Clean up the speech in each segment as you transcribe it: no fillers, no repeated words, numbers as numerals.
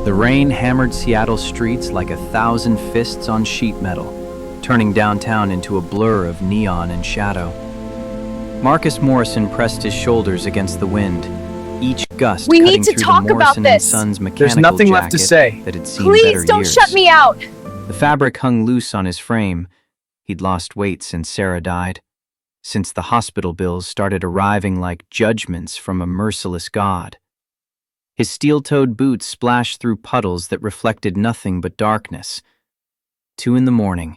The rain hammered Seattle streets like 1,000 fists on sheet metal, turning downtown into a blur of neon and shadow. Marcus Morrison pressed his shoulders against the wind, each gust We cutting need to through talk the about Morrison and this. Sons mechanical There's nothing left to jacket say. that had seen Please better don't years. shut me out. The fabric hung loose on his frame. He'd lost weight since Sarah died, since the hospital bills started arriving like judgments from a merciless God. His steel-toed boots splashed through puddles that reflected nothing but darkness. 2 a.m,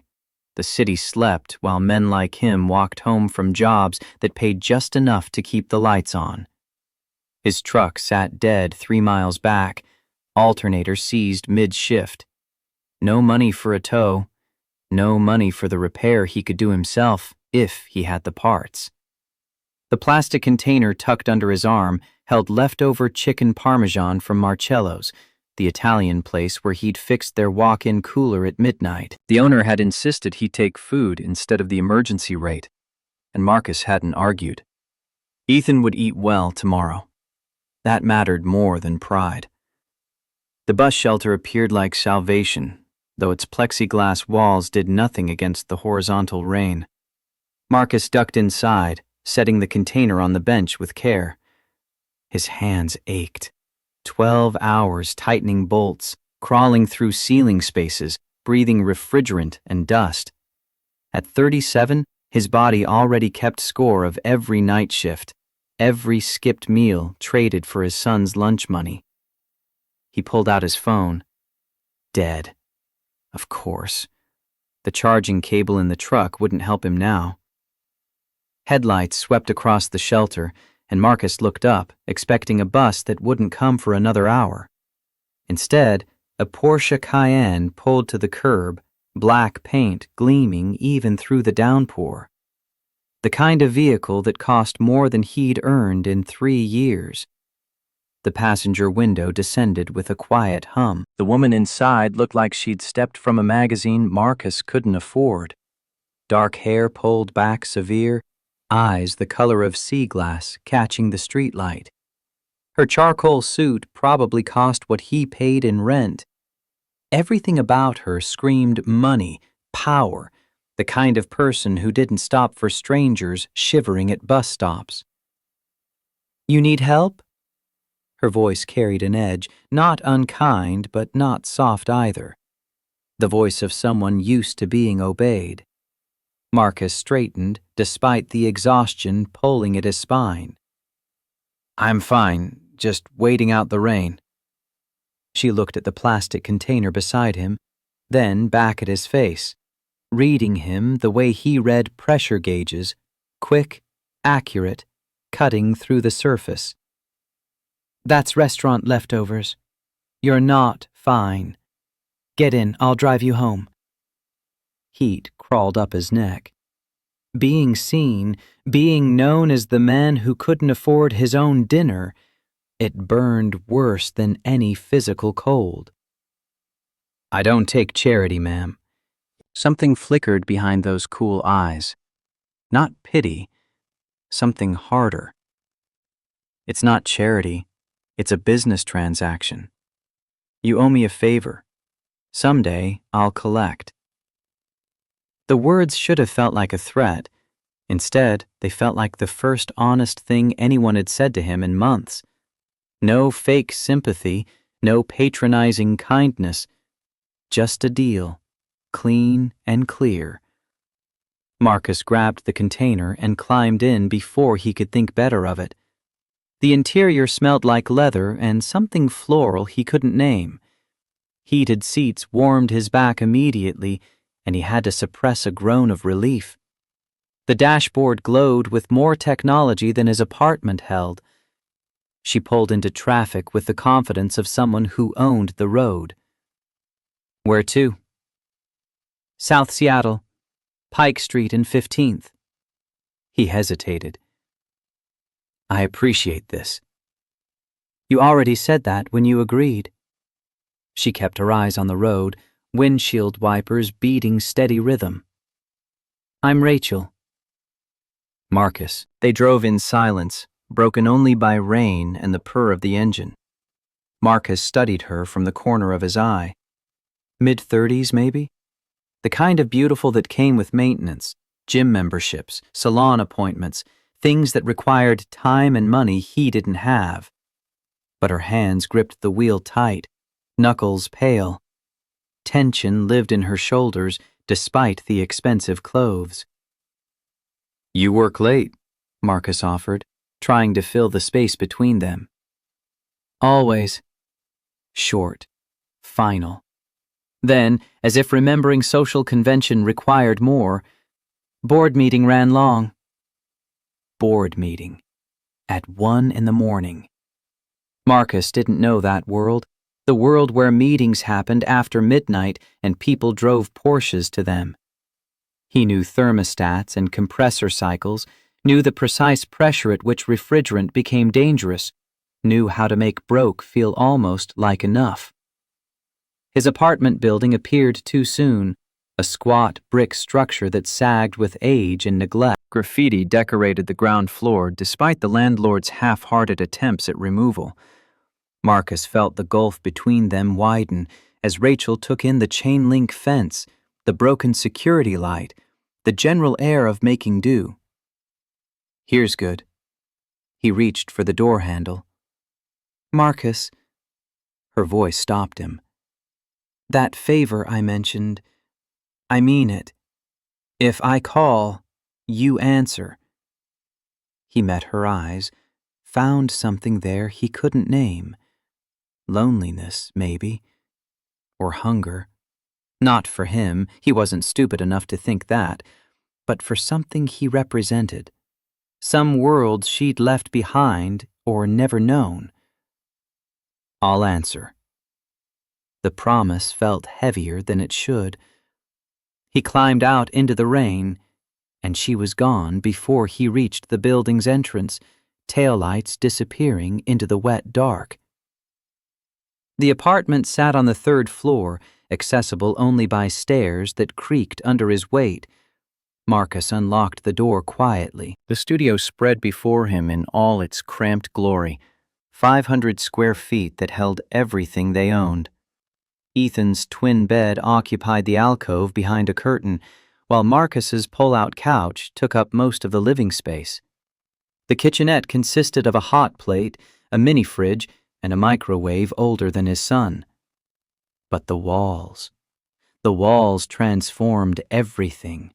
the city slept while men like him walked home from jobs that paid just enough to keep the lights on. His truck sat dead 3 miles back, alternator seized mid-shift. No money for a tow, no money for the repair he could do himself if he had the parts. The plastic container tucked under his arm held leftover chicken parmesan from Marcello's, the Italian place where he'd fixed their walk-in cooler at midnight. The owner had insisted he take food instead of the emergency rate, and Marcus hadn't argued. Ethan would eat well tomorrow. That mattered more than pride. The bus shelter appeared like salvation, though its plexiglass walls did nothing against the horizontal rain. Marcus ducked inside, setting the container on the bench with care. His hands ached. 12 hours tightening bolts, crawling through ceiling spaces, breathing refrigerant and dust. At 37, his body already kept score of every night shift, every skipped meal traded for his son's lunch money. He pulled out his phone. Dead. Of course. The charging cable in the truck wouldn't help him now. Headlights swept across the shelter, and Marcus looked up, expecting a bus that wouldn't come for another hour. Instead, a Porsche Cayenne pulled to the curb, black paint gleaming even through the downpour. The kind of vehicle that cost more than he'd earned in 3 years. The passenger window descended with a quiet hum. The woman inside looked like she'd stepped from a magazine Marcus couldn't afford. Dark hair pulled back severe, eyes the color of sea glass catching the streetlight. Her charcoal suit probably cost what he paid in rent. Everything about her screamed money, power, the kind of person who didn't stop for strangers shivering at bus stops. "You need help?" Her voice carried an edge, not unkind but not soft either. The voice of someone used to being obeyed. Marcus straightened, despite the exhaustion pulling at his spine. "I'm fine, just waiting out the rain." She looked at the plastic container beside him, then back at his face, reading him the way he read pressure gauges, quick, accurate, cutting through the surface. "That's restaurant leftovers. You're not fine. Get in, I'll drive you home." Heat crawled up his neck. Being seen, being known as the man who couldn't afford his own dinner, it burned worse than any physical cold. "I don't take charity, ma'am." Something flickered behind those cool eyes. Not pity, something harder. "It's not charity, it's a business transaction. You owe me a favor. Someday I'll collect." The words should have felt like a threat. Instead, they felt like the first honest thing anyone had said to him in months. No fake sympathy, no patronizing kindness. Just a deal, clean and clear. Marcus grabbed the container and climbed in before he could think better of it. The interior smelled like leather and something floral he couldn't name. Heated seats warmed his back immediately, and he had to suppress a groan of relief. The dashboard glowed with more technology than his apartment held. She pulled into traffic with the confidence of someone who owned the road. "Where to?" "South Seattle, Pike Street and 15th. He hesitated. "I appreciate this." "You already said that when you agreed." She kept her eyes on the road, windshield wipers beating steady rhythm. "I'm Rachel." Marcus. They drove in silence, broken only by rain and the purr of the engine. Marcus studied her from the corner of his eye. Mid-30s, maybe? The kind of beautiful that came with maintenance, gym memberships, salon appointments, things that required time and money he didn't have. But her hands gripped the wheel tight, knuckles pale. Tension lived in her shoulders despite the expensive clothes. "You work late," Marcus offered, trying to fill the space between them. "Always." Short. Final. Then, as if remembering social convention required more, "Board meeting ran long." Board meeting. At 1 a.m. Marcus didn't know that world, the world where meetings happened after midnight and people drove Porsches to them. He knew thermostats and compressor cycles, knew the precise pressure at which refrigerant became dangerous, knew how to make broke feel almost like enough. His apartment building appeared too soon, a squat brick structure that sagged with age and neglect. Graffiti decorated the ground floor despite the landlord's half-hearted attempts at removal. Marcus felt the gulf between them widen as Rachel took in the chain-link fence, the broken security light, the general air of making do. "Here's good." He reached for the door handle. "Marcus," her voice stopped him. "That favor I mentioned, I mean it. If I call, you answer." He met her eyes, found something there he couldn't name. Loneliness, maybe. Or hunger. Not for him, he wasn't stupid enough to think that, but for something he represented. Some world she'd left behind or never known. "I'll answer." The promise felt heavier than it should. He climbed out into the rain, and she was gone before he reached the building's entrance, taillights disappearing into the wet dark. The apartment sat on the 3rd floor, accessible only by stairs that creaked under his weight. Marcus unlocked the door quietly. The studio spread before him in all its cramped glory, 500 square feet that held everything they owned. Ethan's twin bed occupied the alcove behind a curtain, while Marcus's pull-out couch took up most of the living space. The kitchenette consisted of a hot plate, a mini-fridge, and a microwave older than his son. But the walls transformed everything.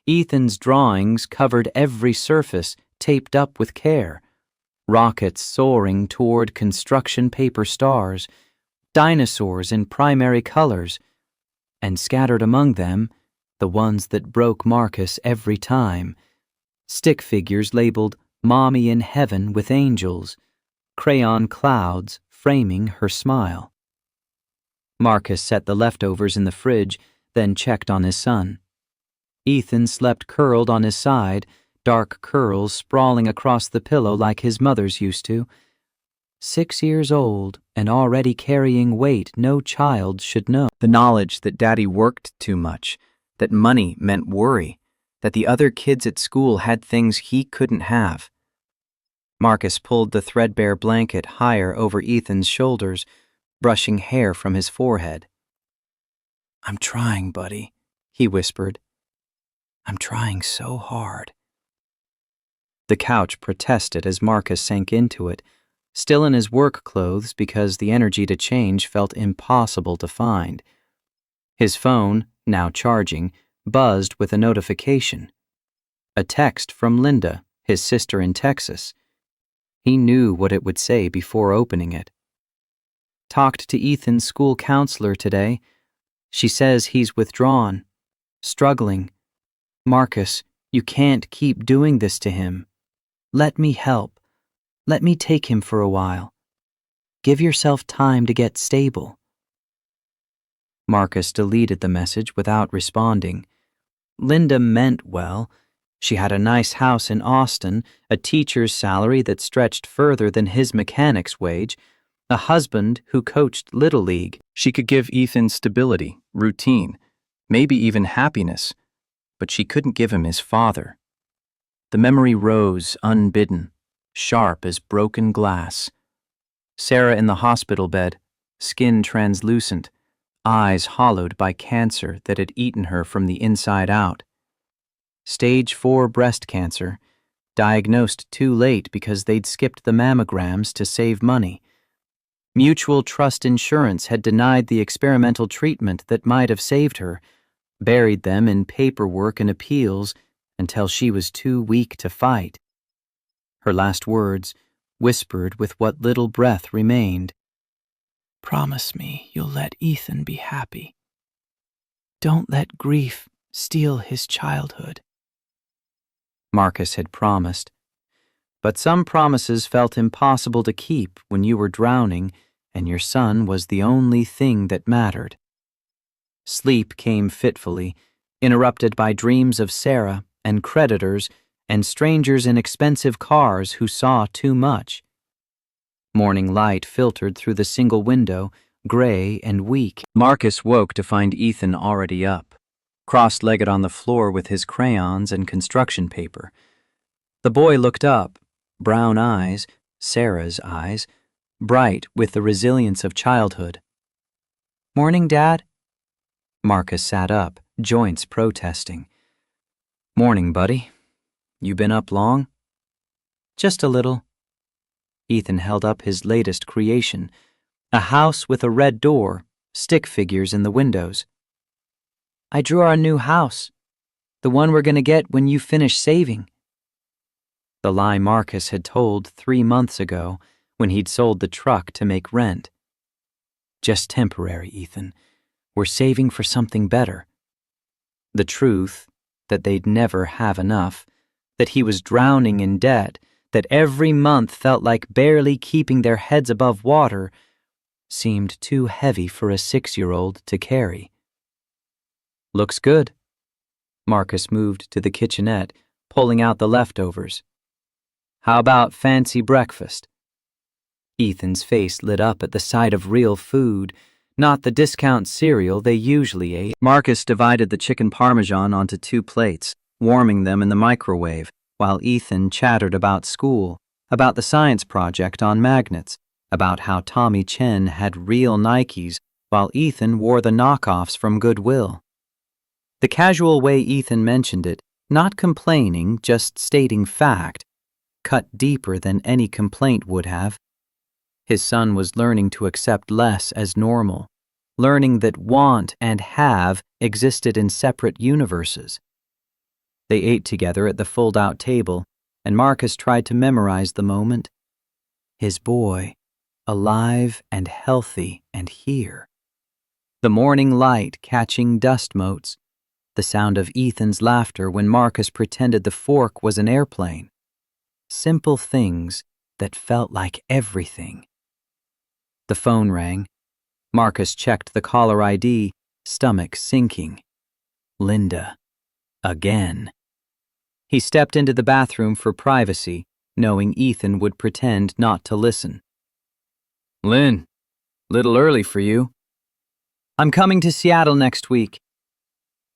Ethan's drawings covered every surface, taped up with care. Rockets soaring toward construction paper stars, dinosaurs in primary colors, and scattered among them, the ones that broke Marcus every time, stick figures labeled "Mommy in Heaven with Angels," crayon clouds framing her smile. Marcus set the leftovers in the fridge, then checked on his son. Ethan slept curled on his side, dark curls sprawling across the pillow like his mother's used to. 6 years old and already carrying weight no child should know. The knowledge that Daddy worked too much, that money meant worry, that the other kids at school had things he couldn't have. Marcus pulled the threadbare blanket higher over Ethan's shoulders, brushing hair from his forehead. "I'm trying, buddy," he whispered. "I'm trying so hard." The couch protested as Marcus sank into it, still in his work clothes because the energy to change felt impossible to find. His phone, now charging, buzzed with a notification. A text from Linda, his sister in Texas. He knew what it would say before opening it. "Talked to Ethan's school counselor today. She says he's withdrawn. Struggling. Marcus, you can't keep doing this to him. Let me help. Let me take him for a while. Give yourself time to get stable." Marcus deleted the message without responding. Linda meant well. She had a nice house in Austin, a teacher's salary that stretched further than his mechanic's wage, a husband who coached Little League. She could give Ethan stability, routine, maybe even happiness, but she couldn't give him his father. The memory rose unbidden, sharp as broken glass. Sarah in the hospital bed, skin translucent, eyes hollowed by cancer that had eaten her from the inside out. Stage 4 breast cancer, diagnosed too late because they'd skipped the mammograms to save money. Mutual Trust Insurance had denied the experimental treatment that might have saved her, buried them in paperwork and appeals until she was too weak to fight. Her last words, whispered with what little breath remained. "Promise me you'll let Ethan be happy. Don't let grief steal his childhood." Marcus had promised, but some promises felt impossible to keep when you were drowning and your son was the only thing that mattered. Sleep came fitfully, interrupted by dreams of Sarah and creditors and strangers in expensive cars who saw too much. Morning light filtered through the single window, gray and weak. Marcus woke to find Ethan already up, cross-legged on the floor with his crayons and construction paper. The boy looked up, brown eyes, Sarah's eyes, bright with the resilience of childhood. "Morning, Dad." Marcus sat up, joints protesting. "Morning, buddy. You been up long?" "Just a little." Ethan held up his latest creation, a house with a red door, stick figures in the windows. "I drew our new house, the one we're gonna get when you finish saving." The lie Marcus had told 3 months ago when he'd sold the truck to make rent. "Just temporary, Ethan. We're saving for something better." The truth, that they'd never have enough, that he was drowning in debt, that every month felt like barely keeping their heads above water, seemed too heavy for a 6-year-old to carry. "Looks good." Marcus moved to the kitchenette, pulling out the leftovers. "How about fancy breakfast?" Ethan's face lit up at the sight of real food, not the discount cereal they usually ate. Marcus divided the chicken parmesan onto 2 plates, warming them in the microwave, while Ethan chattered about school, about the science project on magnets, about how Tommy Chen had real Nikes while Ethan wore the knockoffs from Goodwill. The casual way Ethan mentioned it, not complaining, just stating fact, cut deeper than any complaint would have. His son was learning to accept less as normal, learning that want and have existed in separate universes. They ate together at the fold-out table, and Marcus tried to memorize the moment. His boy, alive and healthy and here. The morning light catching dust motes, the sound of Ethan's laughter when Marcus pretended the fork was an airplane. Simple things that felt like everything. The phone rang. Marcus checked the caller ID, stomach sinking. Linda. Again. He stepped into the bathroom for privacy, knowing Ethan would pretend not to listen. "Lynn, little early for you." "I'm coming to Seattle next week."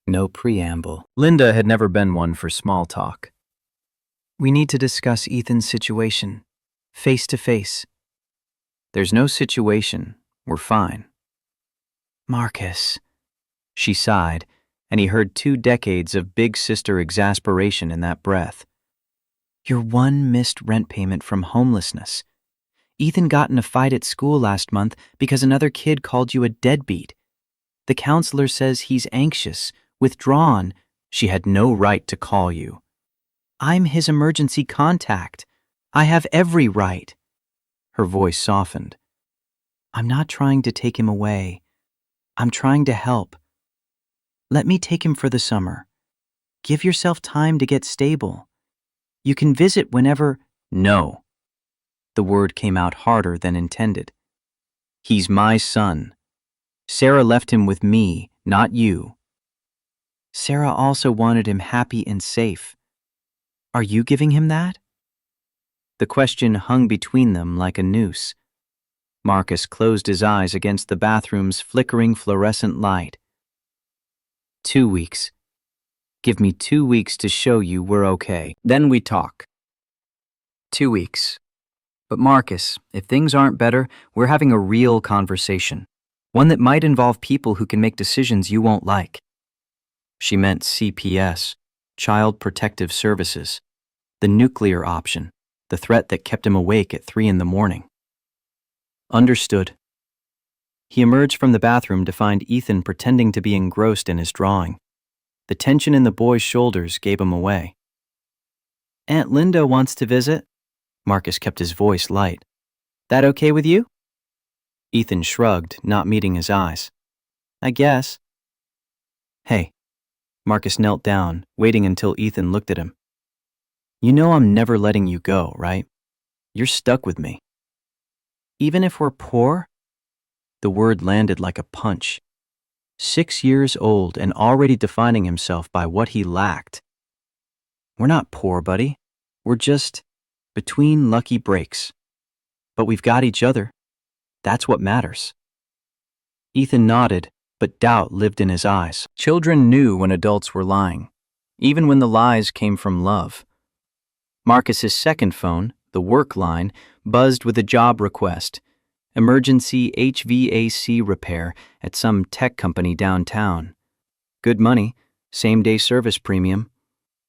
No preamble. Linda had never been one for small talk. "We need to discuss Ethan's situation, face to face." "There's no situation. We're fine." "Marcus," she sighed, and he heard 2 decades of big sister exasperation in that breath. "Your one missed rent payment from homelessness. Ethan got in a fight at school last month because another kid called you a deadbeat. The counselor says he's anxious, withdrawn." "She had no right to call you." "I'm his emergency contact. I have every right." Her voice softened. "I'm not trying to take him away. I'm trying to help. Let me take him for the summer. Give yourself time to get stable. You can visit whenever." "No." The word came out harder than intended. "He's my son. Sarah left him with me, not you." "Sarah also wanted him happy and safe. Are you giving him that?" The question hung between them like a noose. Marcus closed his eyes against the bathroom's flickering fluorescent light. 2 weeks. Give me 2 weeks to show you we're okay. Then we talk. 2 weeks. But Marcus, if things aren't better, we're having a real conversation. One that might involve people who can make decisions you won't like. She meant CPS, Child Protective Services, the nuclear option, the threat that kept him awake at 3 in the morning. Understood. He emerged from the bathroom to find Ethan pretending to be engrossed in his drawing. The tension in the boy's shoulders gave him away. Aunt Linda wants to visit. Marcus kept his voice light. That okay with you? Ethan shrugged, not meeting his eyes. I guess. Hey. Marcus knelt down, waiting until Ethan looked at him. You know I'm never letting you go, right? You're stuck with me. Even if we're poor? The word landed like a punch. 6 years old and already defining himself by what he lacked. We're not poor, buddy. We're just between lucky breaks. But we've got each other. That's what matters. Ethan nodded, but doubt lived in his eyes. Children knew when adults were lying, even when the lies came from love. Marcus's second phone, the work line, buzzed with a job request. Emergency HVAC repair at some tech company downtown. Good money, same-day service premium.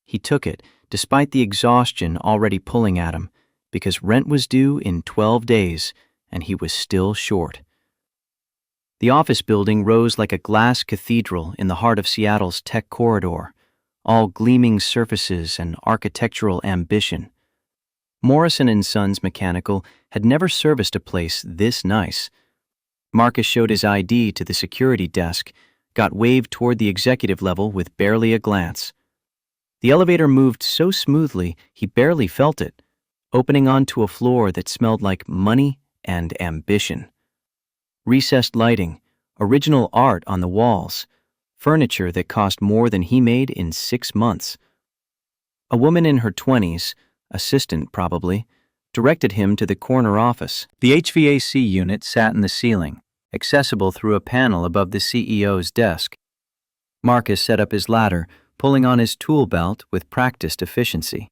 He took it, despite the exhaustion already pulling at him, because rent was due in 12 days, and he was still short. The office building rose like a glass cathedral in the heart of Seattle's tech corridor, all gleaming surfaces and architectural ambition. Morrison & Sons Mechanical had never serviced a place this nice. Marcus showed his ID to the security desk, got waved toward the executive level with barely a glance. The elevator moved so smoothly he barely felt it, opening onto a floor that smelled like money and ambition. Recessed lighting, original art on the walls, furniture that cost more than he made in 6 months. A woman in her 20s, assistant probably, directed him to the corner office. The HVAC unit sat in the ceiling, accessible through a panel above the CEO's desk. Marcus set up his ladder, pulling on his tool belt with practiced efficiency.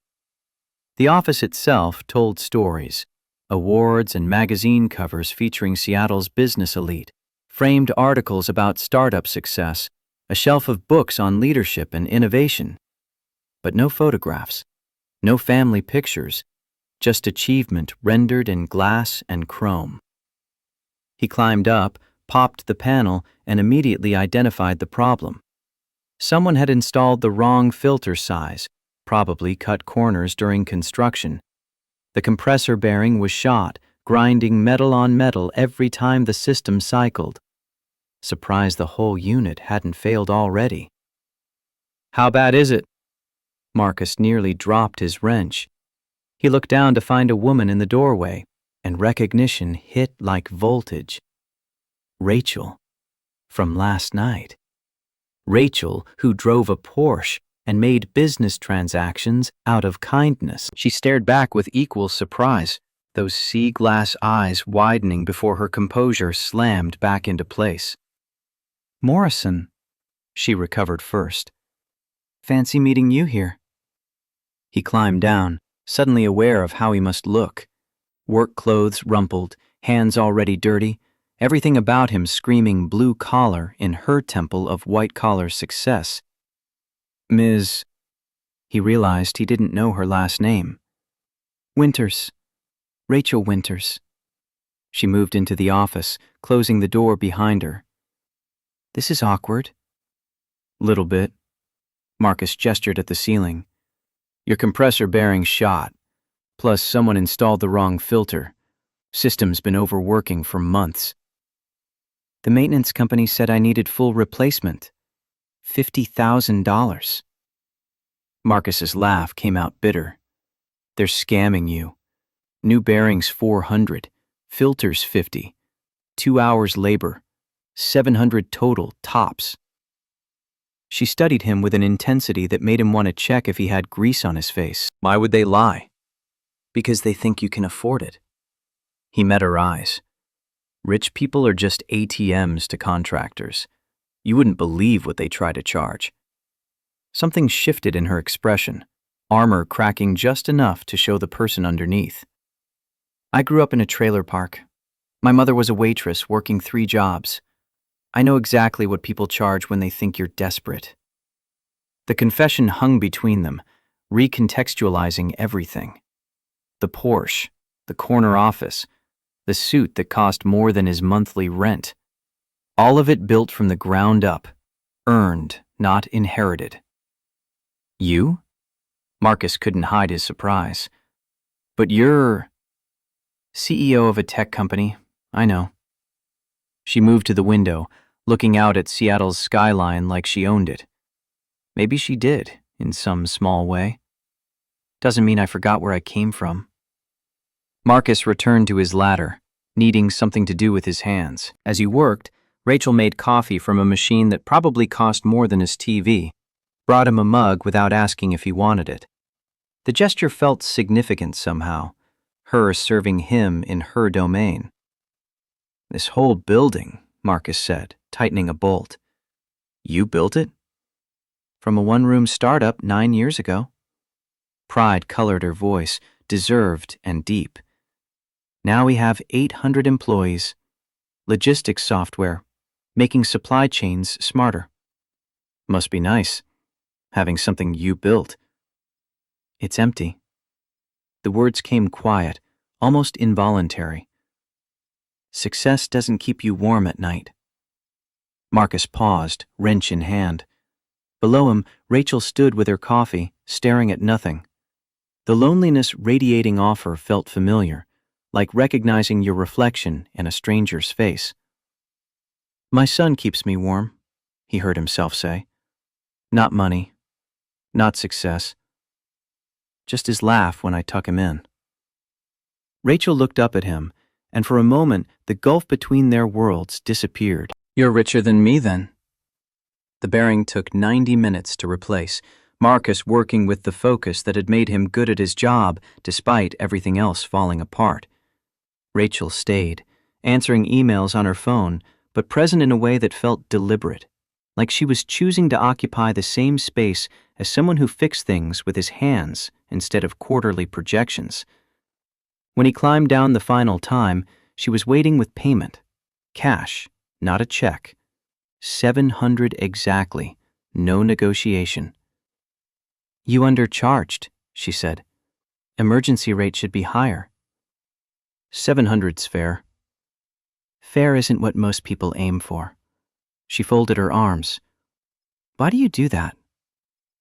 The office itself told stories, awards and magazine covers featuring Seattle's business elite, framed articles about startup success, a shelf of books on leadership and innovation. But no photographs. No family pictures, just achievement rendered in glass and chrome. He climbed up, popped the panel, and immediately identified the problem. Someone had installed the wrong filter size, probably cut corners during construction. The compressor bearing was shot, grinding metal on metal every time the system cycled. Surprised the whole unit hadn't failed already. How bad is it? Marcus nearly dropped his wrench. He looked down to find a woman in the doorway, and recognition hit like voltage. Rachel, from last night. Rachel, who drove a Porsche and made business transactions out of kindness. She stared back with equal surprise, those sea-glass eyes widening before her composure slammed back into place. Morrison, she recovered first. Fancy meeting you here. He climbed down, suddenly aware of how he must look. Work clothes rumpled, hands already dirty, everything about him screaming blue collar in her temple of white-collar success. Ms. He realized he didn't know her last name. Winters. Rachel Winters. She moved into the office, closing the door behind her. This is awkward. Little bit. Marcus gestured at the ceiling. Your compressor bearing's shot. Plus, someone installed the wrong filter. System's been overworking for months. The maintenance company said I needed full replacement. $50,000. Marcus's laugh came out bitter. They're scamming you. New bearings $400, filters $50, 2 hours labor, $700 total tops. She studied him with an intensity that made him want to check if he had grease on his face. Why would they lie? Because they think you can afford it. He met her eyes. Rich people are just ATMs to contractors. You wouldn't believe what they try to charge. Something shifted in her expression, armor cracking just enough to show the person underneath. I grew up in a trailer park. My mother was a waitress working 3 jobs. I know exactly what people charge when they think you're desperate. The confession hung between them, recontextualizing everything. The Porsche, the corner office, the suit that cost more than his monthly rent. All of it built from the ground up, earned, not inherited. You? Marcus couldn't hide his surprise. But you're CEO of a tech company, I know. She moved to the window, looking out at Seattle's skyline like she owned it. Maybe she did, in some small way. Doesn't mean I forgot where I came from. Marcus returned to his ladder, needing something to do with his hands. As he worked, Rachel made coffee from a machine that probably cost more than his TV, brought him a mug without asking if he wanted it. The gesture felt significant somehow, her serving him in her domain. This whole building, Marcus said, tightening a bolt. You built it? From a one-room startup 9 years ago. Pride colored her voice, deserved and deep. Now we have 800 employees, logistics software, making supply chains smarter. Must be nice, having something you built. It's empty. The words came quiet, almost involuntary. Success doesn't keep you warm at night. Marcus paused, wrench in hand. Below him, Rachel stood with her coffee, staring at nothing. The loneliness radiating off her felt familiar, like recognizing your reflection in a stranger's face. My son keeps me warm, he heard himself say. Not money, not success. Just his laugh when I tuck him in. Rachel looked up at him, and for a moment the gulf between their worlds disappeared. You're richer than me, then. The bearing took 90 minutes to replace, Marcus working with the focus that had made him good at his job despite everything else falling apart. Rachel stayed, answering emails on her phone, but present in a way that felt deliberate, like she was choosing to occupy the same space as someone who fixed things with his hands instead of quarterly projections. When he climbed down the final time, she was waiting with payment. Cash, not a check. 700 exactly, no negotiation. You undercharged, she said. Emergency rate should be higher. 700's fair. Fair isn't what most people aim for. She folded her arms. Why do you do that?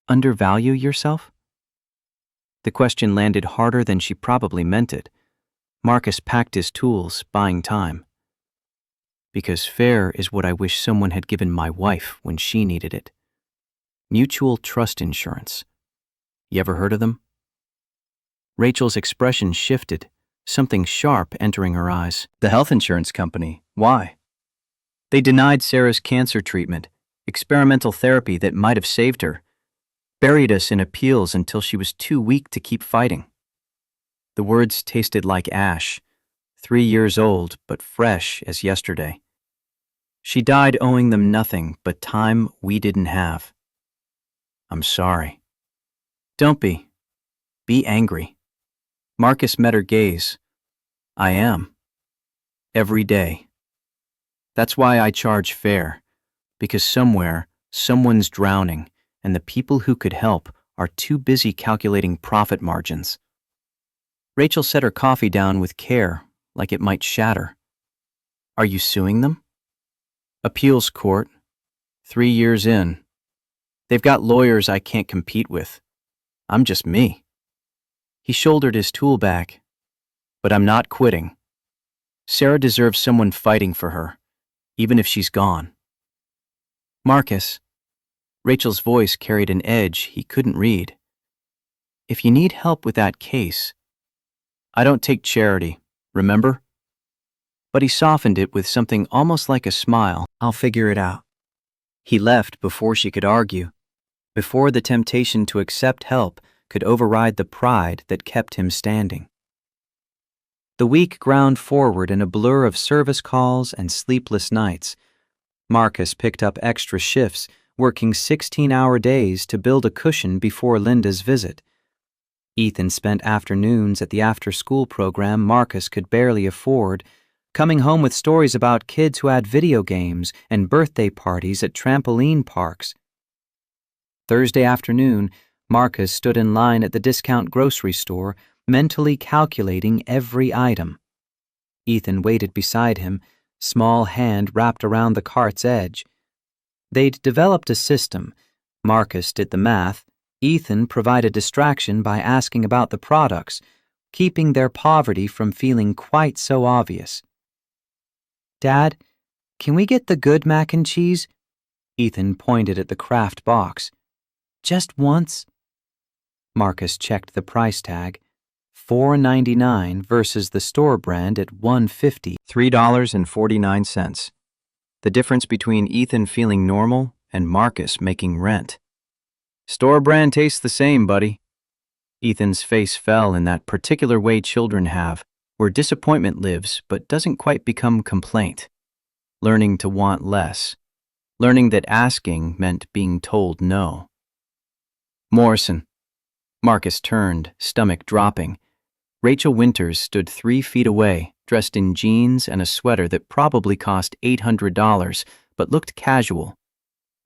Undervalue yourself? The question landed harder than she probably meant it. Marcus packed his tools, buying time. Because fair is what I wish someone had given my wife when she needed it. Mutual trust insurance. You ever heard of them? Rachel's expression shifted, something sharp entering her eyes. The health insurance company. Why? They denied Sarah's cancer treatment, experimental therapy that might have saved her, buried us in appeals until she was too weak to keep fighting. The words tasted like ash, 3 years old but fresh as yesterday. She died owing them nothing but time we didn't have. I'm sorry. Don't be. Be angry. Marcus met her gaze. I am. Every day. That's why I charge fair, because somewhere, someone's drowning, and the people who could help are too busy calculating profit margins. Rachel set her coffee down with care, like it might shatter. Are you suing them? Appeals court. 3 years in. They've got lawyers I can't compete with. I'm just me. He shouldered his tool bag. But I'm not quitting. Sarah deserves someone fighting for her, even if she's gone. Marcus. Rachel's voice carried an edge he couldn't read. If you need help with that case, I don't take charity, remember? But he softened it with something almost like a smile. I'll figure it out. He left before she could argue, before the temptation to accept help could override the pride that kept him standing. The week ground forward in a blur of service calls and sleepless nights. Marcus picked up extra shifts, working 16-hour days to build a cushion before Linda's visit. Ethan spent afternoons at the after-school program Marcus could barely afford, coming home with stories about kids who had video games and birthday parties at trampoline parks. Thursday afternoon, Marcus stood in line at the discount grocery store, mentally calculating every item. Ethan waited beside him, small hand wrapped around the cart's edge. They'd developed a system. Marcus did the math. Ethan provided distraction by asking about the products, keeping their poverty from feeling quite so obvious. "Dad, can we get the good mac and cheese?" Ethan pointed at the Kraft box. "Just once." Marcus checked the price tag. $4.99 versus the store brand at $1.50. $3.49. The difference between Ethan feeling normal and Marcus making rent. "Store brand tastes the same, buddy." Ethan's face fell in that particular way children have, where disappointment lives but doesn't quite become complaint. Learning to want less. Learning that asking meant being told no. "Morrison." Marcus turned, stomach dropping. Rachel Winters stood 3 feet away, dressed in jeans and a sweater that probably cost $800, but looked casual.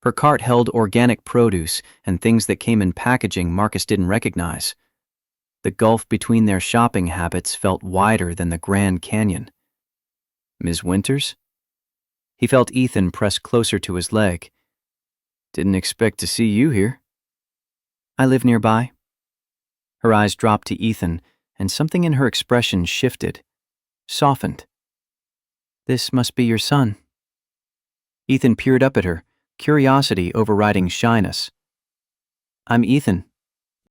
Her cart held organic produce and things that came in packaging Marcus didn't recognize. The gulf between their shopping habits felt wider than the Grand Canyon. "Ms. Winters?" He felt Ethan press closer to his leg. "Didn't expect to see you here." "I live nearby." Her eyes dropped to Ethan, and something in her expression shifted, softened. "This must be your son." Ethan peered up at her, curiosity overriding shyness. "I'm Ethan.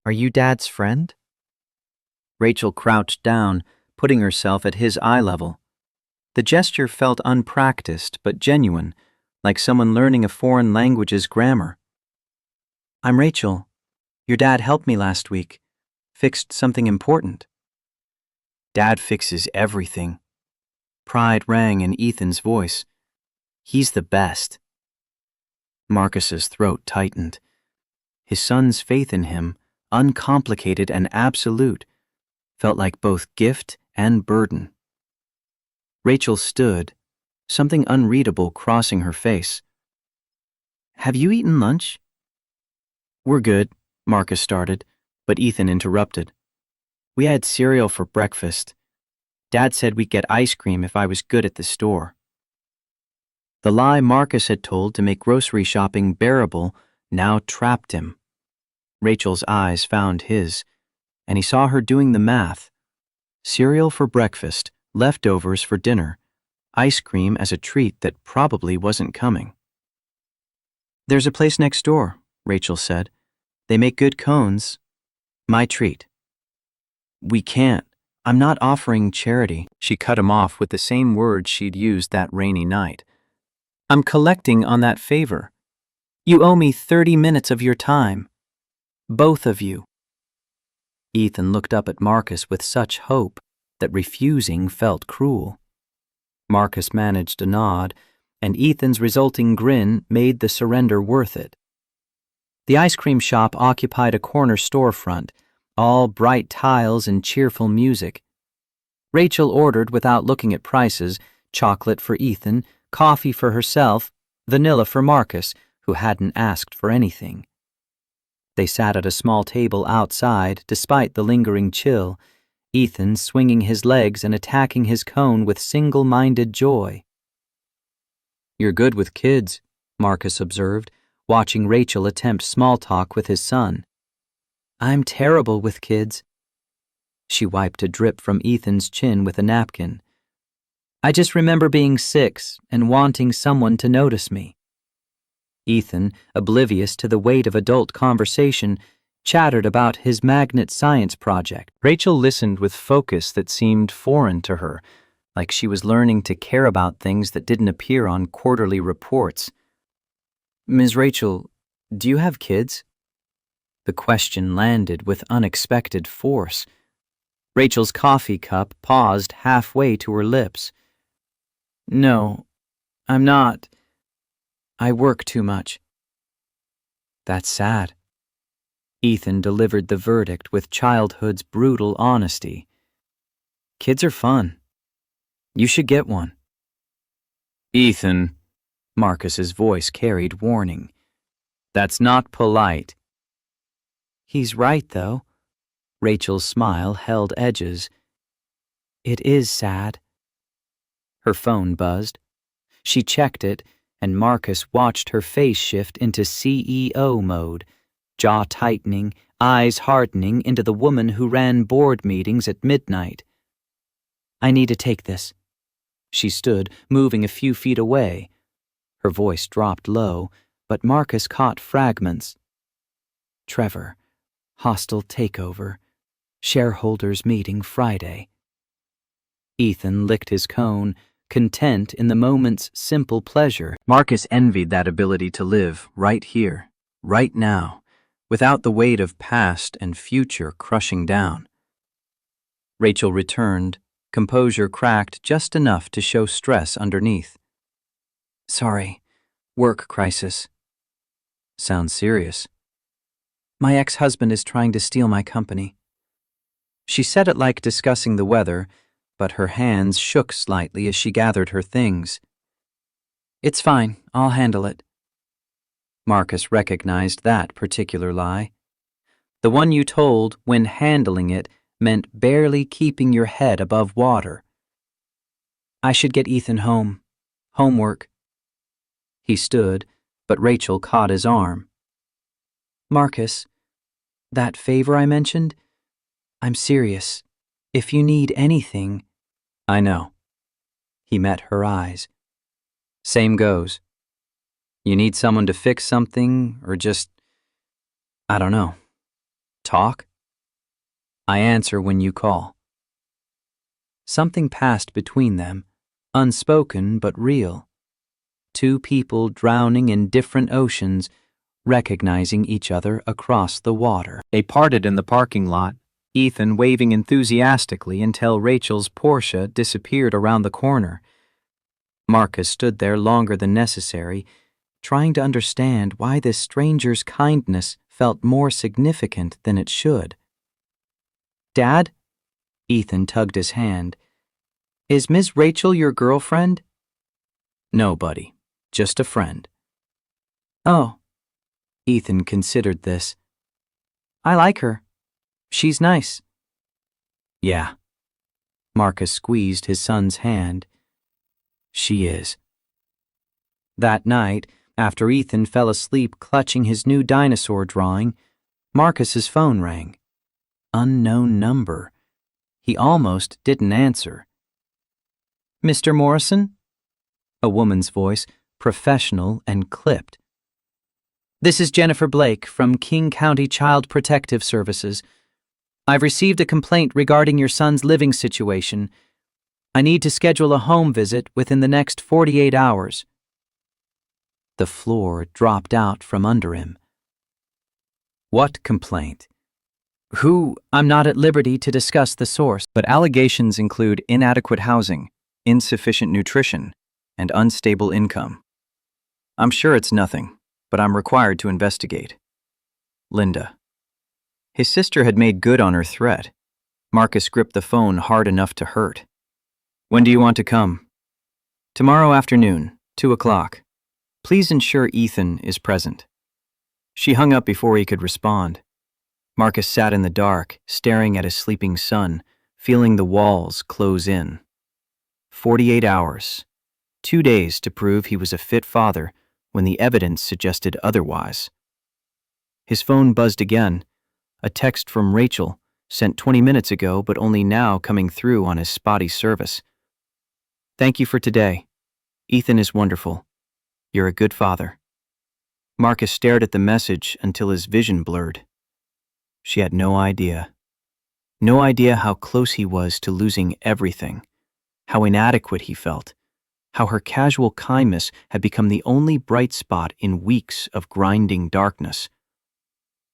Are you Dad's friend?" Rachel crouched down, putting herself at his eye level. The gesture felt unpracticed but genuine, like someone learning a foreign language's grammar. "I'm Rachel. Your dad helped me last week. Fixed something important." "Dad fixes everything." Pride rang in Ethan's voice. "He's the best." Marcus's throat tightened. His son's faith in him, uncomplicated and absolute, felt like both gift and burden. Rachel stood, something unreadable crossing her face. "Have you eaten lunch?" "We're good," Marcus started, but Ethan interrupted. "We had cereal for breakfast. Dad said we'd get ice cream if I was good at the store." The lie Marcus had told to make grocery shopping bearable now trapped him. Rachel's eyes found his, and he saw her doing the math. Cereal for breakfast, leftovers for dinner, ice cream as a treat that probably wasn't coming. "There's a place next door," Rachel said. "They make good cones. My treat." "We can't. I'm not offering charity." She cut him off with the same words she'd used that rainy night. "I'm collecting on that favor. You owe me 30 minutes of your time. Both of you." Ethan looked up at Marcus with such hope that refusing felt cruel. Marcus managed a nod, and Ethan's resulting grin made the surrender worth it. The ice cream shop occupied a corner storefront, all bright tiles and cheerful music. Rachel ordered without looking at prices, chocolate for Ethan, coffee for herself, vanilla for Marcus, who hadn't asked for anything. They sat at a small table outside despite the lingering chill, Ethan swinging his legs and attacking his cone with single-minded joy. "You're good with kids," Marcus observed, watching Rachel attempt small talk with his son. "I'm terrible with kids." She wiped a drip from Ethan's chin with a napkin. "I just remember being 6 and wanting someone to notice me." Ethan, oblivious to the weight of adult conversation, chattered about his magnet science project. Rachel listened with focus that seemed foreign to her, like she was learning to care about things that didn't appear on quarterly reports. "Ms. Rachel, do you have kids?" The question landed with unexpected force. Rachel's coffee cup paused halfway to her lips. "No, I'm not. I work too much." "That's sad." Ethan delivered the verdict with childhood's brutal honesty. Kids are fun. You should get one. Ethan, Marcus's voice carried warning. That's not polite. He's right, though. Rachel's smile held edges. It is sad. Her phone buzzed. She checked it, and Marcus watched her face shift into CEO mode, jaw tightening, eyes hardening into the woman who ran board meetings at midnight. I need to take this. She stood, moving a few feet away. Her voice dropped low, but Marcus caught fragments. Trevor, hostile takeover, shareholders meeting Friday. Ethan licked his cone, content in the moment's simple pleasure. Marcus envied that ability to live right here, right now, without the weight of past and future crushing down. Rachel returned, composure cracked just enough to show stress underneath. Sorry, work crisis. Sounds serious. My ex-husband is trying to steal my company. She said it like discussing the weather, but her hands shook slightly as she gathered her things. It's fine, I'll handle it. Marcus recognized that particular lie. The one you told when handling it meant barely keeping your head above water. I should get Ethan home. Homework. He stood, but Rachel caught his arm. Marcus, that favor I mentioned? I'm serious. If you need anything... I know. He met her eyes. Same goes. You need someone to fix something, or just... I don't know. Talk? I answer when you call. Something passed between them, unspoken but real. Two people drowning in different oceans, recognizing each other across the water. They parted in the parking lot, Ethan waving enthusiastically until Rachel's Porsche disappeared around the corner. Marcus stood there longer than necessary, trying to understand why this stranger's kindness felt more significant than it should. Dad? Ethan tugged his hand. Is Miss Rachel your girlfriend? No, buddy. Just a friend. Oh. Ethan considered this. I like her. She's nice. Yeah. Marcus squeezed his son's hand. She is. That night, after Ethan fell asleep clutching his new dinosaur drawing, Marcus's phone rang. Unknown number. He almost didn't answer. Mr. Morrison? A woman's voice, professional and clipped. This is Jennifer Blake from King County Child Protective Services. I've received a complaint regarding your son's living situation. I need to schedule a home visit within the next 48 hours. The floor dropped out from under him. What complaint? I'm not at liberty to discuss the source, but allegations include inadequate housing, insufficient nutrition, and unstable income. I'm sure it's nothing, but I'm required to investigate. Linda. His sister had made good on her threat. Marcus gripped the phone hard enough to hurt. When do you want to come? Tomorrow afternoon, 2 o'clock. Please ensure Ethan is present. She hung up before he could respond. Marcus sat in the dark, staring at his sleeping son, feeling the walls close in. 48 hours. 2 days to prove he was a fit father when the evidence suggested otherwise. His phone buzzed again. A text from Rachel, sent 20 minutes ago but only now coming through on his spotty service. Thank you for today. Ethan is wonderful. You're a good father. Marcus stared at the message until his vision blurred. She had no idea. No idea how close he was to losing everything, how inadequate he felt, how her casual kindness had become the only bright spot in weeks of grinding darkness.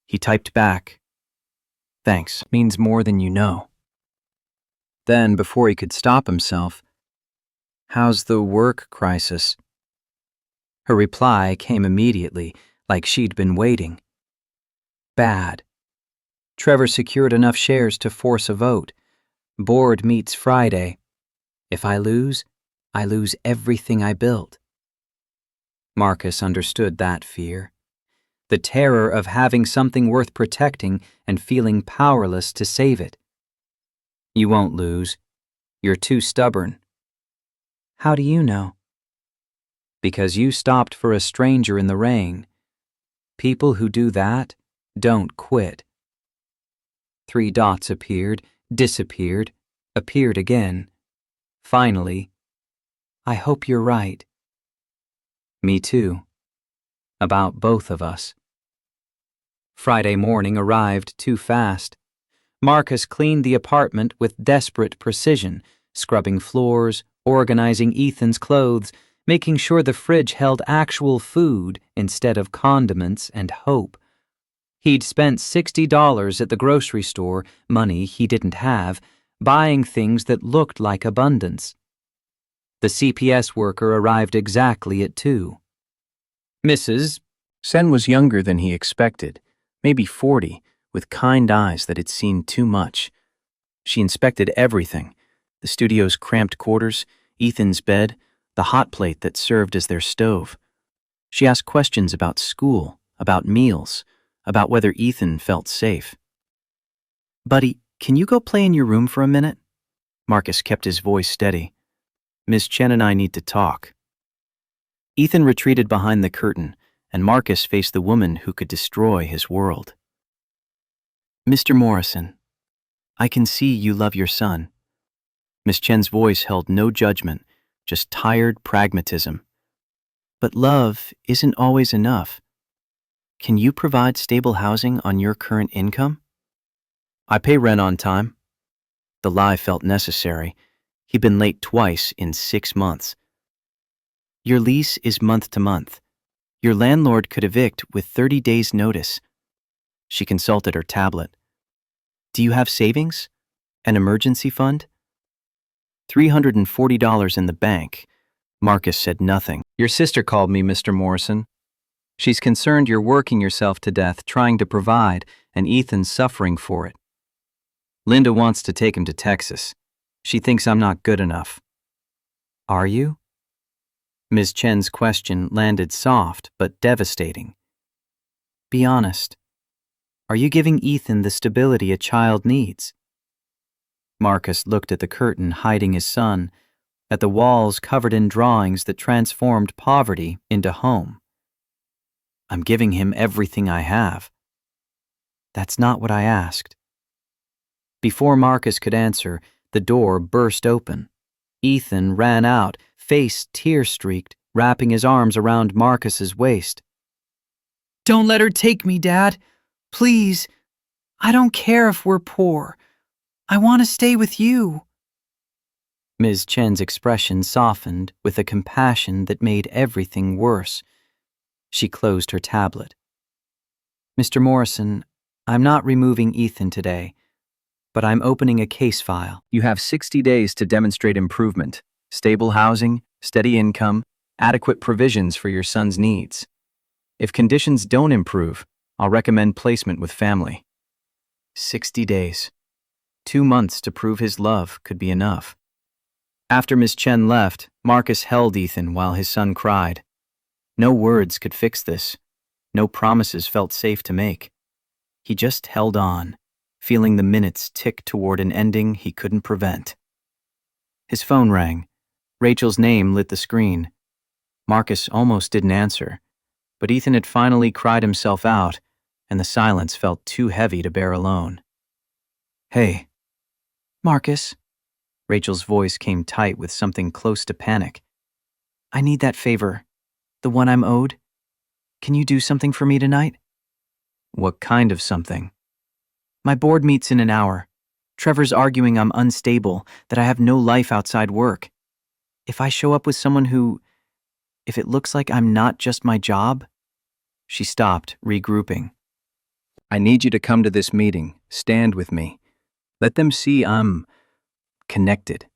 He typed back, "Thanks, means more than you know." Then, before he could stop himself, "How's the work crisis?" Her reply came immediately, like she'd been waiting. "Bad. Trevor secured enough shares to force a vote. Board meets Friday. If I lose everything I built. Marcus understood that fear. The terror of having something worth protecting and feeling powerless to save it. You won't lose. You're too stubborn. How do you know? Because you stopped for a stranger in the rain. People who do that don't quit. 3 dots appeared, disappeared, appeared again. Finally, I hope you're right. Me too. About both of us. Friday morning arrived too fast. Marcus cleaned the apartment with desperate precision, scrubbing floors, organizing Ethan's clothes, making sure the fridge held actual food instead of condiments and hope. He'd spent $60 at the grocery store, money he didn't have, buying things that looked like abundance. The CPS worker arrived exactly at 2. Mrs. Sen was younger than he expected, maybe 40, with kind eyes that had seen too much. She inspected everything: the studio's cramped quarters, Ethan's bed, the hot plate that served as their stove. She asked questions about school, about meals, about whether Ethan felt safe. "Buddy, can you go play in your room for a minute?" Marcus kept his voice steady. "Miss Chen and I need to talk." Ethan retreated behind the curtain, and Marcus faced the woman who could destroy his world. "Mr. Morrison, I can see you love your son." Miss Chen's voice held no judgment, just tired pragmatism. "But love isn't always enough. Can you provide stable housing on your current income?" "I pay rent on time." The lie felt necessary. He'd been late twice in 6 months. "Your lease is month to month. Your landlord could evict with 30 days' notice." She consulted her tablet. "Do you have savings? An emergency fund?" $340 in the bank. Marcus said nothing. Your sister called me, Mr. Morrison. She's concerned you're working yourself to death trying to provide, and Ethan's suffering for it. Linda wants to take him to Texas. She thinks I'm not good enough. Are you? Ms. Chen's question landed soft but devastating. Be honest. Are you giving Ethan the stability a child needs? Marcus looked at the curtain hiding his son, at the walls covered in drawings that transformed poverty into home. I'm giving him everything I have. That's not what I asked. Before Marcus could answer, the door burst open. Ethan ran out, face tear-streaked, wrapping his arms around Marcus's waist. Don't let her take me, Dad. Please. I don't care if we're poor. I want to stay with you. Ms. Chen's expression softened with a compassion that made everything worse. She closed her tablet. Mr. Morrison, I'm not removing Ethan today, but I'm opening a case file. You have 60 days to demonstrate improvement, stable housing, steady income, adequate provisions for your son's needs. If conditions don't improve, I'll recommend placement with family. 60 days. 2 months to prove his love could be enough. After Miss Chen left, Marcus held Ethan while his son cried. No words could fix this. No promises felt safe to make. He just held on, feeling the minutes tick toward an ending he couldn't prevent. His phone rang. Rachel's name lit the screen. Marcus almost didn't answer, but Ethan had finally cried himself out, and the silence felt too heavy to bear alone. Hey. Marcus. Rachel's voice came tight with something close to panic. I need that favor. The one I'm owed. Can you do something for me tonight? What kind of something? My board meets in an hour. Trevor's arguing I'm unstable, that I have no life outside work. If I show up with someone if it looks like I'm not just my job. She stopped, regrouping. I need you to come to this meeting. Stand with me. Let them see I'm connected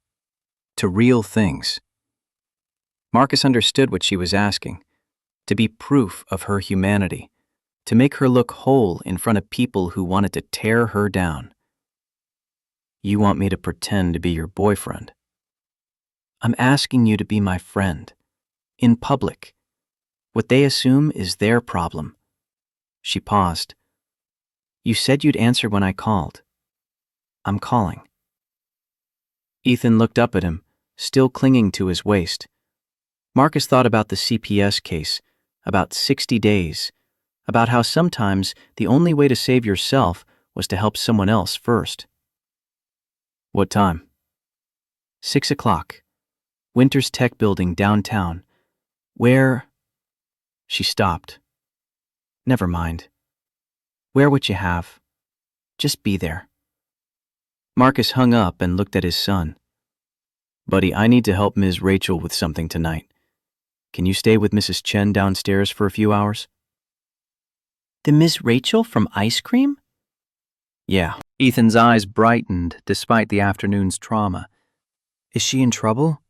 to real things. Marcus understood what she was asking, to be proof of her humanity, to make her look whole in front of people who wanted to tear her down. You want me to pretend to be your boyfriend? I'm asking you to be my friend. In public. What they assume is their problem. She paused. You said you'd answer when I called. I'm calling. Ethan looked up at him, still clinging to his waist. Marcus thought about the CPS case, about 60 days, about how sometimes the only way to save yourself was to help someone else first. What time? 6 o'clock. Winters Tech Building downtown. Where? She stopped. Never mind. Wear what you have. Just be there. Marcus hung up and looked at his son. Buddy, I need to help Ms. Rachel with something tonight. Can you stay with Mrs. Chen downstairs for a few hours? The Ms. Rachel from Ice Cream? Yeah. Ethan's eyes brightened despite the afternoon's trauma. Is she in trouble?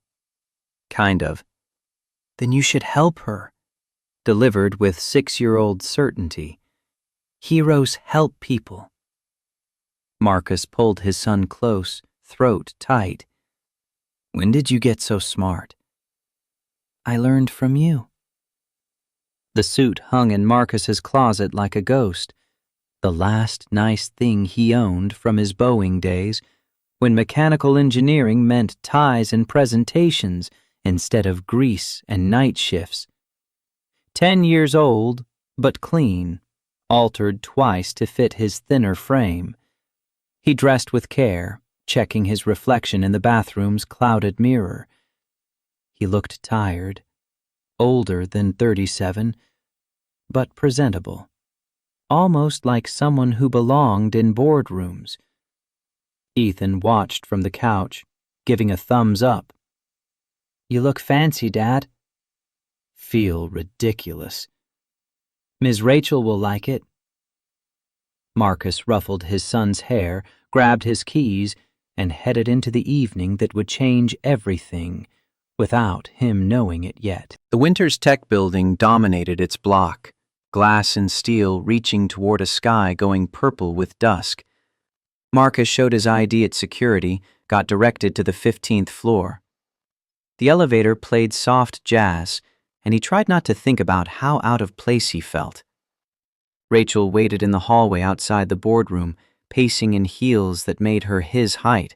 Kind of. Then you should help her. Delivered with 6-year-old certainty. Heroes help people. Marcus pulled his son close, throat tight. When did you get so smart? I learned from you. The suit hung in Marcus's closet like a ghost, the last nice thing he owned from his Boeing days, when mechanical engineering meant ties and presentations instead of grease and night shifts. 10 years old, but clean, altered twice to fit his thinner frame. He dressed with care, checking his reflection in the bathroom's clouded mirror. He looked tired, older than 37, but presentable, almost like someone who belonged in boardrooms. Ethan watched from the couch, giving a thumbs up. You look fancy, Dad. Feel ridiculous. Ms. Rachel will like it. Marcus ruffled his son's hair, grabbed his keys, and headed into the evening that would change everything, without him knowing it yet. The Winters Tech Building dominated its block, glass and steel reaching toward a sky going purple with dusk. Marcus showed his ID at security, got directed to the 15th floor. The elevator played soft jazz, and he tried not to think about how out of place he felt. Rachel waited in the hallway outside the boardroom, pacing in heels that made her his height.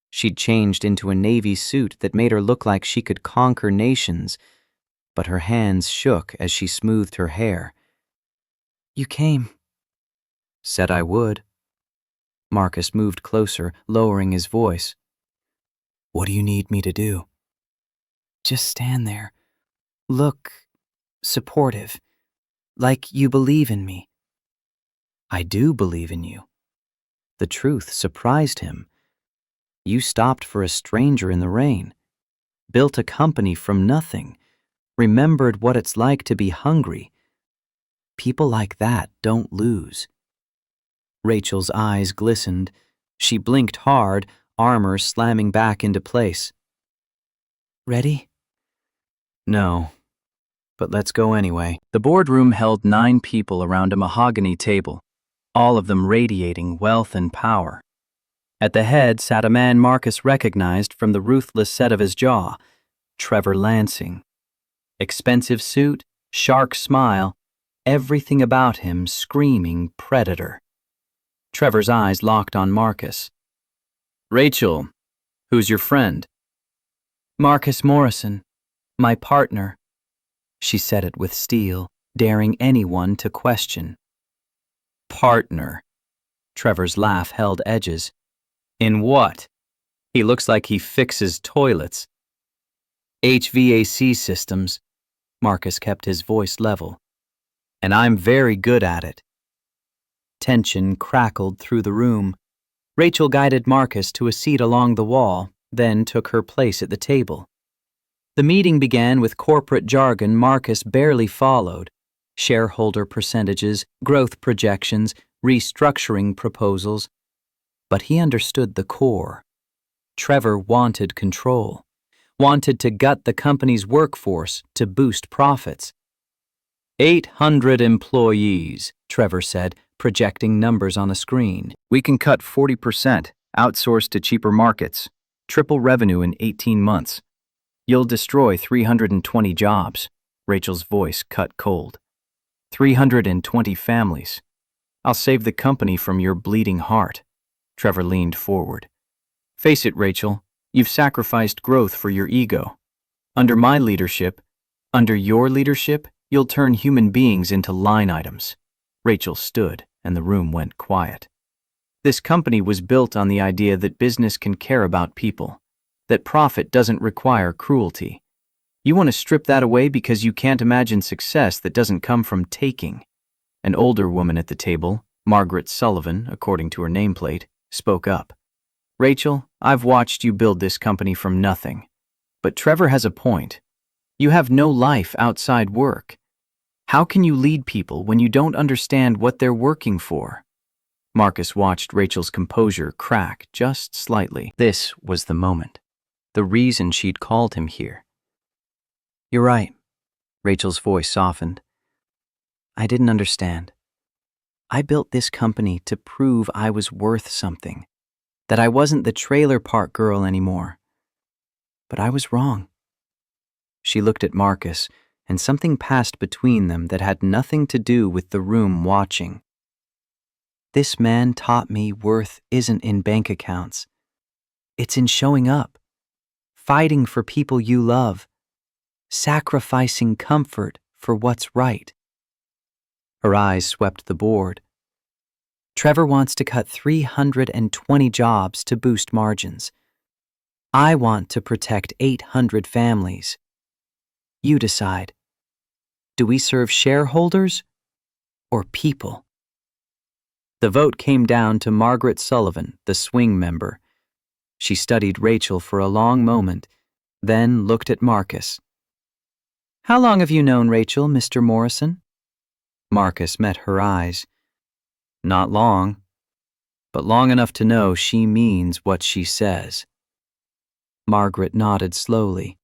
She'd changed into a navy suit that made her look like she could conquer nations, but her hands shook as she smoothed her hair. You came. Said I would. Marcus moved closer, lowering his voice. What do you need me to do? Just stand there. Look supportive. Like you believe in me. I do believe in you. The truth surprised him. You stopped for a stranger in the rain, built a company from nothing, remembered what it's like to be hungry. People like that don't lose. Rachel's eyes glistened. She blinked hard, armor slamming back into place. Ready? No. But let's go anyway. The boardroom held 9 people around a mahogany table, all of them radiating wealth and power. At the head sat a man Marcus recognized from the ruthless set of his jaw, Trevor Lansing. Expensive suit, shark smile, everything about him screaming predator. Trevor's eyes locked on Marcus. Rachel, who's your friend? Marcus Morrison, my partner. She said it with steel, daring anyone to question. Partner. Trevor's laugh held edges. In what? He looks like he fixes toilets. HVAC systems. Marcus kept his voice level. And I'm very good at it. Tension crackled through the room. Rachel guided Marcus to a seat along the wall, then took her place at the table. The meeting began with corporate jargon Marcus barely followed. Shareholder percentages, growth projections, restructuring proposals. But he understood the core. Trevor wanted control, wanted to gut the company's workforce to boost profits. 800 employees, Trevor said, projecting numbers on a screen. We can cut 40%, outsource to cheaper markets, triple revenue in 18 months. You'll destroy 320 jobs. Rachel's voice cut cold. 320 families. I'll save the company from your bleeding heart. Trevor leaned forward. Face it, Rachel, you've sacrificed growth for your ego. Under my leadership, under your leadership, you'll turn human beings into line items. Rachel stood, and the room went quiet. This company was built on the idea that business can care about people, that profit doesn't require cruelty. You want to strip that away because you can't imagine success that doesn't come from taking. An older woman at the table, Margaret Sullivan, according to her nameplate, spoke up. Rachel, I've watched you build this company from nothing. But Trevor has a point. You have no life outside work. How can you lead people when you don't understand what they're working for? Marcus watched Rachel's composure crack just slightly. This was the moment. The reason she'd called him here. You're right. Rachel's voice softened. I didn't understand. I built this company to prove I was worth something, that I wasn't the trailer park girl anymore. But I was wrong. She looked at Marcus, and something passed between them that had nothing to do with the room watching. This man taught me worth isn't in bank accounts. It's in showing up, fighting for people you love, sacrificing comfort for what's right. Her eyes swept the board. Trevor wants to cut 320 jobs to boost margins. I want to protect 800 families. You decide. Do we serve shareholders or people? The vote came down to Margaret Sullivan, the swing member. She studied Rachel for a long moment, then looked at Marcus. How long have you known Rachel, Mr. Morrison? Marcus met her eyes. Not long, but long enough to know she means what she says. Margaret nodded slowly.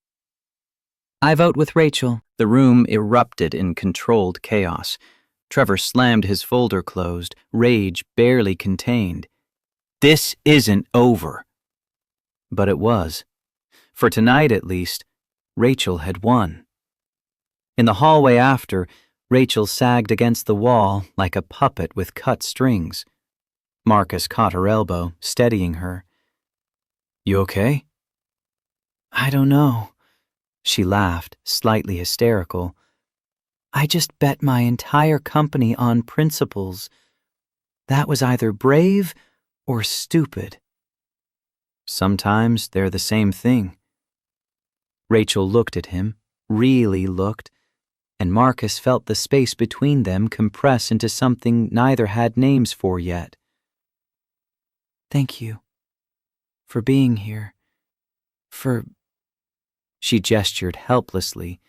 I vote with Rachel. The room erupted in controlled chaos. Trevor slammed his folder closed, rage barely contained. This isn't over. But it was. For tonight, at least, Rachel had won. In the hallway after, Rachel sagged against the wall like a puppet with cut strings. Marcus caught her elbow, steadying her. You okay? I don't know. She laughed, slightly hysterical. I just bet my entire company on principles. That was either brave or stupid. Sometimes they're the same thing. Rachel looked at him, really looked, and Marcus felt the space between them compress into something neither had names for yet. Thank you. For being here. For... She gestured helplessly.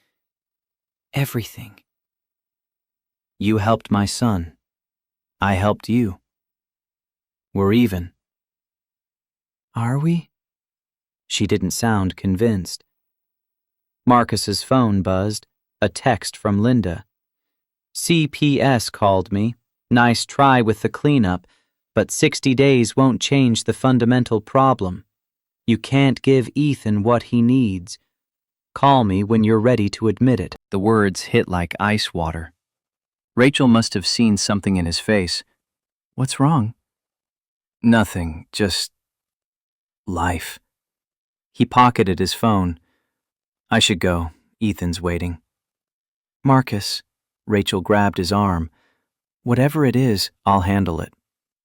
Everything. You helped my son. I helped you. We're even. Are we? She didn't sound convinced. Marcus's phone buzzed, a text from Linda. CPS called me. Nice try with the cleanup, but 60 days won't change the fundamental problem. You can't give Ethan what he needs. Call me when you're ready to admit it. The words hit like ice water. Rachel must have seen something in his face. What's wrong? Nothing, just... life. He pocketed his phone. I should go. Ethan's waiting. Marcus. Rachel grabbed his arm. Whatever it is, I'll handle it.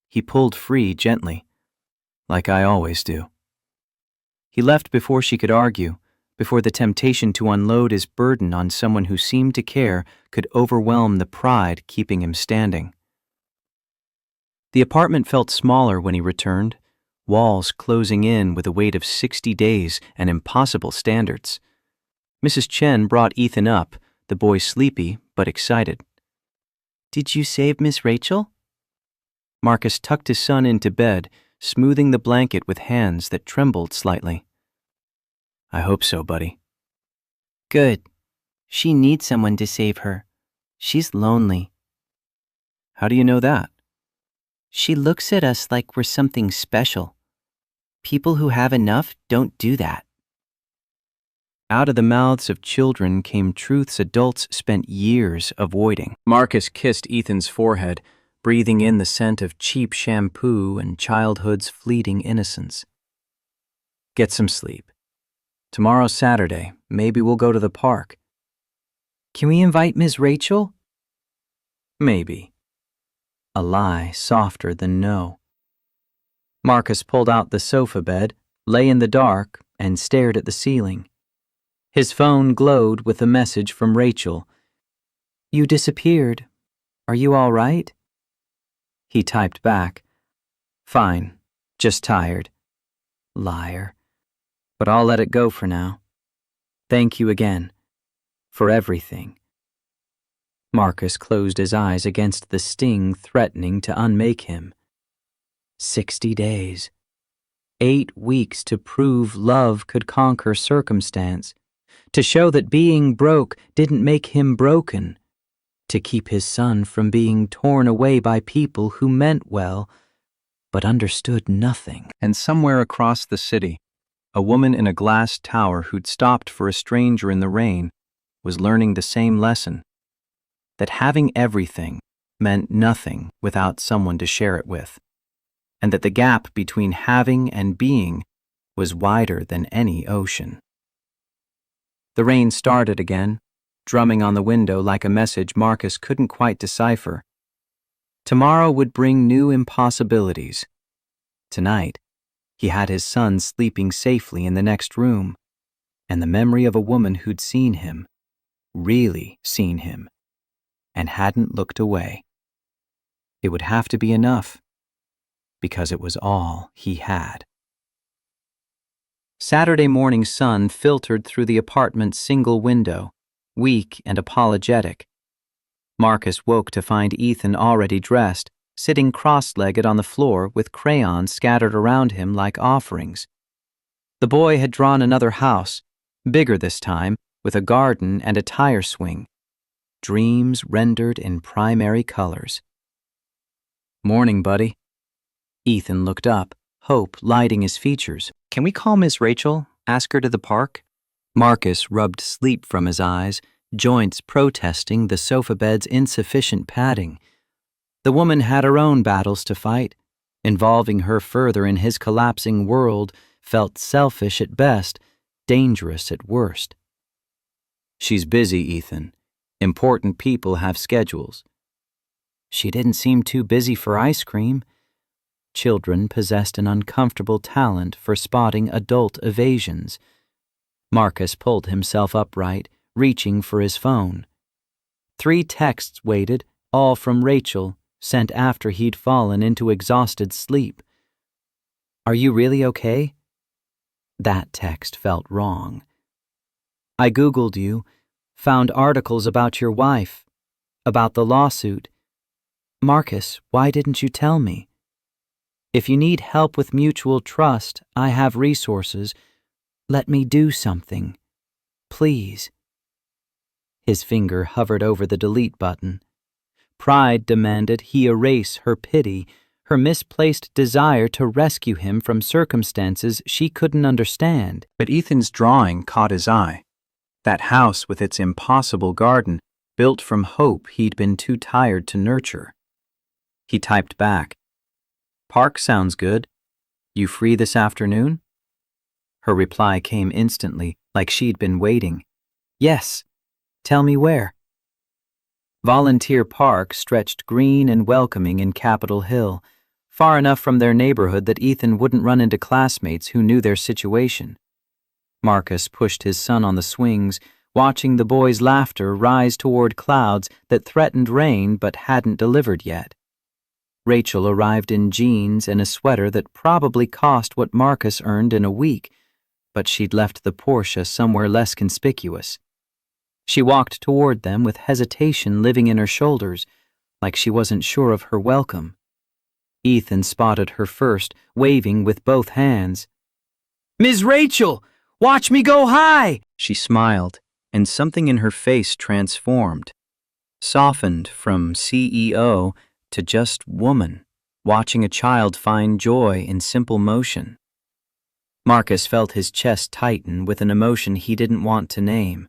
He pulled free gently, like I always do. He left before she could argue, before the temptation to unload his burden on someone who seemed to care could overwhelm the pride keeping him standing. The apartment felt smaller when he returned, walls closing in with a weight of 60 days and impossible standards. Mrs. Chen brought Ethan up, the boy sleepy but excited. Did you save Miss Rachel? Marcus tucked his son into bed, smoothing the blanket with hands that trembled slightly. I hope so, buddy. Good. She needs someone to save her. She's lonely. How do you know that? She looks at us like we're something special. People who have enough don't do that. Out of the mouths of children came truths adults spent years avoiding. Marcus kissed Ethan's forehead, breathing in the scent of cheap shampoo and childhood's fleeting innocence. Get some sleep. Tomorrow's Saturday. Maybe we'll go to the park. Can we invite Ms. Rachel? Maybe. A lie softer than no. Marcus pulled out the sofa bed, lay in the dark, and stared at the ceiling. His phone glowed with a message from Rachel. You disappeared. Are you all right? He typed back. Fine, just tired. Liar. But I'll let it go for now. Thank you again. For everything. Marcus closed his eyes against the sting threatening to unmake him. 60 days. 8 weeks to prove love could conquer circumstance. To show that being broke didn't make him broken. To keep his son from being torn away by people who meant well, but understood nothing. And somewhere across the city, a woman in a glass tower who'd stopped for a stranger in the rain was learning the same lesson. That having everything meant nothing without someone to share it with. And that the gap between having and being was wider than any ocean. The rain started again, drumming on the window like a message Marcus couldn't quite decipher. Tomorrow would bring new impossibilities. Tonight, he had his son sleeping safely in the next room, and the memory of a woman who'd seen him, really seen him, and hadn't looked away. It would have to be enough, because it was all he had. Saturday morning sun filtered through the apartment's single window, weak and apologetic. Marcus woke to find Ethan already dressed, sitting cross-legged on the floor with crayons scattered around him like offerings. The boy had drawn another house, bigger this time, with a garden and a tire swing. Dreams rendered in primary colors. Morning, buddy. Ethan looked up, hope lighting his features. Can we call Miss Rachel? Ask her to the park? Marcus rubbed sleep from his eyes, joints protesting the sofa bed's insufficient padding. The woman had her own battles to fight. Involving her further in his collapsing world felt selfish at best, dangerous at worst. She's busy, Ethan. Important people have schedules. She didn't seem too busy for ice cream. Children possessed an uncomfortable talent for spotting adult evasions. Marcus pulled himself upright, reaching for his phone. 3 texts waited, all from Rachel, sent after he'd fallen into exhausted sleep. Are you really okay? That text felt wrong. I Googled you, found articles about your wife, about the lawsuit. Marcus, why didn't you tell me? If you need help with mutual trust, I have resources. Let me do something. Please. His finger hovered over the delete button. Pride demanded he erase her pity, her misplaced desire to rescue him from circumstances she couldn't understand. But Ethan's drawing caught his eye. That house with its impossible garden, built from hope he'd been too tired to nurture. He typed back, Park sounds good. You free this afternoon? Her reply came instantly, like she'd been waiting. Yes. Tell me where. Volunteer Park stretched green and welcoming in Capitol Hill, far enough from their neighborhood that Ethan wouldn't run into classmates who knew their situation. Marcus pushed his son on the swings, watching the boy's laughter rise toward clouds that threatened rain but hadn't delivered yet. Rachel arrived in jeans and a sweater that probably cost what Marcus earned in a week, but she'd left the Porsche somewhere less conspicuous. She walked toward them with hesitation living in her shoulders, like she wasn't sure of her welcome. Ethan spotted her first, waving with both hands. Ms. Rachel, watch me go high! She smiled, and something in her face transformed. softened from CEO to just woman, watching a child find joy in simple motion. Marcus felt his chest tighten with an emotion he didn't want to name.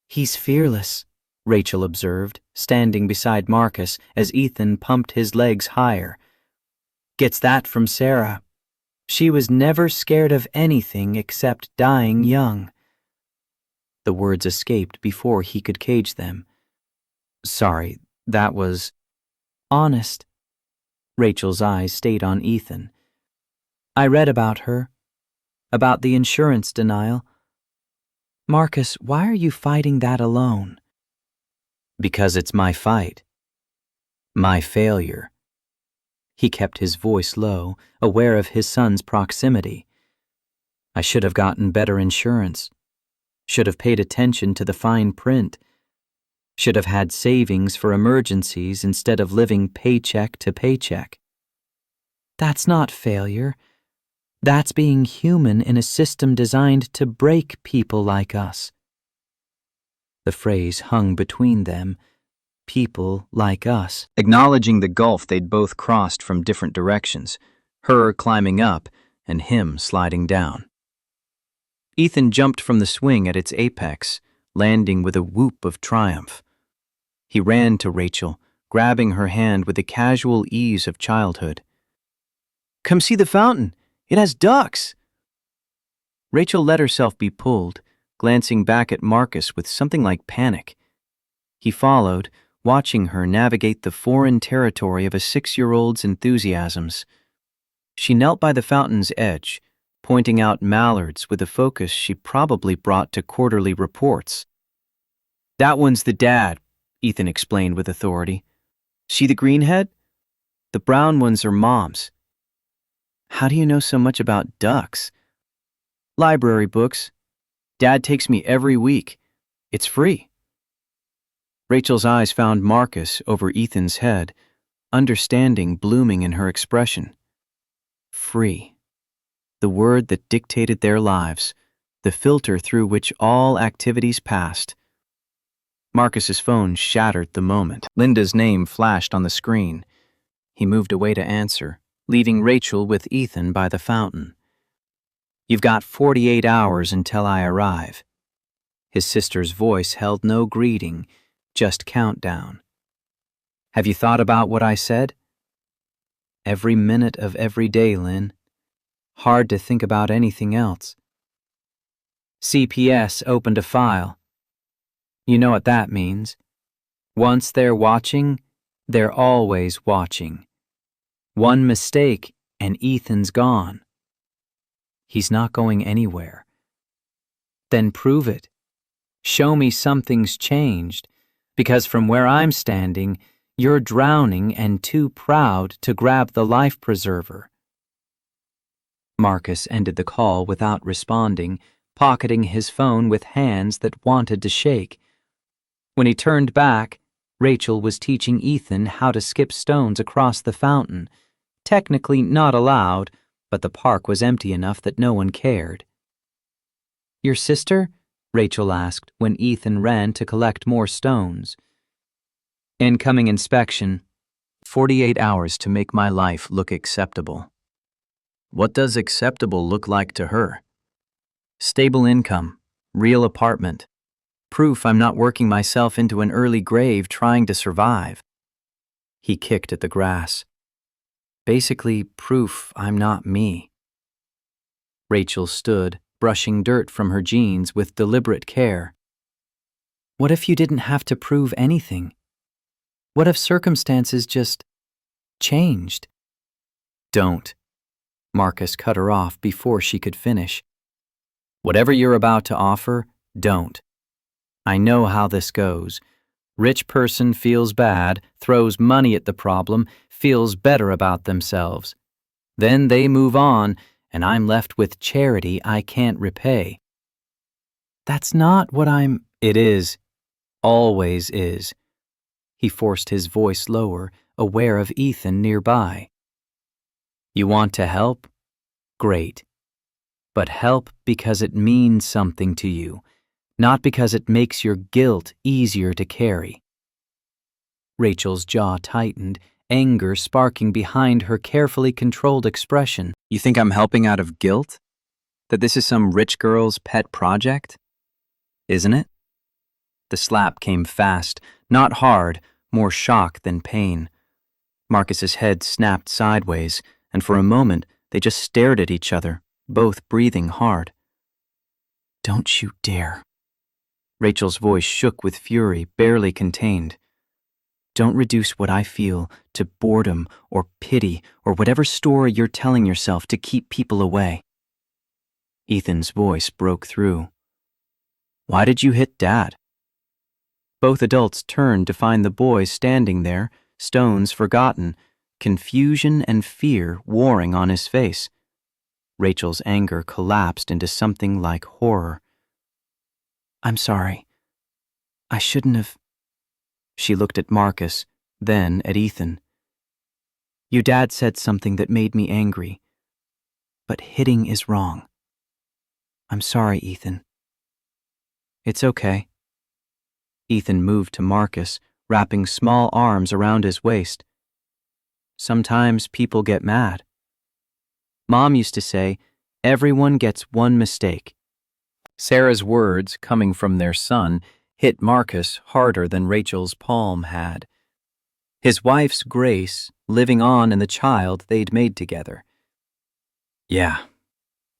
He's fearless, Rachel observed, standing beside Marcus as Ethan pumped his legs higher. Gets that from Sarah. She was never scared of anything except dying young. The words escaped before he could cage them. Sorry, that was... Honest. Rachel's eyes stayed on Ethan. I read about her. About the insurance denial. Marcus, why are you fighting that alone? Because it's my fight. My failure. He kept his voice low, aware of his son's proximity. I should have gotten better insurance. Should have paid attention to the fine print. Should have had savings for emergencies instead of living paycheck to paycheck. That's not failure. That's being human in a system designed to break people like us. The phrase hung between them. People like us, acknowledging the gulf they'd both crossed from different directions, her climbing up and him sliding down. Ethan jumped from the swing at its apex, landing with a whoop of triumph. He ran to Rachel, grabbing her hand with the casual ease of childhood. "Come see the fountain. It has ducks." Rachel let herself be pulled, glancing back at Marcus with something like panic. He followed, watching her navigate the foreign territory of a 6-year-old's enthusiasms. She knelt by the fountain's edge, pointing out mallards with a focus she probably brought to quarterly reports. "That one's the dad," Ethan explained with authority. "See the green head? The brown ones are mom's." "How do you know so much about ducks?" "Library books. Dad takes me every week. It's free." Rachel's eyes found Marcus over Ethan's head, understanding blooming in her expression. Free. The word that dictated their lives, the filter through which all activities passed. Marcus's phone shattered the moment. Linda's name flashed on the screen. He moved away to answer, leaving Rachel with Ethan by the fountain. "You've got 48 hours until I arrive." His sister's voice held no greeting, just countdown. "Have you thought about what I said?" "Every minute of every day, Lynn. Hard to think about anything else." CPS opened a file. You know what that means. Once they're watching, they're always watching. One mistake and Ethan's gone. He's not going anywhere. Then prove it. Show me something's changed, because from where I'm standing, you're drowning and too proud to grab the life preserver. Marcus ended the call without responding, pocketing his phone with hands that wanted to shake. When he turned back, Rachel was teaching Ethan how to skip stones across the fountain, technically not allowed, but the park was empty enough that no one cared. "Your sister?" Rachel asked when Ethan ran to collect more stones. "Incoming inspection. 48 hours to make my life look acceptable." What does acceptable look like to her? Stable income, real apartment, proof I'm not working myself into an early grave trying to survive. He kicked at the grass. Basically, proof I'm not me. Rachel stood, brushing dirt from her jeans with deliberate care. What if you didn't have to prove anything? What if circumstances just changed? Don't. Marcus cut her off before she could finish. Whatever you're about to offer, don't. I know how this goes. Rich person feels bad, throws money at the problem, feels better about themselves. Then they move on, and I'm left with charity I can't repay. That's not what I'm... It is. Always is. He forced his voice lower, aware of Ethan nearby. You want to help? Great. But help because it means something to you, not because it makes your guilt easier to carry. Rachel's jaw tightened, anger sparking behind her carefully controlled expression. You think I'm helping out of guilt? That this is some rich girl's pet project? Isn't it? The slap came fast, not hard, more shock than pain. Marcus's head snapped sideways, and for a moment they just stared at each other, both breathing hard. Don't you dare. Rachel's voice shook with fury, barely contained. Don't reduce what I feel to boredom or pity or whatever story you're telling yourself to keep people away. Ethan's voice broke through. Why did you hit Dad? Both adults turned to find the boy standing there, stones forgotten, confusion and fear warring on his face. Rachel's anger collapsed into something like horror. I'm sorry. I shouldn't have. She looked at Marcus, then at Ethan. Your dad said something that made me angry, but hitting is wrong. I'm sorry, Ethan. It's okay. Ethan moved to Marcus, wrapping small arms around his waist. Sometimes people get mad. Mom used to say, everyone gets one mistake. Sarah's words, coming from their son, hit Marcus harder than Rachel's palm had. His wife's grace, living on in the child they'd made together. Yeah.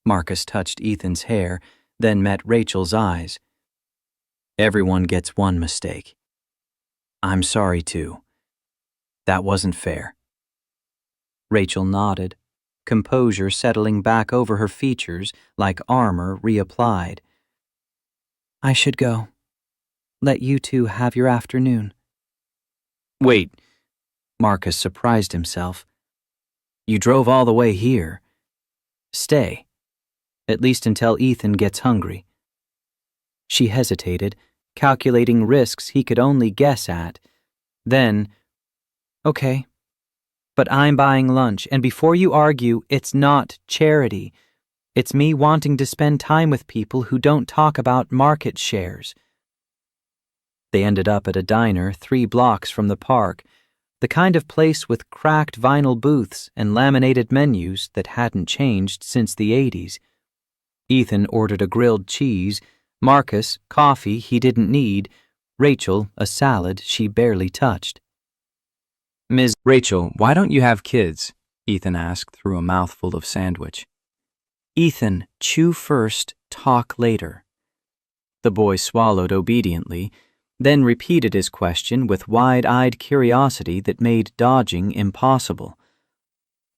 Marcus touched Ethan's hair, then met Rachel's eyes. Everyone gets one mistake. I'm sorry too. That wasn't fair. Rachel nodded, composure settling back over her features like armor reapplied. I should go. Let you two have your afternoon. Wait, Marcus surprised himself. You drove all the way here. Stay, at least until Ethan gets hungry. She hesitated, calculating risks he could only guess at. Then, okay, but I'm buying lunch, and before you argue, it's not charity. It's me wanting to spend time with people who don't talk about market shares. They ended up at a diner 3 blocks from the park, the kind of place with cracked vinyl booths and laminated menus that hadn't changed since the 80s. Ethan ordered a grilled cheese, Marcus coffee he didn't need, Rachel a salad she barely touched. Ms. Rachel, why don't you have kids? Ethan asked through a mouthful of sandwich. Ethan, chew first, talk later. The boy swallowed obediently, then repeated his question with wide-eyed curiosity that made dodging impossible.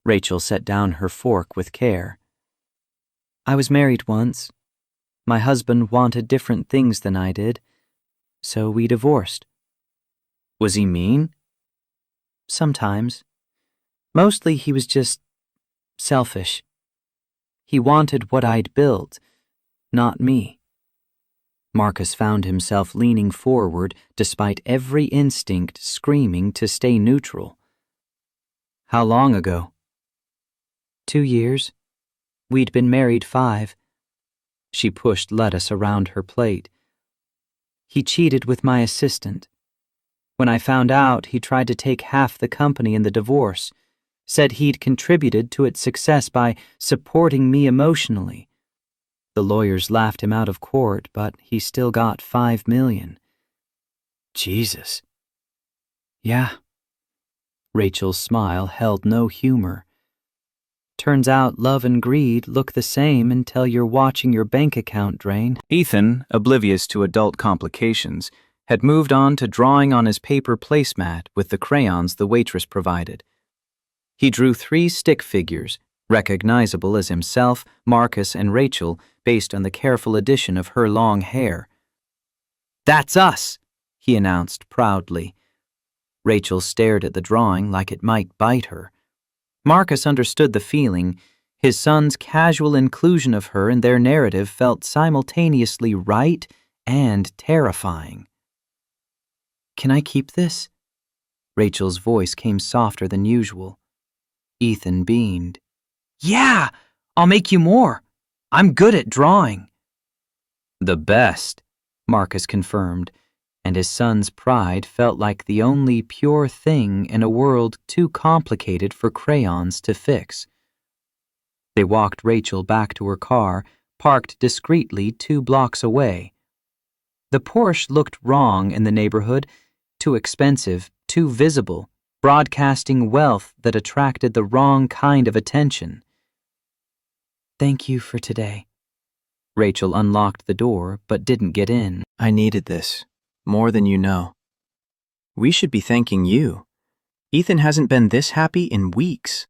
Rachel set down her fork with care. I was married once. My husband wanted different things than I did, so we divorced. Was he mean? Sometimes. Mostly he was just selfish. He wanted what I'd built, not me. Marcus found himself leaning forward despite every instinct screaming to stay neutral. How long ago? 2 years. We'd been married 5. She pushed lettuce around her plate. He cheated with my assistant. When I found out, he tried to take half the company in the divorce, said he'd contributed to its success by supporting me emotionally. The lawyers laughed him out of court, but he still got $5 million. Jesus. Yeah. Rachel's smile held no humor. Turns out love and greed look the same until you're watching your bank account drain. Ethan, oblivious to adult complications, had moved on to drawing on his paper placemat with the crayons the waitress provided. He drew 3 stick figures, recognizable as himself, Marcus, and Rachel, based on the careful addition of her long hair. That's us, he announced proudly. Rachel stared at the drawing like it might bite her. Marcus understood the feeling. His son's casual inclusion of her in their narrative felt simultaneously right and terrifying. Can I keep this? Rachel's voice came softer than usual. Ethan beamed. Yeah, I'll make you more. I'm good at drawing. The best, Marcus confirmed, and his son's pride felt like the only pure thing in a world too complicated for crayons to fix. They walked Rachel back to her car, parked discreetly 2 blocks away. The Porsche looked wrong in the neighborhood, too expensive, too visible, broadcasting wealth that attracted the wrong kind of attention. "Thank you for today." Rachel unlocked the door but didn't get in. I needed this, more than you know. We should be thanking you. Ethan hasn't been this happy in weeks.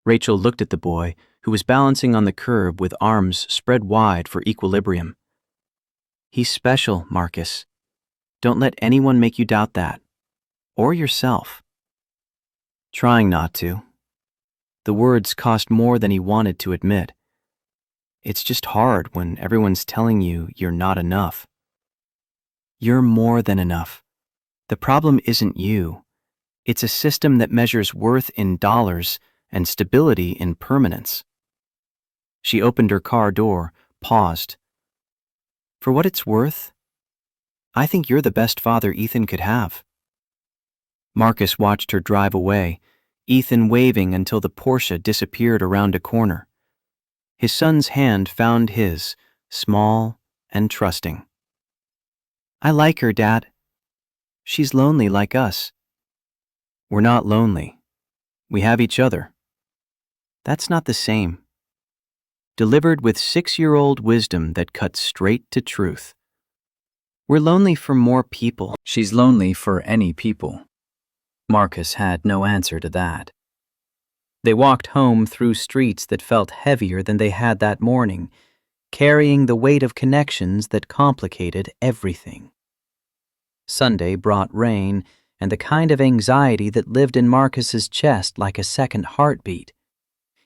Rachel looked at the boy, who was balancing on the curb with arms spread wide for equilibrium. He's special, Marcus. Don't let anyone make you doubt that. Or yourself. Trying not to. The words cost more than he wanted to admit. It's just hard when everyone's telling you you're not enough. You're more than enough. The problem isn't you. It's a system that measures worth in dollars and stability in permanence. She opened her car door, paused. For what it's worth, I think you're the best father Ethan could have. Marcus watched her drive away, Ethan waving until the Porsche disappeared around a corner. His son's hand found his, small and trusting. I like her, Dad. She's lonely like us. We're not lonely. We have each other. That's not the same. Delivered with 6-year-old wisdom that cuts straight to truth. We're lonely for more people. She's lonely for any people. Marcus had no answer to that. They walked home through streets that felt heavier than they had that morning, carrying the weight of connections that complicated everything. Sunday brought rain and the kind of anxiety that lived in Marcus's chest like a second heartbeat.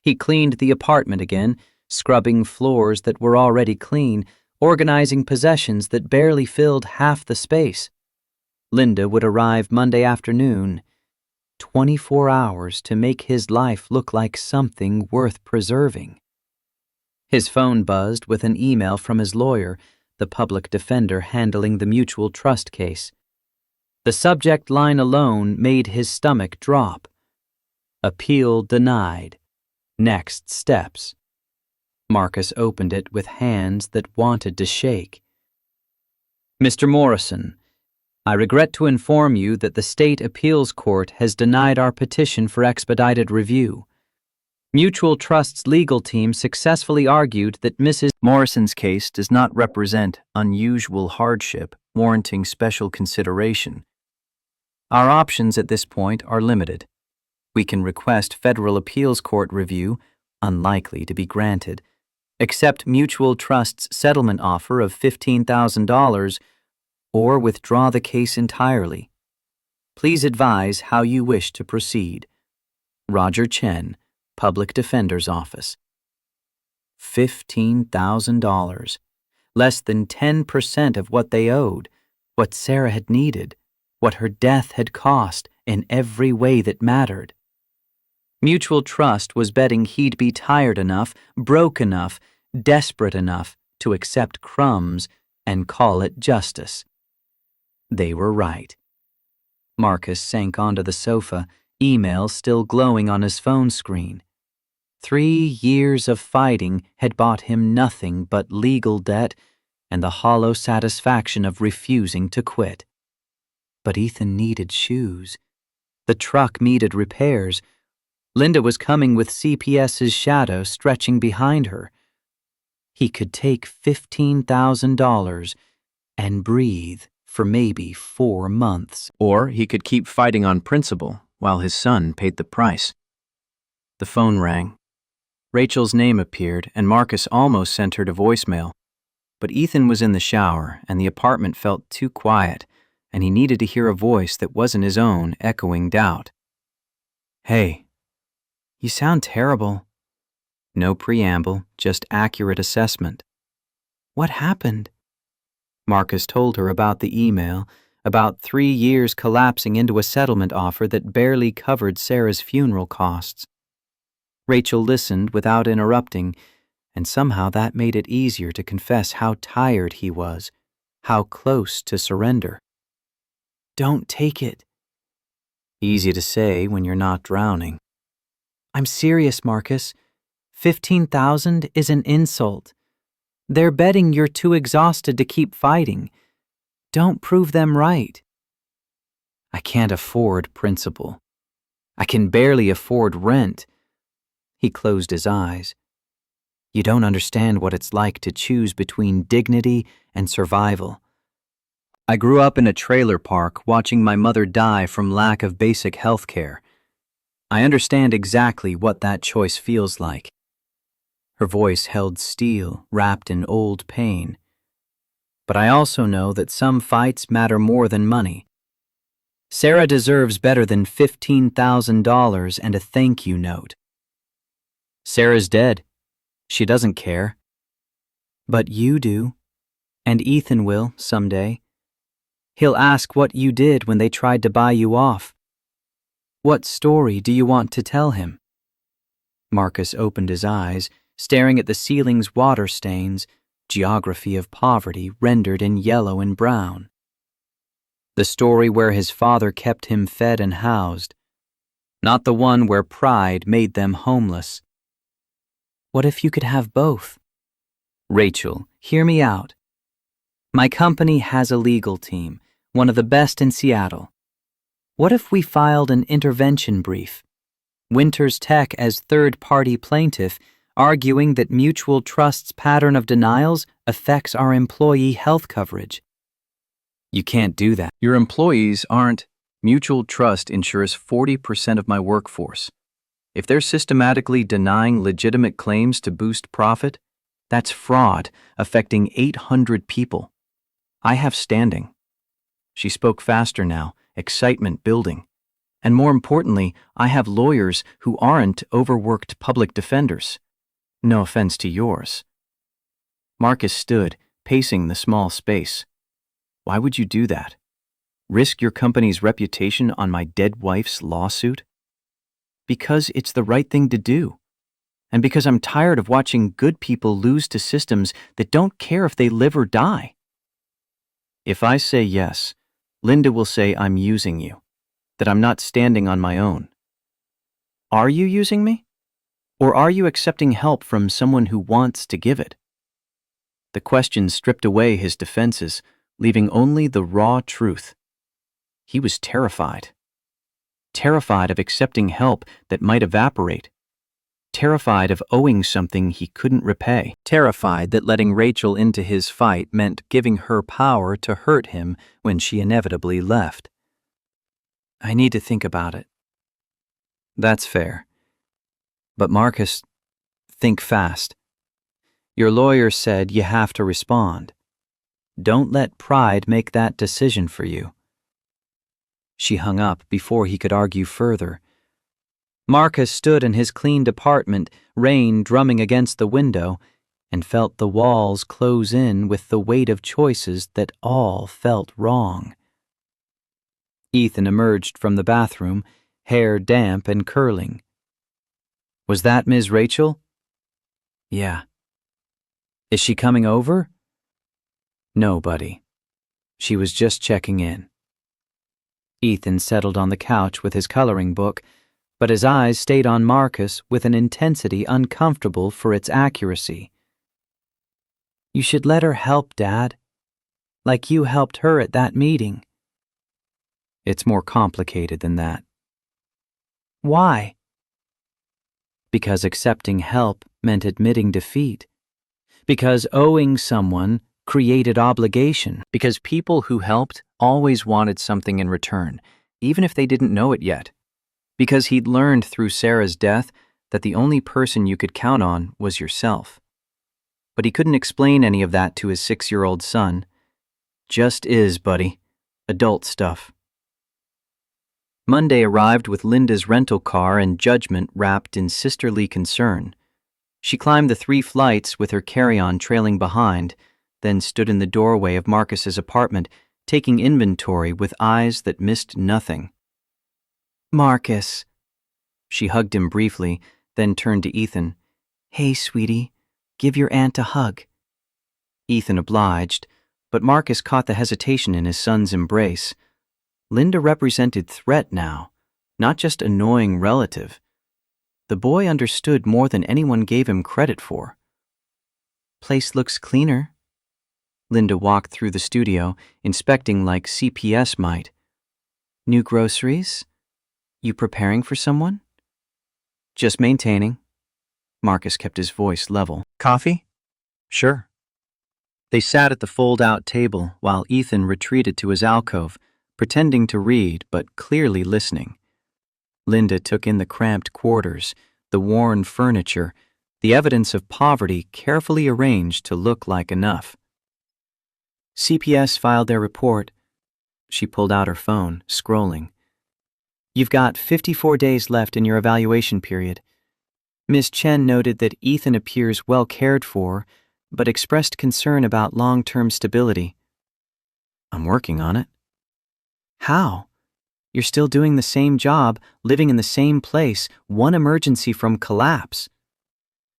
He cleaned the apartment again, scrubbing floors that were already clean, organizing possessions that barely filled half the space. Linda would arrive Monday afternoon. 24 hours to make his life look like something worth preserving. His phone buzzed with an email from his lawyer, the public defender handling the mutual trust case. The subject line alone made his stomach drop. Appeal denied. Next steps. Marcus opened it with hands that wanted to shake. Mr. Morrison, I regret to inform you that the State Appeals Court has denied our petition for expedited review. Mutual Trust's legal team successfully argued that Mrs. Morrison's case does not represent unusual hardship warranting special consideration. Our options at this point are limited. We can request Federal Appeals Court review, unlikely to be granted, accept Mutual Trust's settlement offer of $15,000, or withdraw the case entirely. Please advise how you wish to proceed. Roger Chen, Public Defender's Office. $15,000. Less than 10% of what they owed, what Sarah had needed, what her death had cost in every way that mattered. Mutual Trust was betting he'd be tired enough, broke enough, desperate enough to accept crumbs and call it justice. They were right. Marcus sank onto the sofa, email still glowing on his phone screen. 3 years of fighting had bought him nothing but legal debt and the hollow satisfaction of refusing to quit. But Ethan needed shoes. The truck needed repairs. Linda was coming with CPS's shadow stretching behind her. He could take $15,000 and breathe for maybe 4 months. Or he could keep fighting on principle while his son paid the price. The phone rang. Rachel's name appeared, and Marcus almost sent her to voicemail. But Ethan was in the shower, and the apartment felt too quiet, and he needed to hear a voice that wasn't his own echoing doubt. Hey, you sound terrible. No preamble, just accurate assessment. What happened? Marcus told her about the email, about 3 years collapsing into a settlement offer that barely covered Sarah's funeral costs. Rachel listened without interrupting, and somehow that made it easier to confess how tired he was, how close to surrender. Don't take it. Easy to say when you're not drowning. I'm serious, Marcus. 15,000 is an insult. They're betting you're too exhausted to keep fighting. Don't prove them right. I can't afford principal. I can barely afford rent. He closed his eyes. You don't understand what it's like to choose between dignity and survival. I grew up in a trailer park watching my mother die from lack of basic health care. I understand exactly what that choice feels like. Her voice held steel, wrapped in old pain. But I also know that some fights matter more than money. Sarah deserves better than $15,000 and a thank you note. Sarah's dead. She doesn't care. But you do. And Ethan will, someday. He'll ask what you did when they tried to buy you off. What story do you want to tell him? Marcus opened his eyes, staring at the ceiling's water stains, geography of poverty rendered in yellow and brown. The story where his father kept him fed and housed, not the one where pride made them homeless. What if you could have both? Rachel, hear me out. My company has a legal team, one of the best in Seattle. What if we filed an intervention brief? Winters Tech as third-party plaintiff, arguing that Mutual Trust's pattern of denials affects our employee health coverage. You can't do that. Your employees aren't. Mutual Trust insures 40% of my workforce. If they're systematically denying legitimate claims to boost profit, that's fraud affecting 800 people. I have standing. She spoke faster now, excitement building. And more importantly, I have lawyers who aren't overworked public defenders. No offense to yours. Marcus stood, pacing the small space. Why would you do that? Risk your company's reputation on my dead wife's lawsuit? Because it's the right thing to do. And because I'm tired of watching good people lose to systems that don't care if they live or die. If I say yes, Linda will say I'm using you, that I'm not standing on my own. Are you using me? Or are you accepting help from someone who wants to give it? The question stripped away his defenses, leaving only the raw truth. He was terrified. Terrified of accepting help that might evaporate. Terrified of owing something he couldn't repay. Terrified that letting Rachel into his fight meant giving her power to hurt him when she inevitably left. I need to think about it. That's fair. But Marcus, think fast. Your lawyer said you have to respond. Don't let pride make that decision for you. She hung up before he could argue further. Marcus stood in his cleaned apartment, rain drumming against the window, and felt the walls close in with the weight of choices that all felt wrong. Ethan emerged from the bathroom, hair damp and curling. Was that Ms. Rachel? Yeah. Is she coming over? No, buddy. She was just checking in. Ethan settled on the couch with his coloring book, but his eyes stayed on Marcus with an intensity uncomfortable for its accuracy. You should let her help, Dad. Like you helped her at that meeting. It's more complicated than that. Why? Because accepting help meant admitting defeat. Because owing someone created obligation. Because people who helped always wanted something in return, even if they didn't know it yet. Because he'd learned through Sarah's death that the only person you could count on was yourself. But he couldn't explain any of that to his 6-year-old son. Just is, buddy. Adult stuff. Monday arrived with Linda's rental car and judgment wrapped in sisterly concern. She climbed the 3 flights with her carry-on trailing behind, then stood in the doorway of Marcus's apartment, taking inventory with eyes that missed nothing. Marcus. She hugged him briefly, then turned to Ethan. Hey, sweetie, give your aunt a hug. Ethan obliged, but Marcus caught the hesitation in his son's embrace. Linda represented threat now, not just annoying relative. The boy understood more than anyone gave him credit for. Place looks cleaner. Linda walked through the studio, inspecting like CPS might. New groceries? You preparing for someone? Just maintaining. Marcus kept his voice level. Coffee? Sure. They sat at the fold-out table while Ethan retreated to his alcove, pretending to read but clearly listening. Linda took in the cramped quarters, the worn furniture, the evidence of poverty carefully arranged to look like enough. CPS filed their report. She pulled out her phone, scrolling. You've got 54 days left in your evaluation period. Ms. Chen noted that Ethan appears well cared for, but expressed concern about long-term stability. I'm working on it. How? You're still doing the same job, living in the same place, one emergency from collapse.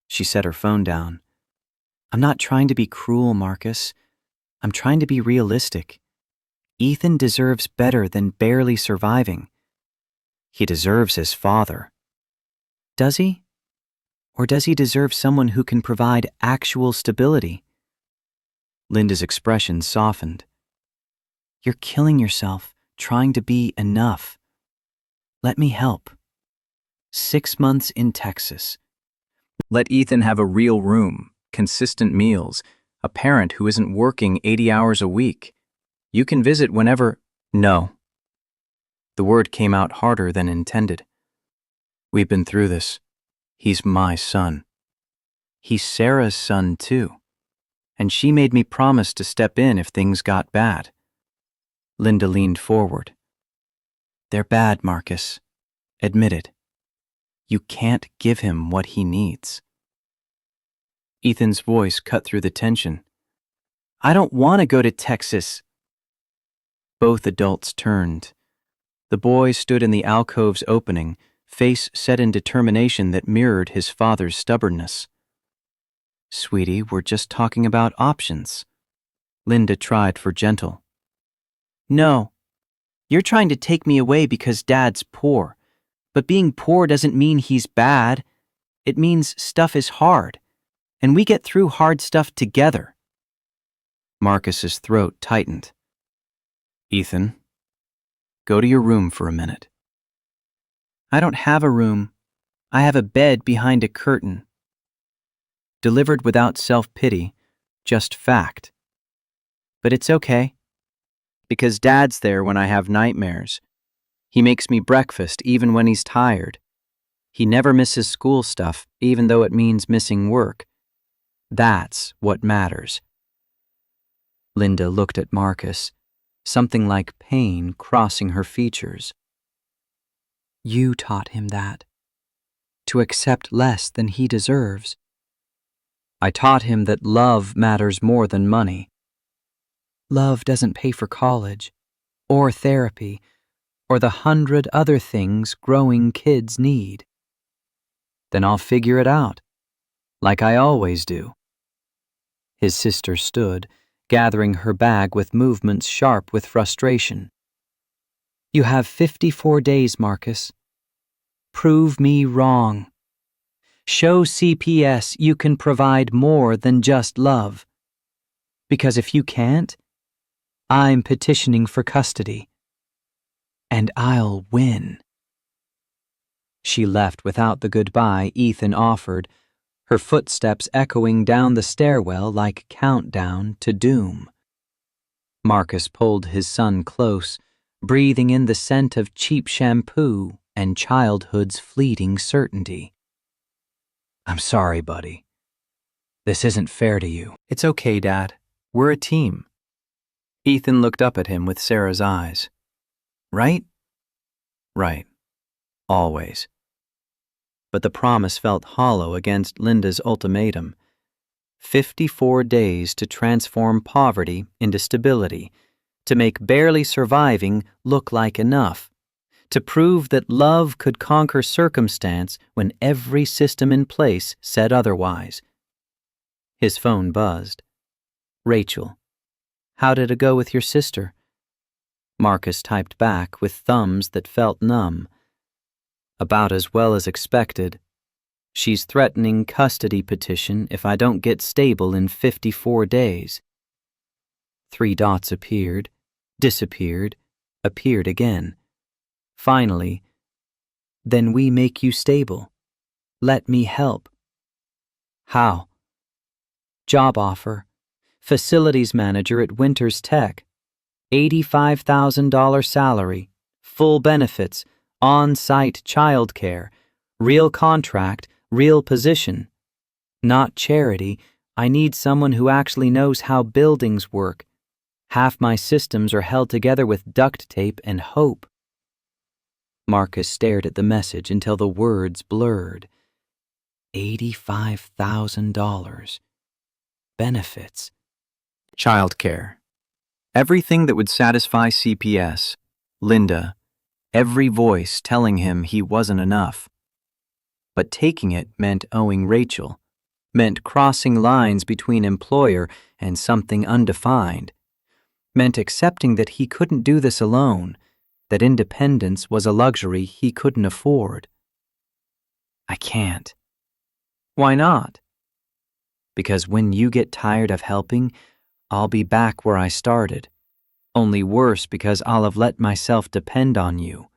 She set her phone down. I'm not trying to be cruel, Marcus. I'm trying to be realistic. Ethan deserves better than barely surviving. He deserves his father. Does he? Or does he deserve someone who can provide actual stability? Linda's expression softened. You're killing yourself, trying to be enough. Let me help. 6 months in Texas. Let Ethan have a real room, consistent meals, a parent who isn't working 80 hours a week. You can visit whenever. No. The word came out harder than intended. We've been through this. He's my son. He's Sarah's son, too. And she made me promise to step in if things got bad. Linda leaned forward. They're bad, Marcus. Admit it. You can't give him what he needs. Ethan's voice cut through the tension. I don't want to go to Texas. Both adults turned. The boy stood in the alcove's opening, face set in determination that mirrored his father's stubbornness. Sweetie, we're just talking about options. Linda tried for gentle. No, you're trying to take me away because Dad's poor. But being poor doesn't mean he's bad. It means stuff is hard. And we get through hard stuff together. Marcus's throat tightened. Ethan, go to your room for a minute. I don't have a room. I have a bed behind a curtain. Delivered without self-pity, just fact. But it's okay. Because Dad's there when I have nightmares. He makes me breakfast even when he's tired. He never misses school stuff, even though it means missing work. That's what matters. Linda looked at Marcus, something like pain crossing her features. You taught him that. To accept less than he deserves. I taught him that love matters more than money. Love doesn't pay for college, or therapy, or the 100 other things growing kids need. Then I'll figure it out, like I always do. His sister stood, gathering her bag with movements sharp with frustration. You have 54 days, Marcus. Prove me wrong. Show CPS you can provide more than just love. Because if you can't, I'm petitioning for custody. And I'll win. She left without the goodbye Ethan offered, her footsteps echoing down the stairwell like countdown to doom. Marcus pulled his son close, breathing in the scent of cheap shampoo and childhood's fleeting certainty. I'm sorry, buddy. This isn't fair to you. It's okay, Dad. We're a team. Ethan looked up at him with Sarah's eyes. Right? Right. Always. But the promise felt hollow against Linda's ultimatum. 54 days to transform poverty into stability, to make barely surviving look like enough, to prove that love could conquer circumstance when every system in place said otherwise. His phone buzzed. Rachel. How did it go with your sister? Marcus typed back with thumbs that felt numb. About as well as expected. She's threatening custody petition if I don't get stable in 54 days. 3 dots appeared, disappeared, appeared again. Finally, then we make you stable. Let me help. How? Job offer. Facilities manager at Winters Tech. $85,000 salary. Full benefits. On-site childcare. Real contract. Real position. Not charity. I need someone who actually knows how buildings work. Half my systems are held together with duct tape and hope. Marcus stared at the message until the words blurred. $85,000. Benefits. Childcare. Everything that would satisfy CPS. Linda. Every voice telling him he wasn't enough. But taking it meant owing Rachel, meant crossing lines between employer and something undefined, meant accepting that he couldn't do this alone, that independence was a luxury he couldn't afford. I can't. Why not? Because when you get tired of helping, I'll be back where I started, only worse because I'll have let myself depend on you.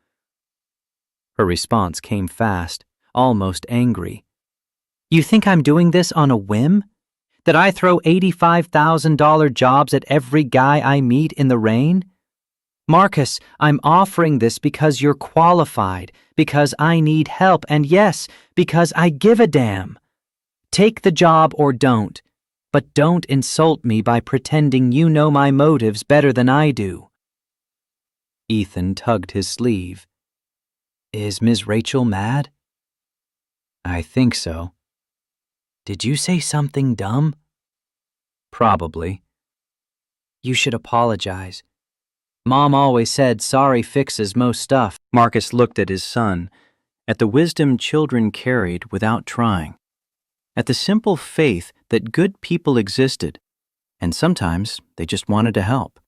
Her response came fast. Almost angry. You think I'm doing this on a whim? That I throw $85,000 jobs at every guy I meet in the rain? Marcus, I'm offering this because you're qualified, because I need help, and yes, because I give a damn. Take the job or don't, but don't insult me by pretending you know my motives better than I do. Ethan tugged his sleeve. Is Ms. Rachel mad? I think so. Did you say something dumb? Probably. You should apologize. Mom always said sorry fixes most stuff. Marcus looked at his son, at the wisdom children carried without trying, at the simple faith that good people existed, and sometimes they just wanted to help.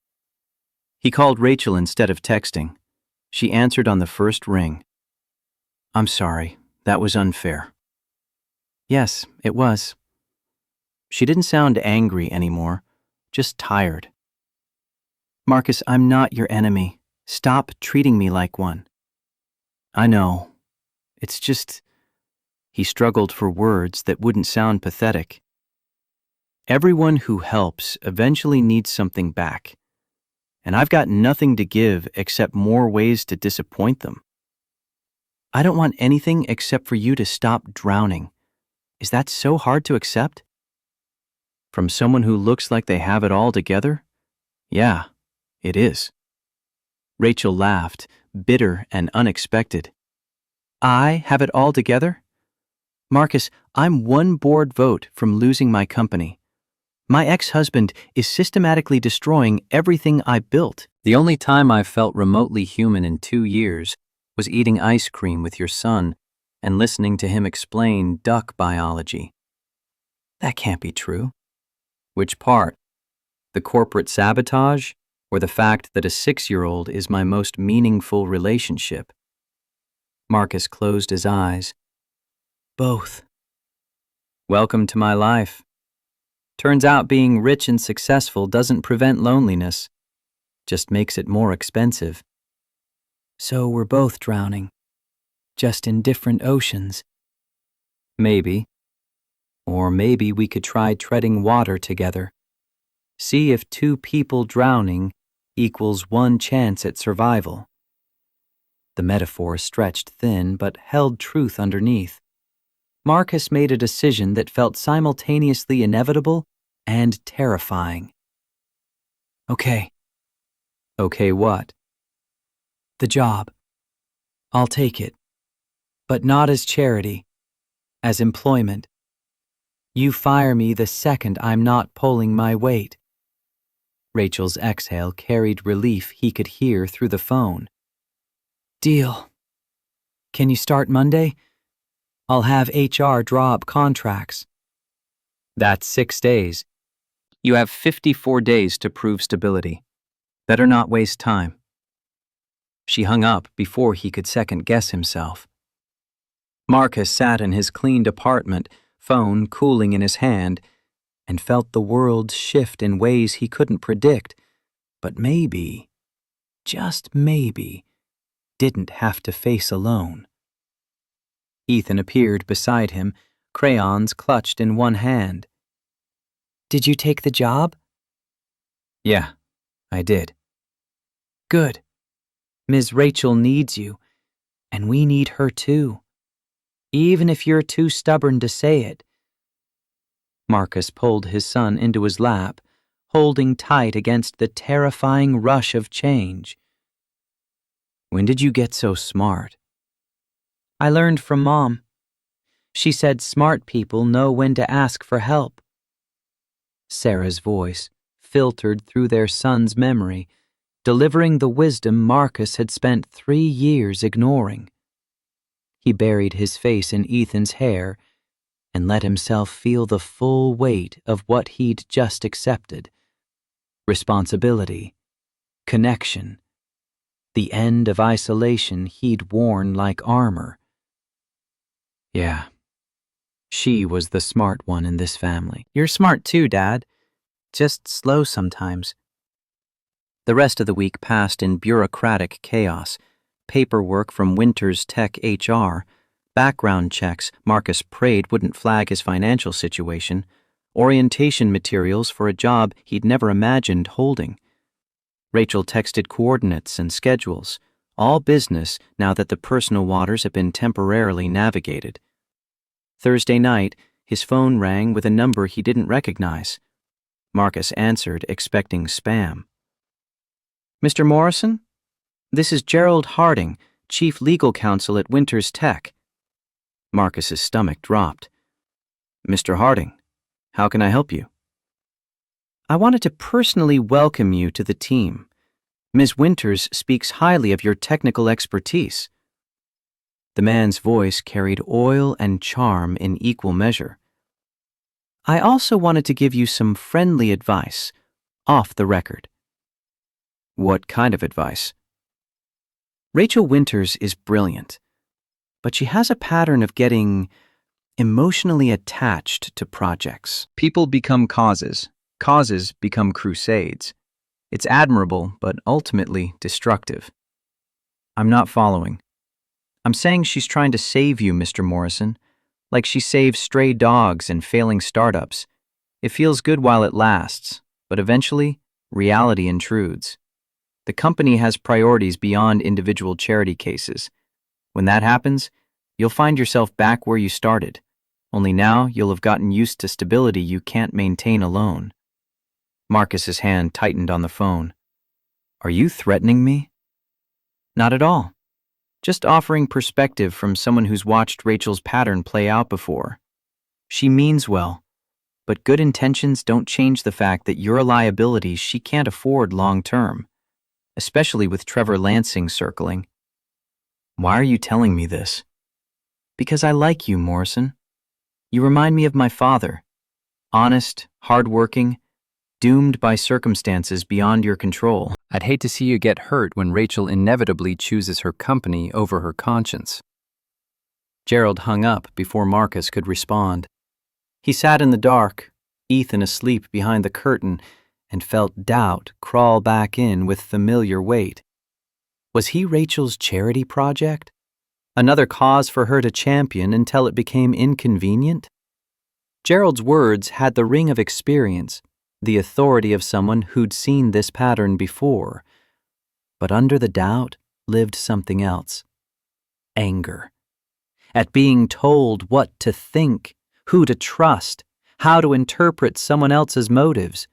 He called Rachel instead of texting. She answered on the first ring. I'm sorry. That was unfair. Yes, it was. She didn't sound angry anymore, just tired. Marcus, I'm not your enemy. Stop treating me like one. I know. It's just... He struggled for words that wouldn't sound pathetic. Everyone who helps eventually needs something back, and I've got nothing to give except more ways to disappoint them. I don't want anything except for you to stop drowning. Is that so hard to accept? From someone who looks like they have it all together? Yeah, it is. Rachel laughed, bitter and unexpected. I have it all together? Marcus, I'm one board vote from losing my company. My ex-husband is systematically destroying everything I built. The only time I've felt remotely human in 2 years was eating ice cream with your son and listening to him explain duck biology. That can't be true. Which part? The corporate sabotage, or the fact that a 6-year-old is my most meaningful relationship? Marcus closed his eyes. Both. Welcome to my life. Turns out being rich and successful doesn't prevent loneliness, just makes it more expensive. So we're both drowning, just in different oceans. Maybe. Or maybe we could try treading water together. See if 2 people drowning equals 1 chance at survival. The metaphor stretched thin but held truth underneath. Marcus made a decision that felt simultaneously inevitable and terrifying. Okay. Okay what? The job. I'll take it. But not as charity, as employment. You fire me the second I'm not pulling my weight. Rachel's exhale carried relief he could hear through the phone. Deal. Can you start Monday? I'll have HR draw up contracts. That's 6 days. You have 54 days to prove stability. Better not waste time. She hung up before he could second-guess himself. Marcus sat in his cleaned apartment, phone cooling in his hand, and felt the world shift in ways he couldn't predict, but maybe, just maybe, didn't have to face alone. Ethan appeared beside him, crayons clutched in one hand. Did you take the job? Yeah, I did. Good. Ms. Rachel needs you, and we need her too. Even if you're too stubborn to say it. Marcus pulled his son into his lap, holding tight against the terrifying rush of change. When did you get so smart? I learned from Mom. She said smart people know when to ask for help. Sarah's voice filtered through their son's memory, delivering the wisdom Marcus had spent 3 years ignoring. He buried his face in Ethan's hair and let himself feel the full weight of what he'd just accepted. Responsibility, connection, the end of isolation he'd worn like armor. Yeah, she was the smart one in this family. You're smart too, Dad. Just slow sometimes. The rest of the week passed in bureaucratic chaos. Paperwork from Winters Tech HR, background checks Marcus prayed wouldn't flag his financial situation, orientation materials for a job he'd never imagined holding. Rachel texted coordinates and schedules, all business now that the personal waters had been temporarily navigated. Thursday night, his phone rang with a number he didn't recognize. Marcus answered, expecting spam. Mr. Morrison? This is Gerald Harding, Chief Legal Counsel at Winters Tech. Marcus's stomach dropped. Mr. Harding, how can I help you? I wanted to personally welcome you to the team. Ms. Winters speaks highly of your technical expertise. The man's voice carried oil and charm in equal measure. I also wanted to give you some friendly advice, off the record. What kind of advice? Rachel Winters is brilliant, but she has a pattern of getting emotionally attached to projects. People become causes. Causes become crusades. It's admirable, but ultimately destructive. I'm not following. I'm saying she's trying to save you, Mr. Morrison, like she saves stray dogs and failing startups. It feels good while it lasts, but eventually, reality intrudes. The company has priorities beyond individual charity cases. When that happens, you'll find yourself back where you started, only now you'll have gotten used to stability you can't maintain alone. Marcus's hand tightened on the phone. Are you threatening me? Not at all. Just offering perspective from someone who's watched Rachel's pattern play out before. She means well, but good intentions don't change the fact that you're a liability she can't afford long term, especially with Trevor Lansing circling. Why are you telling me this? Because I like you, Morrison. You remind me of my father. Honest, hardworking, doomed by circumstances beyond your control. I'd hate to see you get hurt when Rachel inevitably chooses her company over her conscience. Gerald hung up before Marcus could respond. He sat in the dark, Ethan asleep behind the curtain, and felt doubt crawl back in with familiar weight. Was he Rachel's charity project? Another cause for her to champion until it became inconvenient? Gerald's words had the ring of experience, the authority of someone who'd seen this pattern before. But under the doubt lived something else. Anger. At being told what to think, who to trust, how to interpret someone else's motives.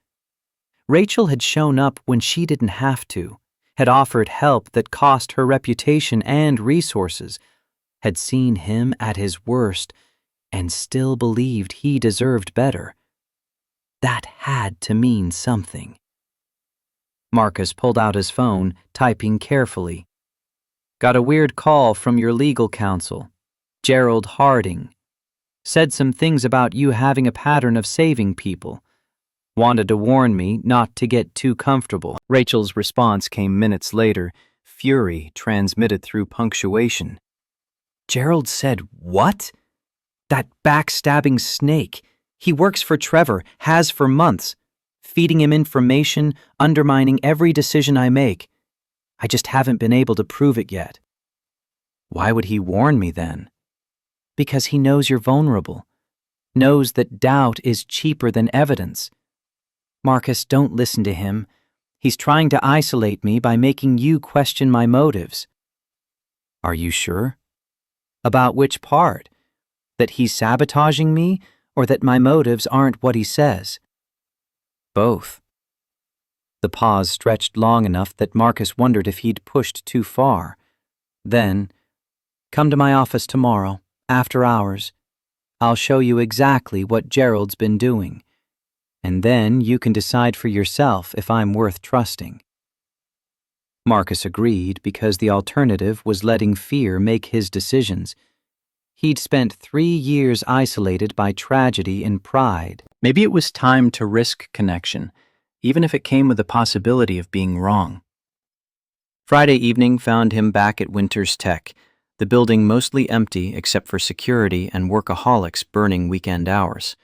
Rachel had shown up when she didn't have to, had offered help that cost her reputation and resources, had seen him at his worst, and still believed he deserved better. That had to mean something. Marcus pulled out his phone, typing carefully. Got a weird call from your legal counsel, Gerald Harding. Said some things about you having a pattern of saving people. Wanted to warn me not to get too comfortable. Rachel's response came minutes later, fury transmitted through punctuation. Gerald said, "What? That backstabbing snake. He works for Trevor, has for months, feeding him information, undermining every decision I make. I just haven't been able to prove it yet." Why would he warn me then? Because he knows you're vulnerable, knows that doubt is cheaper than evidence. Marcus, don't listen to him. He's trying to isolate me by making you question my motives. Are you sure? About which part? That he's sabotaging me, or that my motives aren't what he says? Both. The pause stretched long enough that Marcus wondered if he'd pushed too far. Then, "Come to my office tomorrow, after hours. I'll show you exactly what Gerald's been doing. And then you can decide for yourself if I'm worth trusting." Marcus agreed because the alternative was letting fear make his decisions. He'd spent 3 years isolated by tragedy and pride. Maybe it was time to risk connection, even if it came with the possibility of being wrong. Friday evening found him back at Winters Tech, the building mostly empty except for security and workaholics burning weekend hours.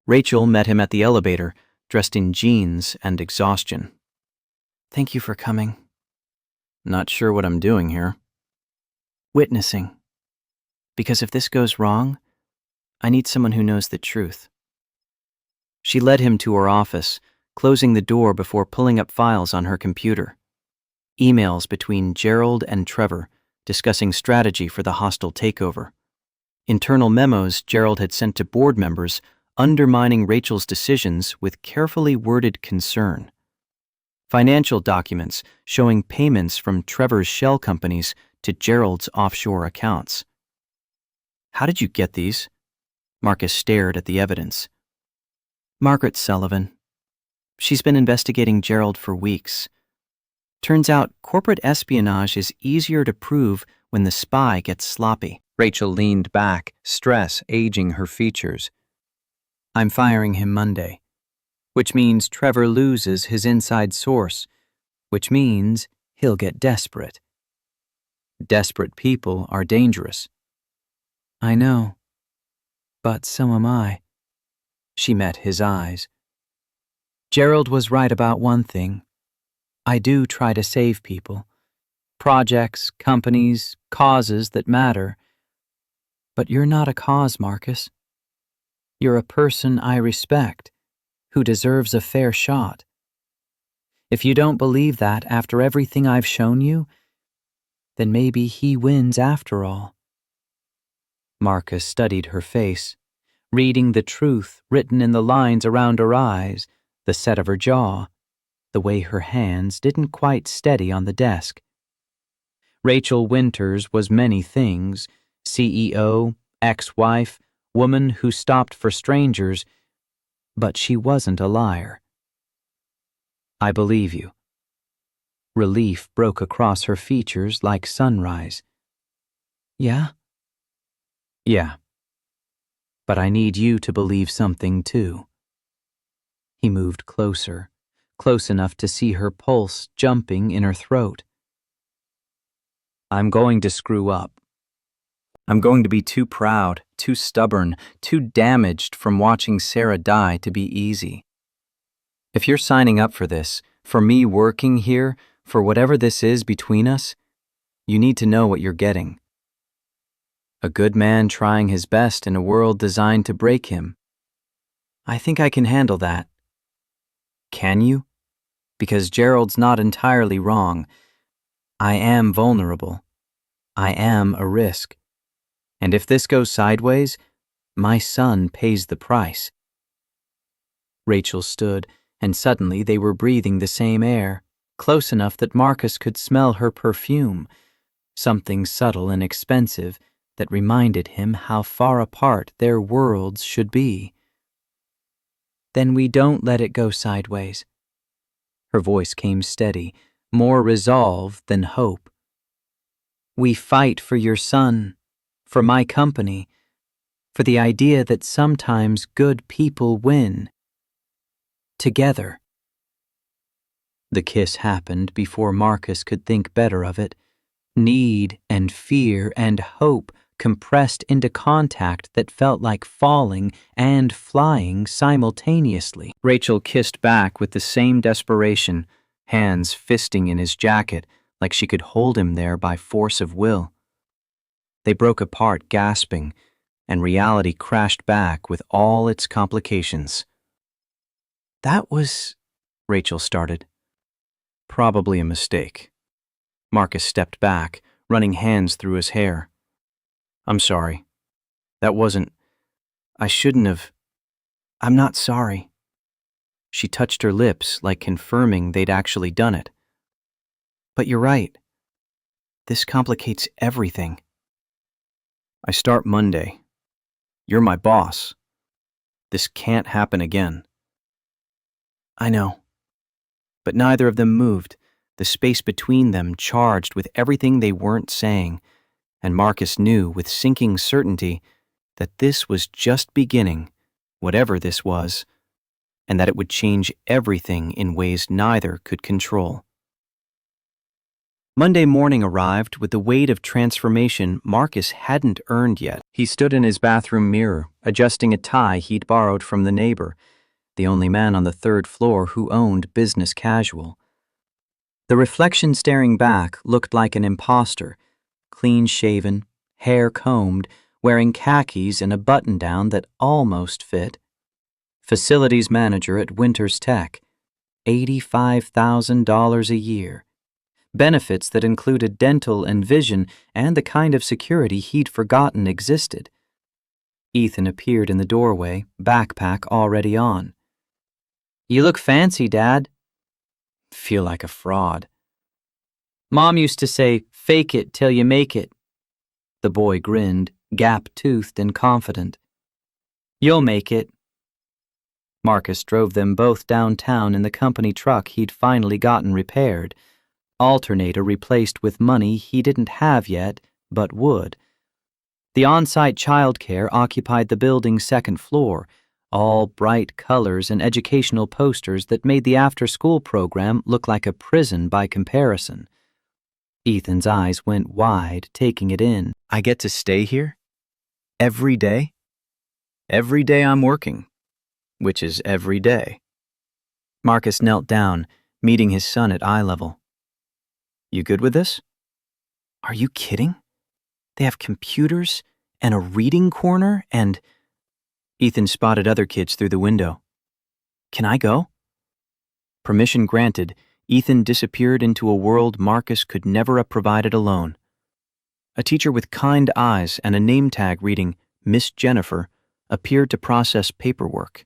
Rachel met him at the elevator, dressed in jeans and exhaustion. "Thank you for coming." Not sure what I'm doing here. "Witnessing. Because if this goes wrong, I need someone who knows the truth." She led him to her office, closing the door before pulling up files on her computer. Emails between Gerald and Trevor discussing strategy for the hostile takeover. Internal memos Gerald had sent to board members undermining Rachel's decisions with carefully worded concern. Financial documents showing payments from Trevor's shell companies to Gerald's offshore accounts. How did you get these? Marcus stared at the evidence. Margaret Sullivan. She's been investigating Gerald for weeks. Turns out corporate espionage is easier to prove when the spy gets sloppy. Rachel leaned back, stress aging her features. "I'm firing him Monday, which means Trevor loses his inside source, which means he'll get desperate. Desperate people are dangerous." "I know, but so am I." She met his eyes. "Gerald was right about one thing. I do try to save people. Projects, companies, causes that matter. But you're not a cause, Marcus. You're a person I respect, who deserves a fair shot. If you don't believe that after everything I've shown you, then maybe he wins after all." Marcus studied her face, reading the truth written in the lines around her eyes, the set of her jaw, the way her hands didn't quite steady on the desk. Rachel Winters was many things: CEO, ex-wife, woman who stopped for strangers, but she wasn't a liar. "I believe you." Relief broke across her features like sunrise. "Yeah?" "Yeah. But I need you to believe something too." He moved closer, close enough to see her pulse jumping in her throat. "I'm going to screw up. I'm going to be too proud, too stubborn, too damaged from watching Sarah die to be easy. If you're signing up for this, for me working here, for whatever this is between us, you need to know what you're getting. A good man trying his best in a world designed to break him. I think I can handle that." "Can you?" "Because Gerald's not entirely wrong. I am vulnerable. I am a risk. And if this goes sideways, my son pays the price." Rachel stood, and suddenly they were breathing the same air, close enough that Marcus could smell her perfume, something subtle and expensive that reminded him how far apart their worlds should be. "Then we don't let it go sideways." Her voice came steady, more resolve than hope. "We fight for your son, for my company, for the idea that sometimes good people win. Together." The kiss happened before Marcus could think better of it. Need and fear and hope compressed into contact that felt like falling and flying simultaneously. Rachel kissed back with the same desperation, hands fisting in his jacket like she could hold him there by force of will. They broke apart gasping, and reality crashed back with all its complications. "That was," Rachel started. "Probably a mistake." Marcus stepped back, running hands through his hair. "I'm sorry. That wasn't... I shouldn't have... I'm not sorry." She touched her lips like confirming they'd actually done it. "But you're right. This complicates everything." "I start Monday. You're my boss. This can't happen again." "I know." But neither of them moved, the space between them charged with everything they weren't saying, and Marcus knew with sinking certainty that this was just beginning, whatever this was, and that it would change everything in ways neither could control. Monday morning arrived with the weight of transformation Marcus hadn't earned yet. He stood in his bathroom mirror, adjusting a tie he'd borrowed from the neighbor, the only man on the third floor who owned business casual. The reflection staring back looked like an imposter, clean-shaven, hair combed, wearing khakis and a button-down that almost fit. Facilities manager at Winters Tech, $85,000 a year. Benefits that included dental and vision and the kind of security he'd forgotten existed. Ethan appeared in the doorway, backpack already on. "You look fancy, Dad." "Feel like a fraud." "Mom used to say, 'Fake it till you make it.'" The boy grinned, gap-toothed and confident. "You'll make it." Marcus drove them both downtown in the company truck he'd finally gotten repaired, alternator replaced with money he didn't have yet, but would. The on-site childcare occupied the building's second floor, all bright colors and educational posters that made the after-school program look like a prison by comparison. Ethan's eyes went wide, taking it in. "I get to stay here? Every day? Every day I'm working, which is every day." Marcus knelt down, meeting his son at eye level. "You good with this?" "Are you kidding? They have computers and a reading corner and..." Ethan spotted other kids through the window. "Can I go?" Permission granted, Ethan disappeared into a world Marcus could never have provided alone. A teacher with kind eyes and a name tag reading Miss Jennifer appeared to process paperwork,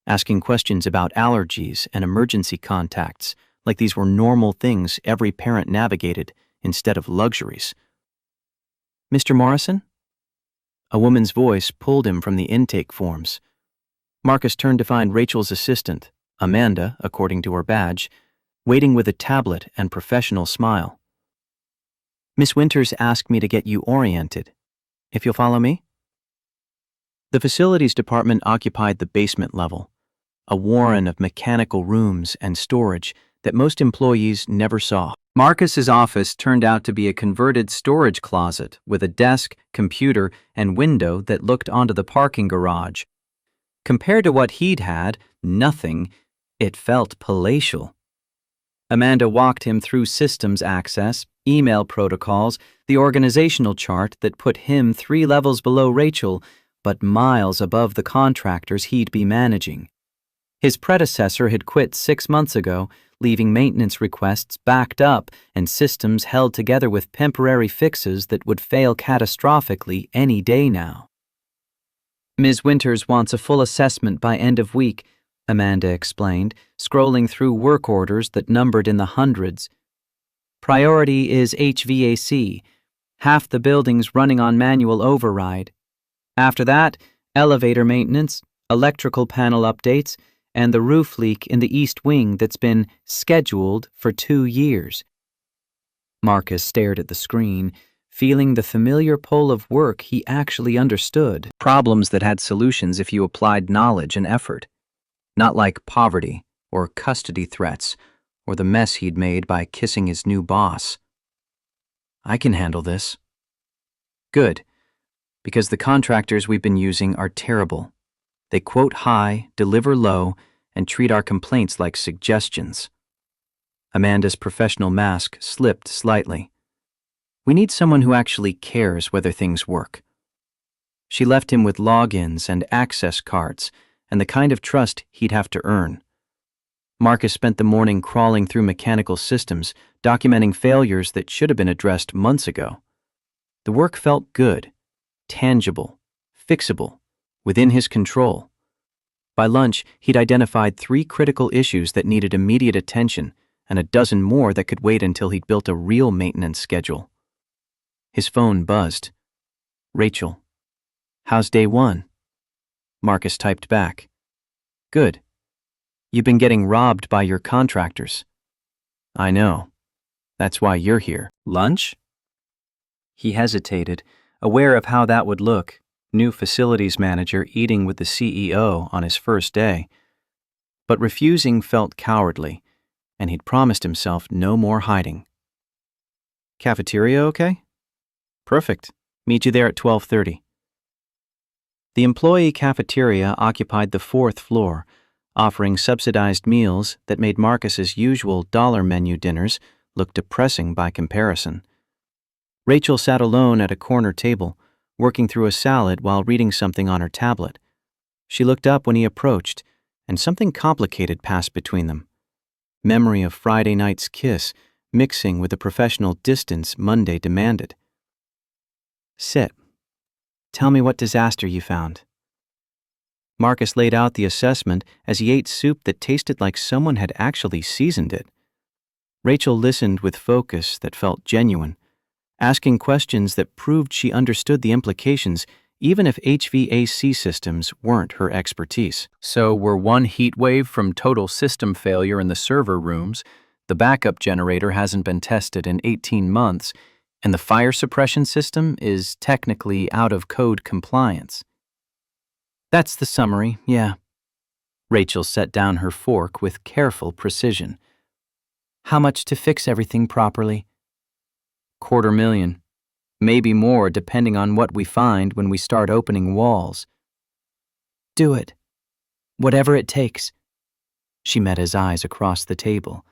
asking questions about allergies and emergency contacts like these were normal things every parent navigated instead of luxuries. "Mr. Morrison?" A woman's voice pulled him from the intake forms. Marcus turned to find Rachel's assistant, Amanda, according to her badge, waiting with a tablet and professional smile. "Miss Winters asked me to get you oriented. If you'll follow me?" The facilities department occupied the basement level, a warren of mechanical rooms and storage that most employees never saw. Marcus's office turned out to be a converted storage closet with a desk, computer, and window that looked onto the parking garage. Compared to what he'd had, nothing, it felt palatial. Amanda walked him through systems access, email protocols, the organizational chart that put him 3 levels below Rachel, but miles above the contractors he'd be managing. His predecessor had quit 6 months ago, leaving maintenance requests backed up and systems held together with temporary fixes that would fail catastrophically any day now. "Ms. Winters wants a full assessment by end of week," Amanda explained, scrolling through work orders that numbered in the hundreds. "Priority is HVAC. Half the building's running on manual override. After that, elevator maintenance, electrical panel updates, and the roof leak in the east wing that's been scheduled for 2 years. Marcus stared at the screen, feeling the familiar pull of work he actually understood. Problems that had solutions if you applied knowledge and effort. Not like poverty or custody threats or the mess he'd made by kissing his new boss. I can handle this. Good, because the contractors we've been using are terrible. They quote high, deliver low, and treat our complaints like suggestions. Amanda's professional mask slipped slightly. We need someone who actually cares whether things work. She left him with logins and access cards and the kind of trust he'd have to earn. Marcus spent the morning crawling through mechanical systems, documenting failures that should have been addressed months ago. The work felt good, tangible, fixable, within his control. By lunch, he'd identified 3 critical issues that needed immediate attention and a dozen more that could wait until he'd built a real maintenance schedule. His phone buzzed. Rachel. How's day 1? Marcus typed back. Good. You've been getting robbed by your contractors. I know. That's why you're here. Lunch? He hesitated, aware of how that would look, new facilities manager eating with the CEO on his first day. But refusing felt cowardly, and he'd promised himself no more hiding. Cafeteria okay? Perfect. Meet you there at 12:30. The employee cafeteria occupied the 4th floor, offering subsidized meals that made Marcus's usual dollar menu dinners look depressing by comparison. Rachel sat alone at a corner table, working through a salad while reading something on her tablet. She looked up when he approached, and something complicated passed between them. Memory of Friday night's kiss mixing with the professional distance Monday demanded. Sit. Tell me what disaster you found. Marcus laid out the assessment as he ate soup that tasted like someone had actually seasoned it. Rachel listened with focus that felt genuine, asking questions that proved she understood the implications even if HVAC systems weren't her expertise. So we're one heat wave from total system failure in the server rooms, the backup generator hasn't been tested in 18 months, and the fire suppression system is technically out of code compliance. That's the summary, yeah. Rachel set down her fork with careful precision. How much to fix everything properly? $250,000. Maybe more depending on what we find when we start opening walls. Do it. Whatever it takes. She met his eyes across the table.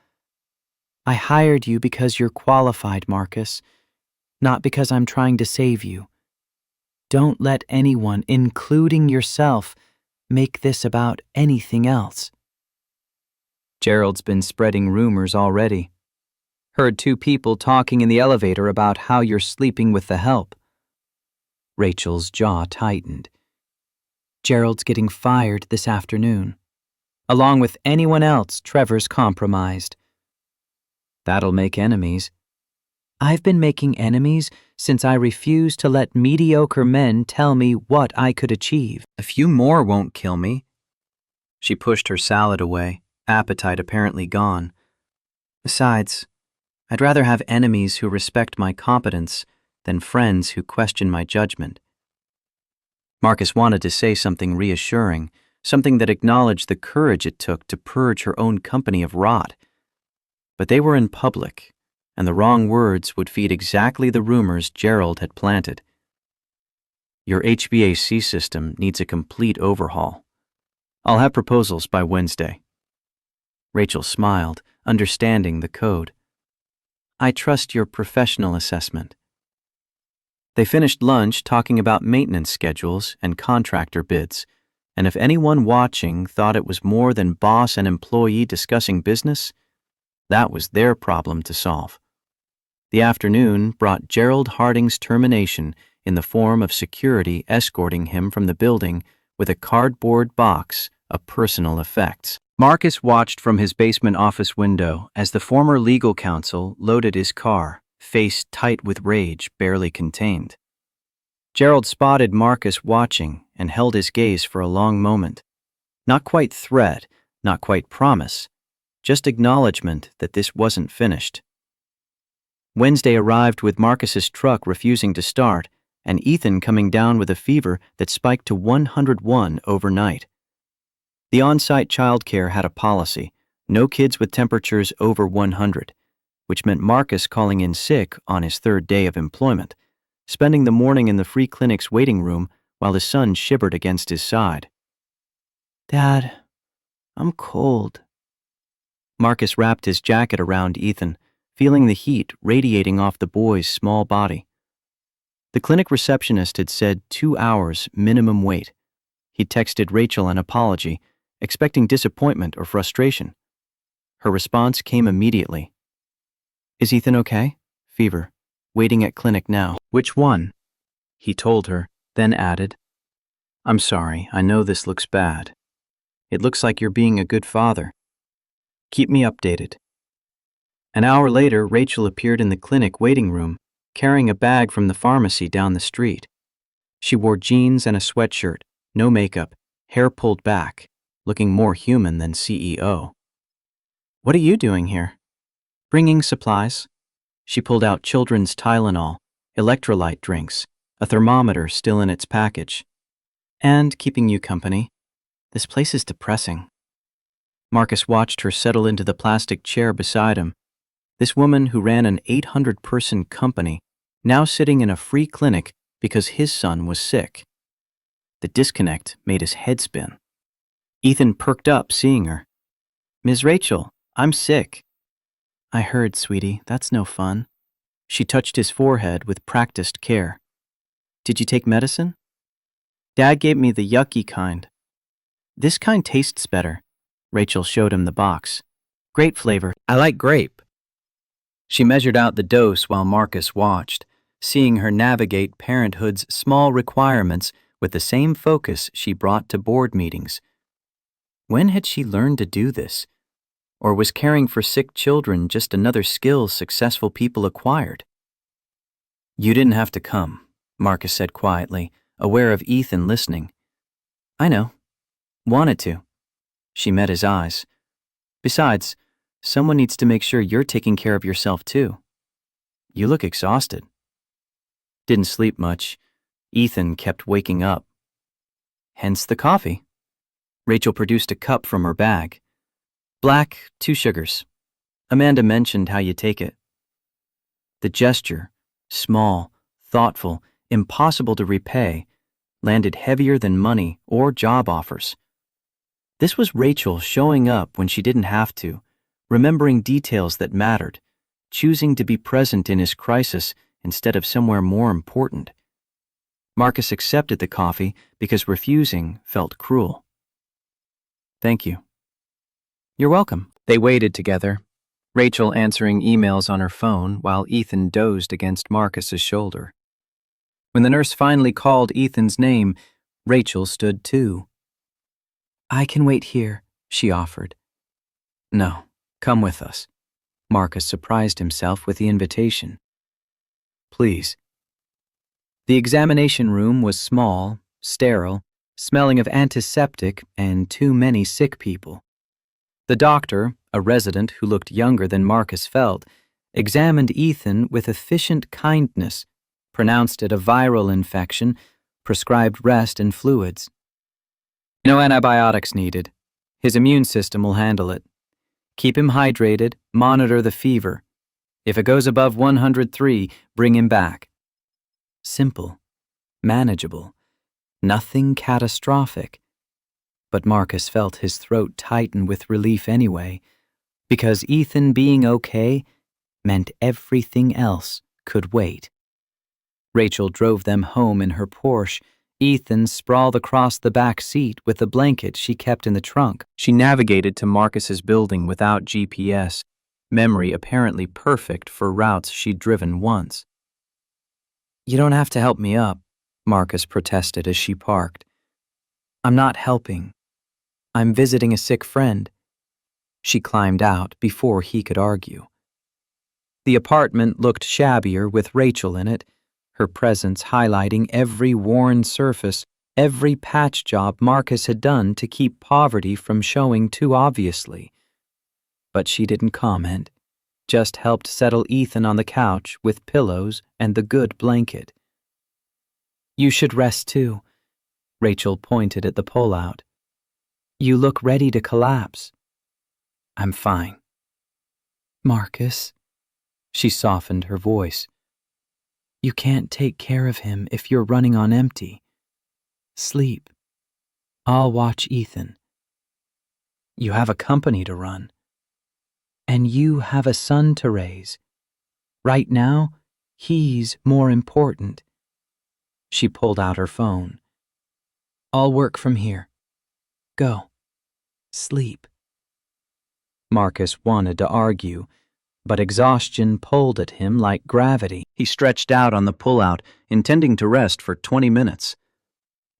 I hired you because you're qualified, Marcus, not because I'm trying to save you. Don't let anyone, including yourself, make this about anything else. Gerald's been spreading rumors already. Heard 2 people talking in the elevator about how you're sleeping with the help. Rachel's jaw tightened. Gerald's getting fired this afternoon, along with anyone else Trevor's compromised. That'll make enemies. I've been making enemies since I refused to let mediocre men tell me what I could achieve. A few more won't kill me. She pushed her salad away, appetite apparently gone. Besides, I'd rather have enemies who respect my competence than friends who question my judgment. Marcus wanted to say something reassuring, something that acknowledged the courage it took to purge her own company of rot. But they were in public, and the wrong words would feed exactly the rumors Gerald had planted. Your HVAC system needs a complete overhaul. I'll have proposals by Wednesday. Rachel smiled, understanding the code. I trust your professional assessment. They finished lunch talking about maintenance schedules and contractor bids, and if anyone watching thought it was more than boss and employee discussing business, that was their problem to solve. The afternoon brought Gerald Harding's termination in the form of security escorting him from the building with a cardboard box of personal effects. Marcus watched from his basement office window as the former legal counsel loaded his car, face tight with rage barely contained. Gerald spotted Marcus watching and held his gaze for a long moment. Not quite threat, not quite promise, just acknowledgement that this wasn't finished. Wednesday arrived with Marcus's truck refusing to start and Ethan coming down with a fever that spiked to 101 overnight. The on-site childcare had a policy, No kids with temperatures over 100, which meant Marcus calling in sick on his third day of employment, spending the morning in the free clinic's waiting room while his son shivered against his side. Dad, I'm cold. Marcus wrapped his jacket around Ethan, feeling the heat radiating off the boy's small body. The clinic receptionist had said 2 hours minimum wait. He texted Rachel an apology, expecting disappointment or frustration. Her response came immediately. Is Ethan okay? Fever. Waiting at clinic now. Which one? He told her, then added, I'm sorry, I know this looks bad. It looks like you're being a good father. Keep me updated. An hour later, Rachel appeared in the clinic waiting room, carrying a bag from the pharmacy down the street. She wore jeans and a sweatshirt, no makeup, hair pulled back, looking more human than CEO. What are you doing here? Bringing supplies. She pulled out children's Tylenol, electrolyte drinks, a thermometer still in its package. And keeping you company. This place is depressing. Marcus watched her settle into the plastic chair beside him. This woman who ran an 800-person company, now sitting in a free clinic because his son was sick. The disconnect made his head spin. Ethan perked up seeing her. Ms. Rachel, I'm sick. I heard, sweetie, that's no fun. She touched his forehead with practiced care. Did you take medicine? Dad gave me the yucky kind. This kind tastes better. Rachel showed him the box. Great flavor. I like grape. She measured out the dose while Marcus watched, seeing her navigate parenthood's small requirements with the same focus she brought to board meetings. When had she learned to do this? Or was caring for sick children just another skill successful people acquired? You didn't have to come, Marcus said quietly, aware of Ethan listening. I know. Wanted to. She met his eyes. Besides, someone needs to make sure you're taking care of yourself too. You look exhausted. Didn't sleep much. Ethan kept waking up. Hence the coffee. Rachel produced a cup from her bag. Black, 2 sugars. Amanda mentioned how you take it. The gesture, small, thoughtful, impossible to repay, landed heavier than money or job offers. This was Rachel showing up when she didn't have to, remembering details that mattered, choosing to be present in his crisis instead of somewhere more important. Marcus accepted the coffee because refusing felt cruel. Thank you. You're welcome. They waited together, Rachel answering emails on her phone while Ethan dozed against Marcus's shoulder. When the nurse finally called Ethan's name, Rachel stood too. I can wait here, she offered. No, come with us. Marcus surprised himself with the invitation. Please. The examination room was small, sterile, smelling of antiseptic and too many sick people. The doctor, a resident who looked younger than Marcus felt, examined Ethan with efficient kindness, pronounced it a viral infection, prescribed rest and fluids. No antibiotics needed. His immune system will handle it. Keep him hydrated, monitor the fever. If it goes above 103, bring him back. Simple, manageable, nothing catastrophic. But Marcus felt his throat tighten with relief anyway, because Ethan being okay meant everything else could wait. Rachel drove them home in her Porsche. Ethan sprawled across the back seat with the blanket she kept in the trunk. She navigated to Marcus's building without GPS, memory apparently perfect for routes she'd driven once. You don't have to help me up, Marcus protested as she parked. I'm not helping. I'm visiting a sick friend. She climbed out before he could argue. The apartment looked shabbier with Rachel in it, her presence highlighting every worn surface, every patch job Marcus had done to keep poverty from showing too obviously. But she didn't comment, just helped settle Ethan on the couch with pillows and the good blanket. You should rest too, Rachel pointed at the pullout. You look ready to collapse. I'm fine. Marcus, she softened her voice. You can't take care of him if you're running on empty. Sleep. I'll watch Ethan. You have a company to run. And you have a son to raise. Right now, he's more important. She pulled out her phone. I'll work from here. Go. Sleep. Marcus wanted to argue, but exhaustion pulled at him like gravity. He stretched out on the pullout, intending to rest for 20 minutes.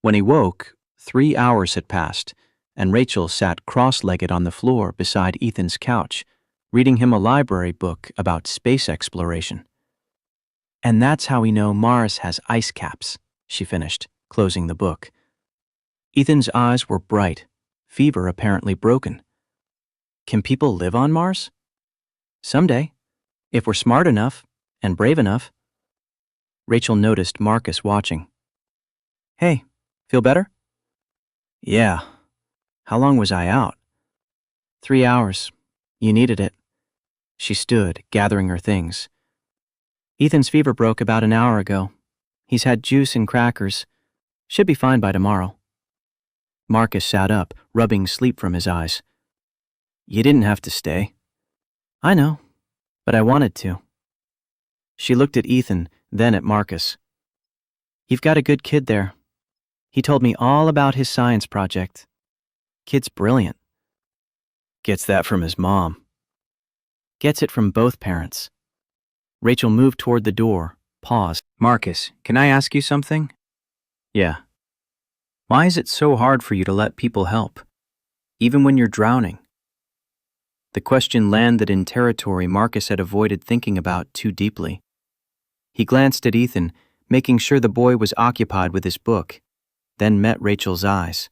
When he woke, 3 hours had passed, and Rachel sat cross-legged on the floor beside Ethan's couch, reading him a library book about space exploration. And that's how we know Mars has ice caps, she finished, closing the book. Ethan's eyes were bright, fever apparently broken. Can people live on Mars? Someday, if we're smart enough and brave enough. Rachel noticed Marcus watching. Hey, feel better? Yeah. How long was I out? 3 hours. You needed it. She stood, gathering her things. Ethan's fever broke about an hour ago. He's had juice and crackers. Should be fine by tomorrow. Marcus sat up, rubbing sleep from his eyes. You didn't have to stay. I know, but I wanted to. She looked at Ethan, then at Marcus. You've got a good kid there. He told me all about his science project. Kid's brilliant. Gets that from his mom. Gets it from both parents. Rachel moved toward the door, paused. Marcus, can I ask you something? Yeah. Why is it so hard for you to let people help, even when you're drowning? The question landed in territory Marcus had avoided thinking about too deeply. He glanced at Ethan, making sure the boy was occupied with his book, then met Rachel's eyes.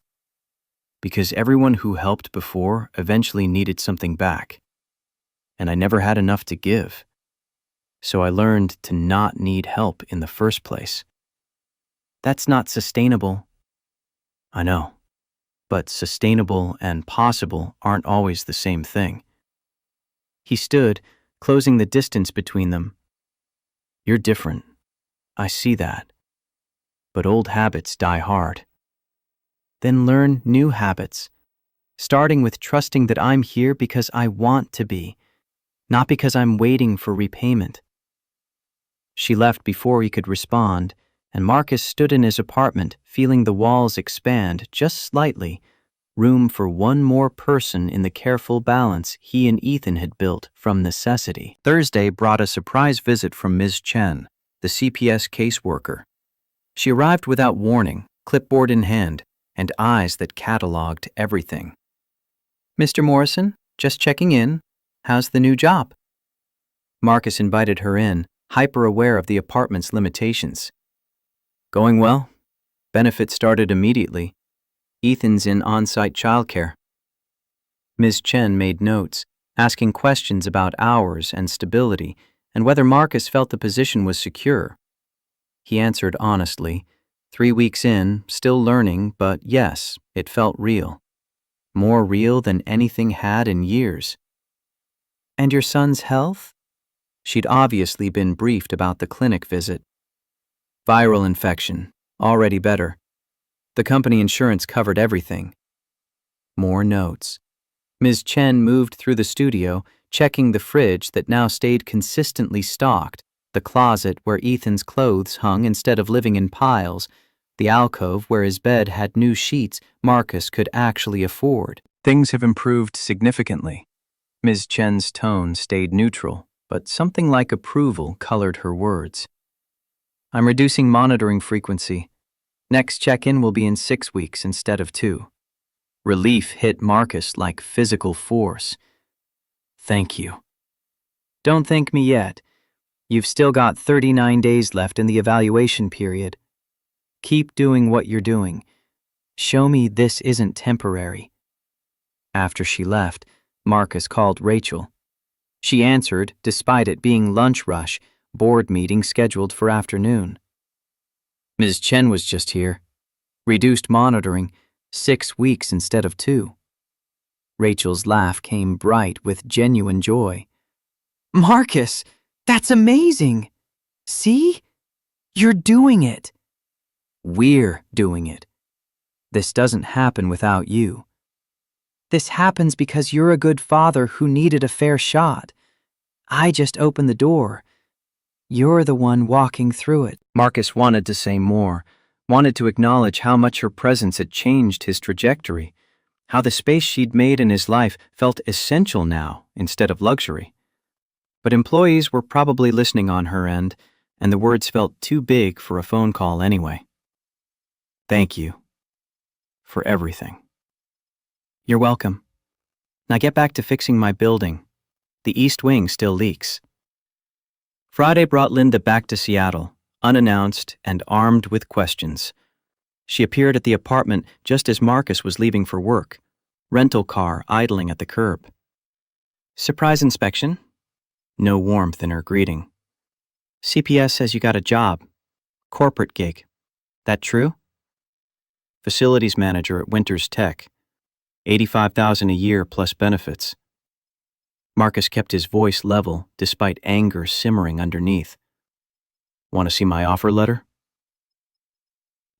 Because everyone who helped before eventually needed something back. And I never had enough to give. So I learned to not need help in the first place. That's not sustainable. I know. But sustainable and possible aren't always the same thing. He stood, closing the distance between them. You're different. I see that. But old habits die hard. Then learn new habits, starting with trusting that I'm here because I want to be, not because I'm waiting for repayment. She left before he could respond, and Marcus stood in his apartment, feeling the walls expand just slightly, room for one more person in the careful balance he and Ethan had built from necessity. Thursday brought a surprise visit from Ms. Chen, the CPS caseworker. She arrived without warning, clipboard in hand, and eyes that cataloged everything. Mr. Morrison, just checking in. How's the new job? Marcus invited her in, hyper-aware of the apartment's limitations. Going well. Benefits started immediately. Ethan's in on-site childcare. Ms. Chen made notes, asking questions about hours and stability and whether Marcus felt the position was secure. He answered honestly, 3 weeks in, still learning, but yes, it felt real. More real than anything had in years. And your son's health? She'd obviously been briefed about the clinic visit. Viral infection, already better. The company insurance covered everything. More notes. Ms. Chen moved through the studio, checking the fridge that now stayed consistently stocked, the closet where Ethan's clothes hung instead of living in piles, the alcove where his bed had new sheets Marcus could actually afford. Things have improved significantly. Ms. Chen's tone stayed neutral, but something like approval colored her words. I'm reducing monitoring frequency. Next check-in will be in 6 weeks instead of 2. Relief hit Marcus like physical force. Thank you. Don't thank me yet. You've still got 39 days left in the evaluation period. Keep doing what you're doing. Show me this isn't temporary. After she left, Marcus called Rachel. She answered, despite it being lunch rush, board meeting scheduled for afternoon. Ms. Chen was just here. Reduced monitoring, 6 weeks instead of 2. Rachel's laugh came bright with genuine joy. Marcus, that's amazing! See? You're doing it. We're doing it. This doesn't happen without you. This happens because you're a good father who needed a fair shot. I just opened the door. You're the one walking through it. Marcus wanted to say more, wanted to acknowledge how much her presence had changed his trajectory, how the space she'd made in his life felt essential now instead of luxury. But employees were probably listening on her end, and the words felt too big for a phone call anyway. Thank you for everything. You're welcome. Now get back to fixing my building. The east wing still leaks. Friday brought Linda back to Seattle, unannounced and armed with questions. She appeared at the apartment just as Marcus was leaving for work, rental car idling at the curb. Surprise inspection? No warmth in her greeting. CPS says you got a job. Corporate gig. That true? Facilities manager at Winters Tech. $85,000 a year plus benefits. Marcus kept his voice level despite anger simmering underneath. Want to see my offer letter?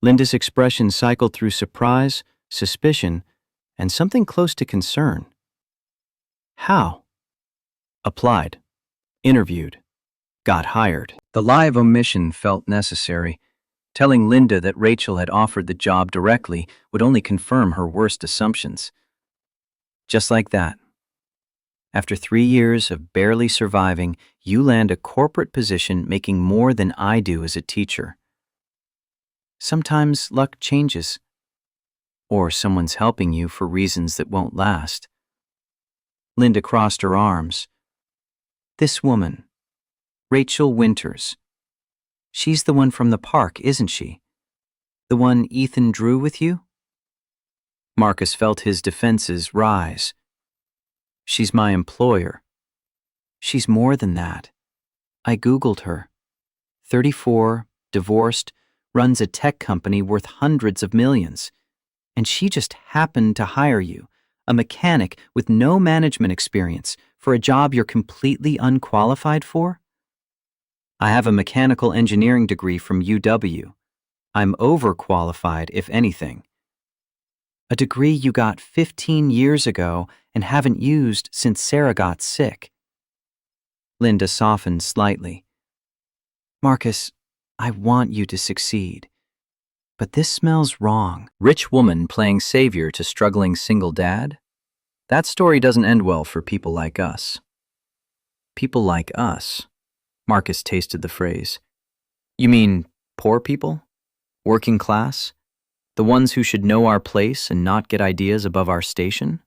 Linda's expression cycled through surprise, suspicion, and something close to concern. How? Applied. Interviewed. Got hired. The live omission felt necessary. Telling Linda that Rachel had offered the job directly would only confirm her worst assumptions. Just like that. After 3 years of barely surviving, you land a corporate position making more than I do as a teacher. Sometimes luck changes. Or someone's helping you for reasons that won't last. Linda crossed her arms. This woman, Rachel Winters. She's the one from the park, isn't she? The one Ethan drew with you? Marcus felt his defenses rise. She's my employer. She's more than that. I Googled her. 34, divorced, runs a tech company worth hundreds of millions. And she just happened to hire you, a mechanic with no management experience, for a job you're completely unqualified for? I have a mechanical engineering degree from UW. I'm overqualified, if anything. A degree you got 15 years ago and haven't used since Sarah got sick. Linda softened slightly. Marcus, I want you to succeed. But this smells wrong. Rich woman playing savior to struggling single dad? That story doesn't end well for people like us. People like us? Marcus tasted the phrase. You mean poor people? Working class? The ones who should know our place and not get ideas above our station?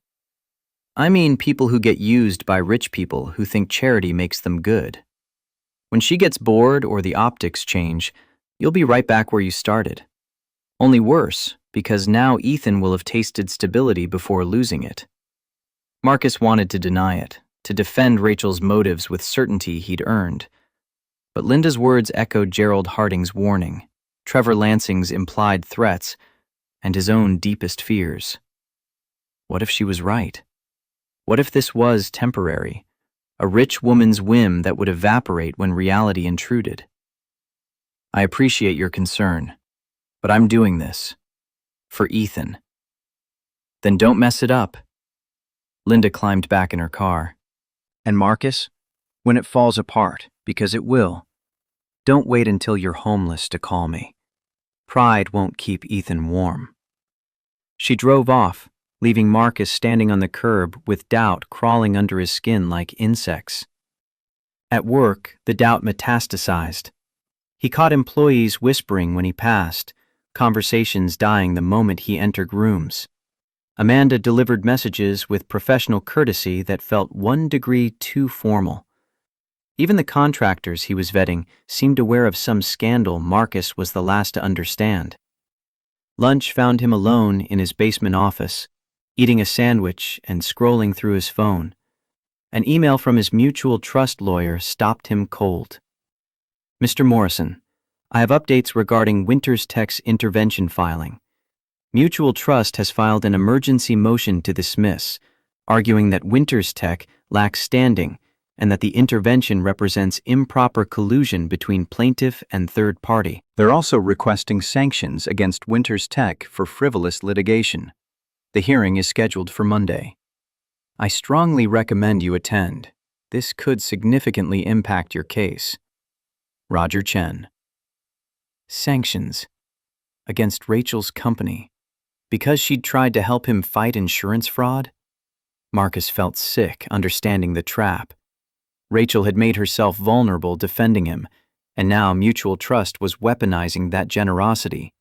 I mean people who get used by rich people who think charity makes them good. When she gets bored or the optics change, you'll be right back where you started. Only worse, because now Ethan will have tasted stability before losing it. Marcus wanted to deny it, to defend Rachel's motives with certainty he'd earned. But Linda's words echoed Gerald Harding's warning, Trevor Lansing's implied threats, and his own deepest fears. What if she was right? What if this was temporary, a rich woman's whim that would evaporate when reality intruded? I appreciate your concern, but I'm doing this for Ethan. Then don't mess it up. Linda climbed back in her car. And Marcus, when it falls apart, because it will, don't wait until you're homeless to call me. Pride won't keep Ethan warm. She drove off, leaving Marcus standing on the curb with doubt crawling under his skin like insects. At work, the doubt metastasized. He caught employees whispering when he passed, conversations dying the moment he entered rooms. Amanda delivered messages with professional courtesy that felt 1 degree too formal. Even the contractors he was vetting seemed aware of some scandal Marcus was the last to understand. Lunch found him alone in his basement office, eating a sandwich and scrolling through his phone. An email from his mutual trust lawyer stopped him cold. Mr. Morrison, I have updates regarding Winters Tech's intervention filing. Mutual Trust has filed an emergency motion to dismiss, arguing that Winter's Tech lacks standing and that the intervention represents improper collusion between plaintiff and third party. They're also requesting sanctions against Winter's Tech for frivolous litigation. The hearing is scheduled for Monday. I strongly recommend you attend. This could significantly impact your case. Roger Chen. Sanctions against Rachel's company because she'd tried to help him fight insurance fraud? Marcus felt sick understanding the trap. Rachel had made herself vulnerable defending him, and now mutual trust was weaponizing that generosity.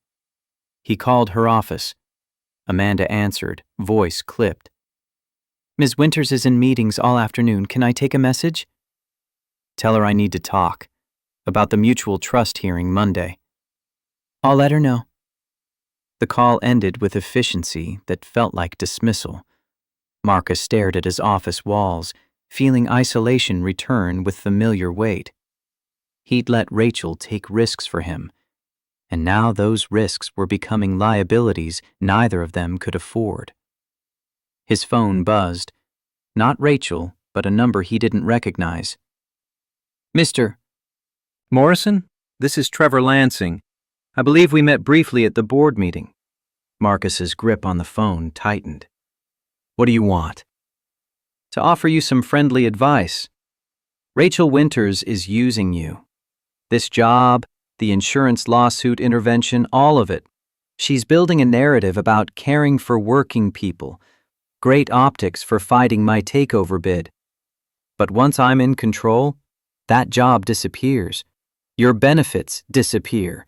He called her office. Amanda answered, voice clipped. Ms. Winters is in meetings all afternoon. Can I take a message? Tell her I need to talk about the mutual trust hearing Monday. I'll let her know. The call ended with efficiency that felt like dismissal. Marcus stared at his office walls, feeling isolation return with familiar weight. He'd let Rachel take risks for him, and now those risks were becoming liabilities neither of them could afford. His phone buzzed. Not Rachel, but a number he didn't recognize. Mr. Morrison, this is Trevor Lansing. I believe we met briefly at the board meeting. Marcus's grip on the phone tightened. What do you want? To offer you some friendly advice. Rachel Winters is using you. This job, the insurance lawsuit intervention, all of it. She's building a narrative about caring for working people. Great optics for fighting my takeover bid. But once I'm in control, that job disappears. Your benefits disappear.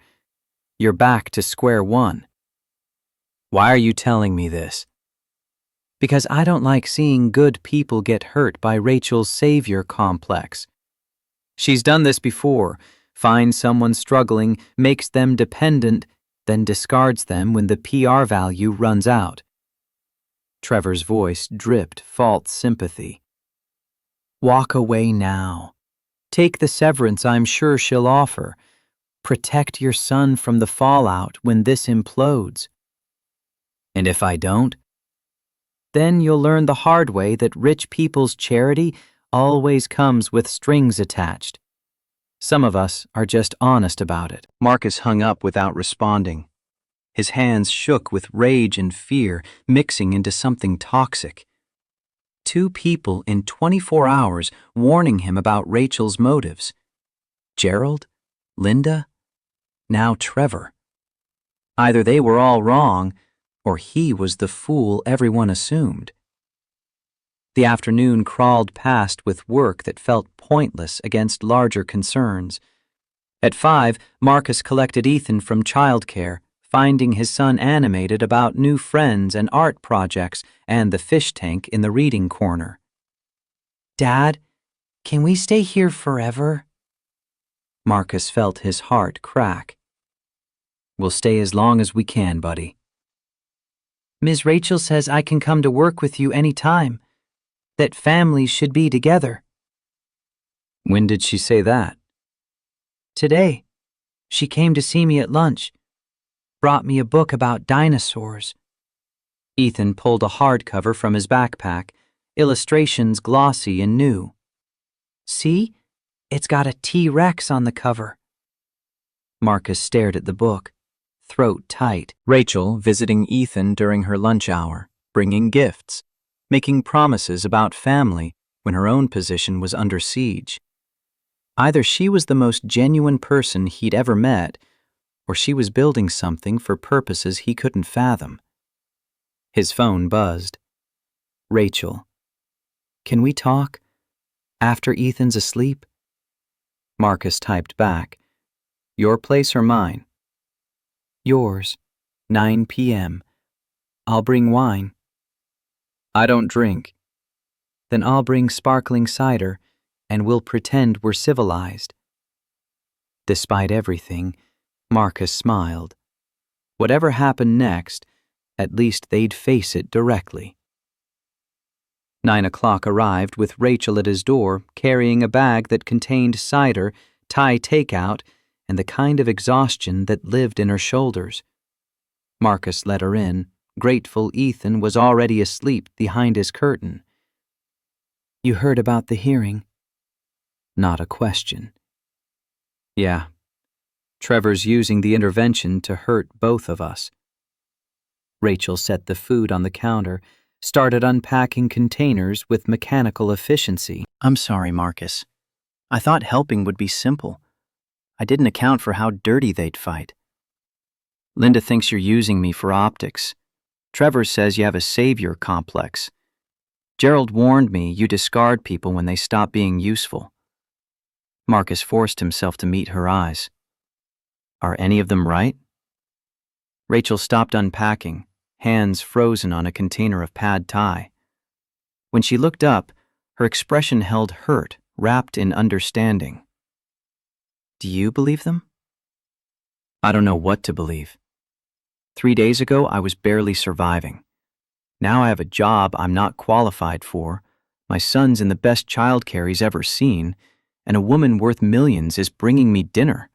You're back to square one. Why are you telling me this? Because I don't like seeing good people get hurt by Rachel's savior complex. She's done this before, finds someone struggling, makes them dependent, then discards them when the PR value runs out. Trevor's voice dripped false sympathy. Walk away now. Take the severance I'm sure she'll offer. Protect your son from the fallout when this implodes. And if I don't? Then you'll learn the hard way that rich people's charity always comes with strings attached. Some of us are just honest about it. Marcus hung up without responding. His hands shook with rage and fear, mixing into something toxic. 2 people in 24 hours warning him about Rachel's motives. Gerald? Linda? Now Trevor. Either they were all wrong, or he was the fool everyone assumed. The afternoon crawled past with work that felt pointless against larger concerns. At 5, Marcus collected Ethan from childcare, finding his son animated about new friends and art projects and the fish tank in the reading corner. Dad, can we stay here forever? Marcus felt his heart crack. We'll stay as long as we can, buddy. Ms. Rachel says I can come to work with you any time, that families should be together. When did she say that? Today. She came to see me at lunch. Brought me a book about dinosaurs. Ethan pulled a hardcover from his backpack, illustrations glossy and new. See? It's got a T-Rex on the cover. Marcus stared at the book, throat tight. Rachel visiting Ethan during her lunch hour, bringing gifts, making promises about family when her own position was under siege. Either she was the most genuine person he'd ever met, or she was building something for purposes he couldn't fathom. His phone buzzed. Rachel. Can we talk? After Ethan's asleep? Marcus typed back. Your place or mine? Yours. 9 p.m. I'll bring wine. I don't drink. Then I'll bring sparkling cider, and we'll pretend we're civilized. Despite everything, Marcus smiled. Whatever happened next, at least they'd face it directly. 9 o'clock arrived with Rachel at his door, carrying a bag that contained cider, Thai takeout, and the kind of exhaustion that lived in her shoulders. Marcus let her in, Grateful Ethan was already asleep behind his curtain. "You heard about the hearing?" Not a question. "Yeah. Trevor's using the intervention to hurt both of us." Rachel set the food on the counter, started unpacking containers with mechanical efficiency. "I'm sorry, Marcus. I thought helping would be simple. I didn't account for how dirty they'd fight." "Linda thinks you're using me for optics. Trevor says you have a savior complex. Gerald warned me you discard people when they stop being useful." Marcus forced himself to meet her eyes. "Are any of them right?" Rachel stopped unpacking, hands frozen on a container of pad thai. When she looked up, her expression held hurt, wrapped in understanding. "Do you believe them?" "I don't know what to believe. 3 days ago, I was barely surviving. Now I have a job I'm not qualified for, my son's in the best childcare he's ever seen, and a woman worth millions is bringing me dinner.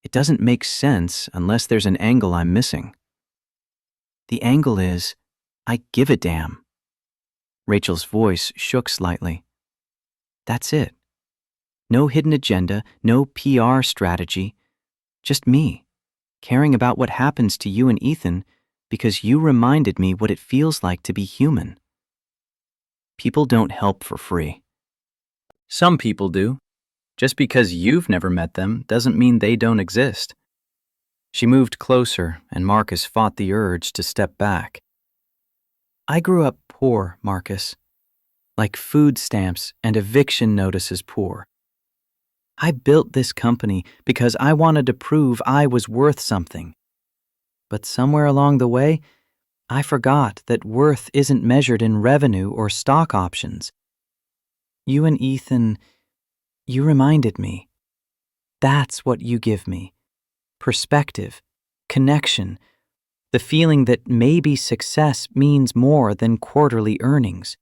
It doesn't make sense unless there's an angle I'm missing. The angle is, I give a damn." Rachel's voice shook slightly. "That's it. No hidden agenda, no PR strategy. Just me, caring about what happens to you and Ethan because you reminded me what it feels like to be human. People don't help for free." "Some people do. Just because you've never met them doesn't mean they don't exist." She moved closer, and Marcus fought the urge to step back. "I grew up poor, Marcus. Like food stamps and eviction notices poor. I built this company because I wanted to prove I was worth something. But somewhere along the way, I forgot that worth isn't measured in revenue or stock options. You and Ethan, you reminded me. That's what you give me. Perspective, connection, the feeling that maybe success means more than quarterly earnings."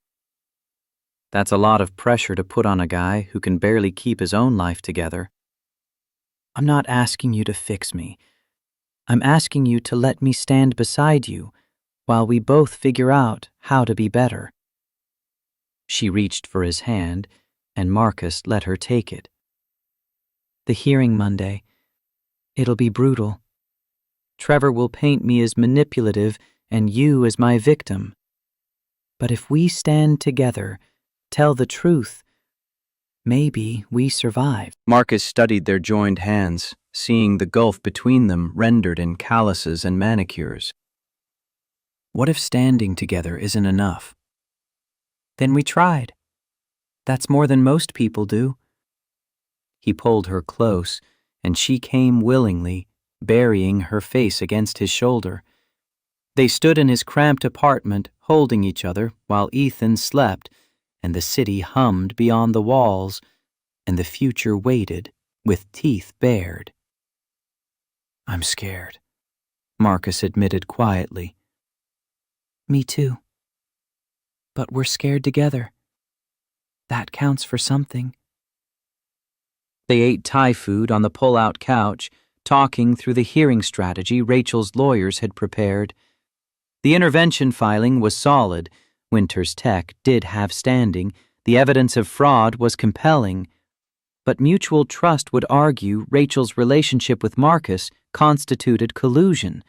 That's a lot of pressure to put on a guy who can barely keep his own life together. "I'm not asking you to fix me. I'm asking you to let me stand beside you while we both figure out how to be better." She reached for his hand, and Marcus let her take it. "The hearing Monday. It'll be brutal. Trevor will paint me as manipulative and you as my victim. But if we stand together, tell the truth, maybe we survive." Marcus studied their joined hands, seeing the gulf between them rendered in calluses and manicures. "What if standing together isn't enough?" "Then we tried. That's more than most people do." He pulled her close, and she came willingly, burying her face against his shoulder. They stood in his cramped apartment, holding each other, while Ethan slept, and the city hummed beyond the walls, and the future waited, with teeth bared. "I'm scared," Marcus admitted quietly. "Me too. But we're scared together. That counts for something." They ate Thai food on the pull-out couch, talking through the hearing strategy Rachel's lawyers had prepared. The intervention filing was solid. Winter's Tech did have standing. The evidence of fraud was compelling. But mutual trust would argue Rachel's relationship with Marcus constituted collusion,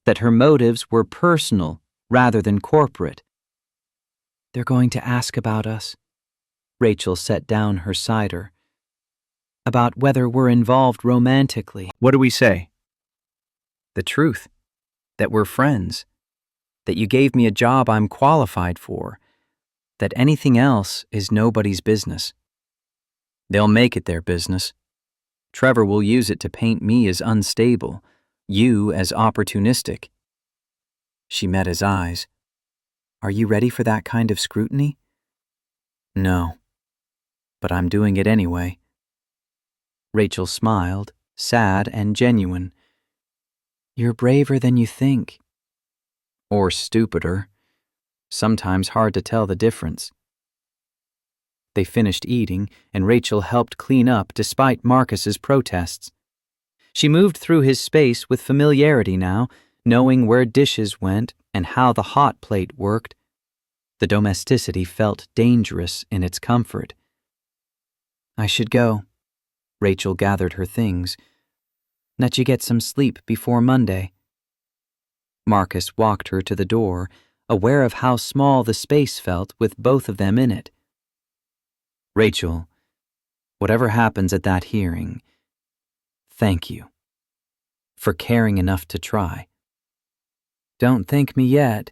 that her motives were personal rather than corporate. "They're going to ask about us." Rachel set down her cider. "About whether we're involved romantically." "What do we say?" "The truth. That we're friends. That you gave me a job I'm qualified for. That anything else is nobody's business." "They'll make it their business. Trevor will use it to paint me as unstable, you as opportunistic." She met his eyes. "Are you ready for that kind of scrutiny?" "No. But I'm doing it anyway." Rachel smiled, sad and genuine. "You're braver than you think." Or stupider. Sometimes hard to tell the difference. They finished eating, and Rachel helped clean up despite Marcus's protests. She moved through his space with familiarity now, knowing where dishes went and how the hot plate worked. The domesticity felt dangerous in its comfort. I should go. Rachel gathered her things. Let you get some sleep before Monday. Marcus walked her to the door, aware of how small the space felt with both of them in it. Rachel, whatever happens at that hearing, thank you for caring enough to try. Don't thank me yet.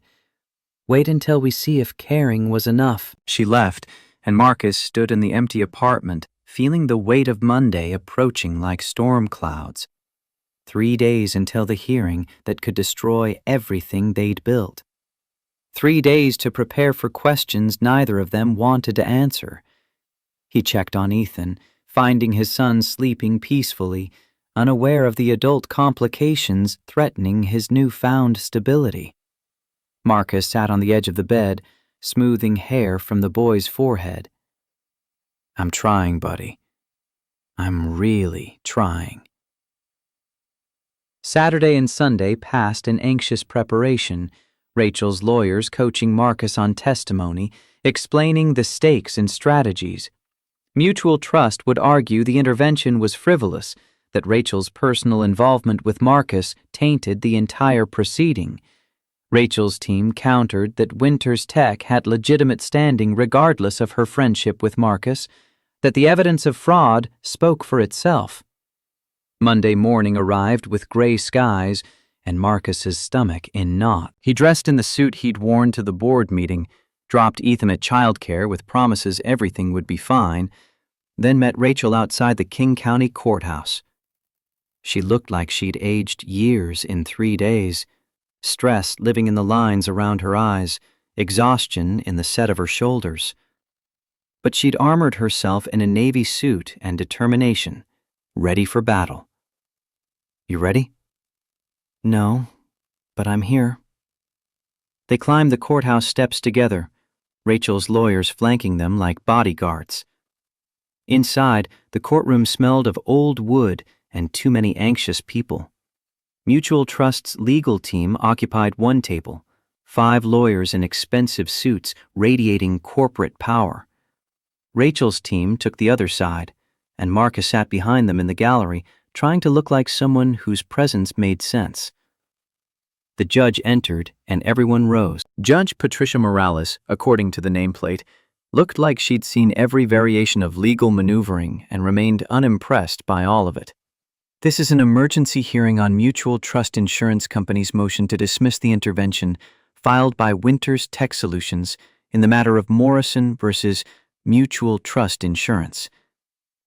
Wait until we see if caring was enough. She left, and Marcus stood in the empty apartment, feeling the weight of Monday approaching like storm clouds. 3 days until the hearing that could destroy everything they'd built. 3 days to prepare for questions neither of them wanted to answer. He checked on Ethan, finding his son sleeping peacefully, unaware of the adult complications threatening his newfound stability. Marcus sat on the edge of the bed, smoothing hair from the boy's forehead. I'm trying, buddy. I'm really trying. Saturday and Sunday passed in anxious preparation, Rachel's lawyers coaching Marcus on testimony, explaining the stakes and strategies. Mutual Trust would argue the intervention was frivolous, that Rachel's personal involvement with Marcus tainted the entire proceeding. Rachel's team countered that Winters Tech had legitimate standing regardless of her friendship with Marcus, that the evidence of fraud spoke for itself. Monday morning arrived with gray skies and Marcus's stomach in knots. He dressed in the suit he'd worn to the board meeting, dropped Ethan at childcare with promises everything would be fine, then met Rachel outside the King County Courthouse. She looked like she'd aged years in 3 days, stress living in the lines around her eyes, exhaustion in the set of her shoulders. But she'd armored herself in a Navy suit and determination, ready for battle. You ready? No, but I'm here. They climbed the courthouse steps together, Rachel's lawyers flanking them like bodyguards. Inside, the courtroom smelled of old wood and too many anxious people. Mutual Trust's legal team occupied one table, 5 lawyers in expensive suits radiating corporate power. Rachel's team took the other side, and Marcus sat behind them in the gallery, trying to look like someone whose presence made sense. The judge entered, and everyone rose. Judge Patricia Morales, according to the nameplate, looked like she'd seen every variation of legal maneuvering and remained unimpressed by all of it. This is an emergency hearing on Mutual Trust Insurance Company's motion to dismiss the intervention filed by Winters Tech Solutions in the matter of Morrison versus Mutual Trust Insurance.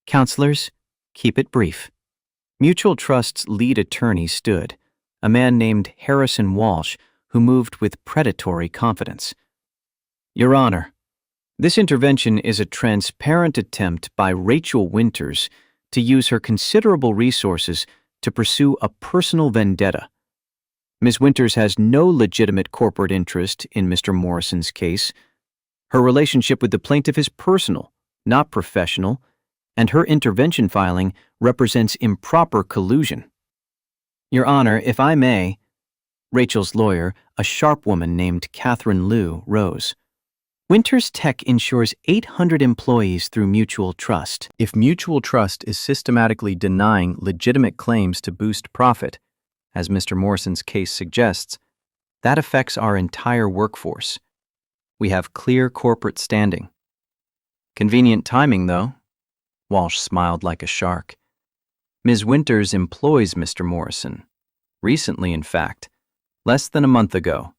Counselors, keep it brief. Mutual Trust's lead attorney stood, a man named Harrison Walsh, who moved with predatory confidence. Your Honor, this intervention is a transparent attempt by Rachel Winters to use her considerable resources to pursue a personal vendetta. Ms. Winters has no legitimate corporate interest in Mr. Morrison's case. Her relationship with the plaintiff is personal, not professional, and her intervention filing represents improper collusion. Your Honor, if I may, Rachel's lawyer, a sharp woman named Catherine Liu, rose. Winters Tech insures 800 employees through Mutual Trust. If Mutual Trust is systematically denying legitimate claims to boost profit, as Mr. Morrison's case suggests, that affects our entire workforce. We have clear corporate standing. Convenient timing, though. Walsh smiled like a shark. Ms. Winters employs Mr. Morrison. Recently, in fact, less than a month ago.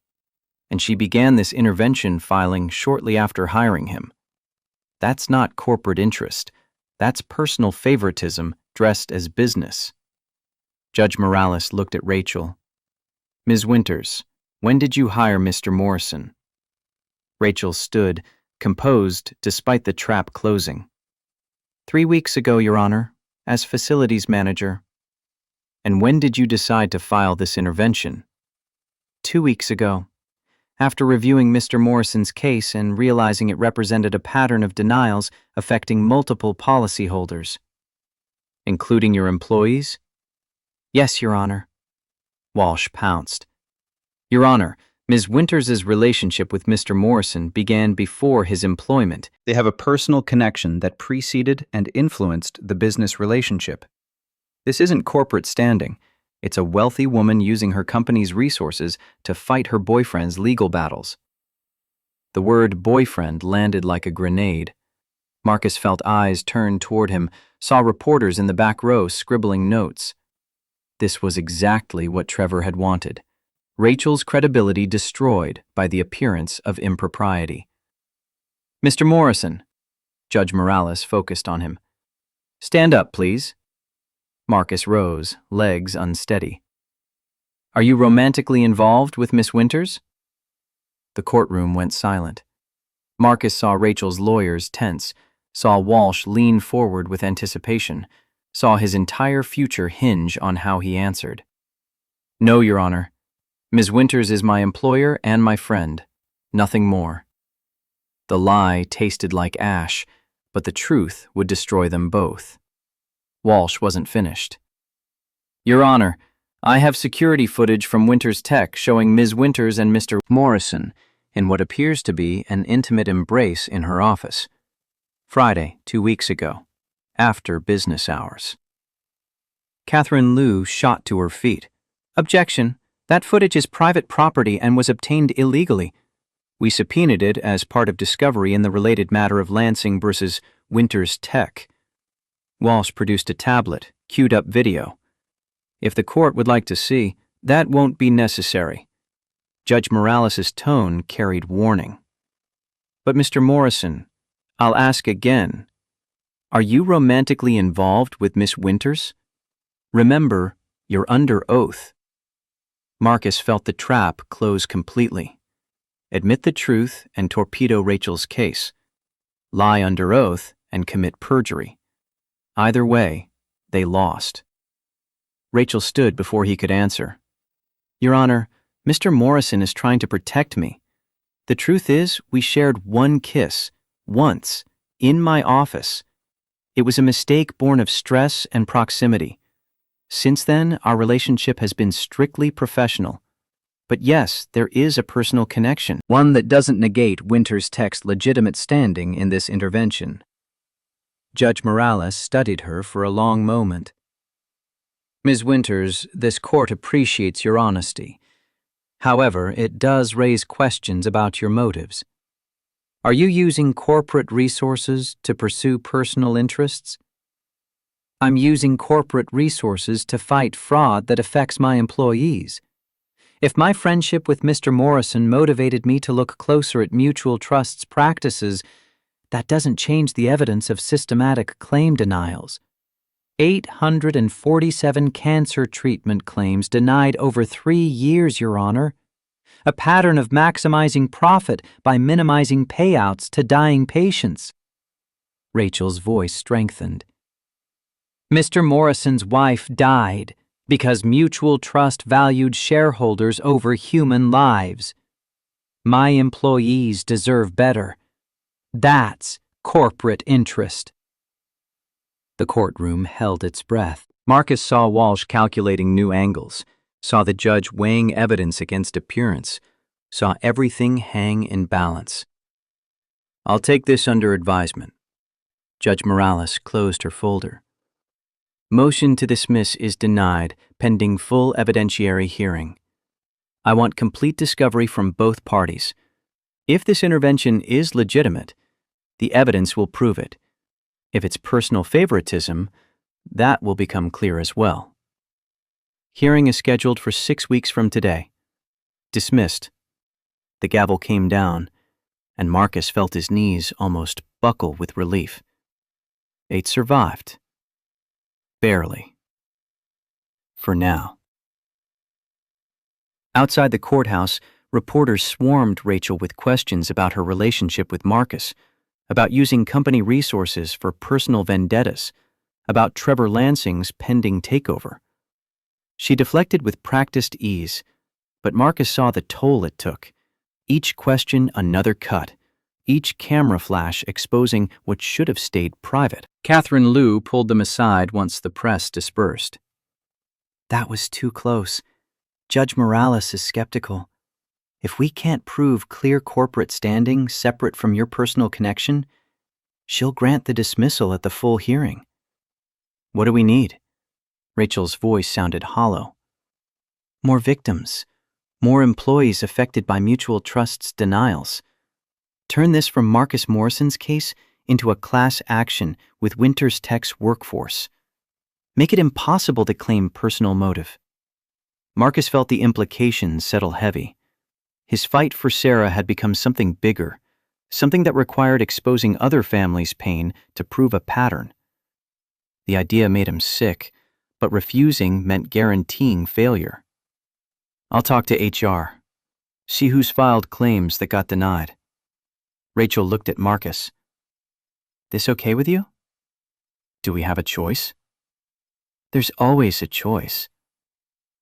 And she began this intervention filing shortly after hiring him. That's not corporate interest. That's personal favoritism dressed as business. Judge Morales looked at Rachel. Ms. Winters, when did you hire Mr. Morrison? Rachel stood, composed despite the trap closing. 3 weeks ago, Your Honor, as facilities manager. And when did you decide to file this intervention? 2 weeks ago. After reviewing Mr. Morrison's case and realizing it represented a pattern of denials affecting multiple policyholders. Including your employees? Yes, Your Honor. Walsh pounced. Your Honor, Ms. Winters's relationship with Mr. Morrison began before his employment. They have a personal connection that preceded and influenced the business relationship. This isn't corporate standing. It's a wealthy woman using her company's resources to fight her boyfriend's legal battles. The word boyfriend landed like a grenade. Marcus felt eyes turn toward him, saw reporters in the back row scribbling notes. This was exactly what Trevor had wanted. Rachel's credibility destroyed by the appearance of impropriety. Mr. Morrison, Judge Morales focused on him. Stand up, please. Marcus rose, legs unsteady. Are you romantically involved with Miss Winters? The courtroom went silent. Marcus saw Rachel's lawyers tense, saw Walsh lean forward with anticipation, saw his entire future hinge on how he answered. No, Your Honor. Ms. Winters is my employer and my friend. Nothing more. The lie tasted like ash, but the truth would destroy them both. Walsh wasn't finished. Your Honor, I have security footage from Winters Tech showing Ms. Winters and Mr. Morrison in what appears to be an intimate embrace in her office. Friday, 2 weeks ago, after business hours. Catherine Liu shot to her feet. Objection. That footage is private property and was obtained illegally. We subpoenaed it as part of discovery in the related matter of Lansing versus Winters Tech. Walsh produced a tablet, queued up video. If the court would like to see, that won't be necessary. Judge Morales' tone carried warning. But Mr. Morrison, I'll ask again. Are you romantically involved with Miss Winters? Remember, you're under oath. Marcus felt the trap close completely. Admit the truth and torpedo Rachel's case. Lie under oath and commit perjury. Either way, they lost. Rachel stood before he could answer. Your Honor, Mr. Morrison is trying to protect me. The truth is, we shared one kiss, once, in my office. It was a mistake born of stress and proximity. Since then, our relationship has been strictly professional. But yes, there is a personal connection. One that doesn't negate Winters Tech's legitimate standing in this intervention. Judge Morales studied her for a long moment. Ms. Winters, this court appreciates your honesty. However, it does raise questions about your motives. Are you using corporate resources to pursue personal interests? I'm using corporate resources to fight fraud that affects my employees. If my friendship with Mr. Morrison motivated me to look closer at Mutual Trust's practices, that doesn't change the evidence of systematic claim denials. 847 cancer treatment claims denied over 3 years, Your Honor. A pattern of maximizing profit by minimizing payouts to dying patients. Rachel's voice strengthened. Mr. Morrison's wife died because Mutual Trust valued shareholders over human lives. My employees deserve better. That's corporate interest. The courtroom held its breath. Marcus saw Walsh calculating new angles, saw the judge weighing evidence against appearance, saw everything hang in balance. I'll take this under advisement. Judge Morales closed her folder. Motion to dismiss is denied pending full evidentiary hearing. I want complete discovery from both parties. If this intervention is legitimate, the evidence will prove it. If it's personal favoritism, that will become clear as well. Hearing is scheduled for 6 weeks from today. Dismissed. The gavel came down, and Marcus felt his knees almost buckle with relief. 8 survived. Barely. For now. Outside the courthouse, reporters swarmed Rachel with questions about her relationship with Marcus, about using company resources for personal vendettas, about Trevor Lansing's pending takeover. She deflected with practiced ease, but Marcus saw the toll it took. Each question another cut, each camera flash exposing what should have stayed private. Catherine Liu pulled them aside once the press dispersed. That was too close. Judge Morales is skeptical. If we can't prove clear corporate standing separate from your personal connection, she'll grant the dismissal at the full hearing. What do we need? Rachel's voice sounded hollow. More victims, more employees affected by mutual trust's denials. Turn this from Marcus Morrison's case into a class action with Winters Tech's workforce. Make it impossible to claim personal motive. Marcus felt the implications settle heavy. His fight for Sarah had become something bigger, something that required exposing other families' pain to prove a pattern. The idea made him sick, but refusing meant guaranteeing failure. I'll talk to HR. See who's filed claims that got denied. Rachel looked at Marcus. This okay with you? Do we have a choice? There's always a choice.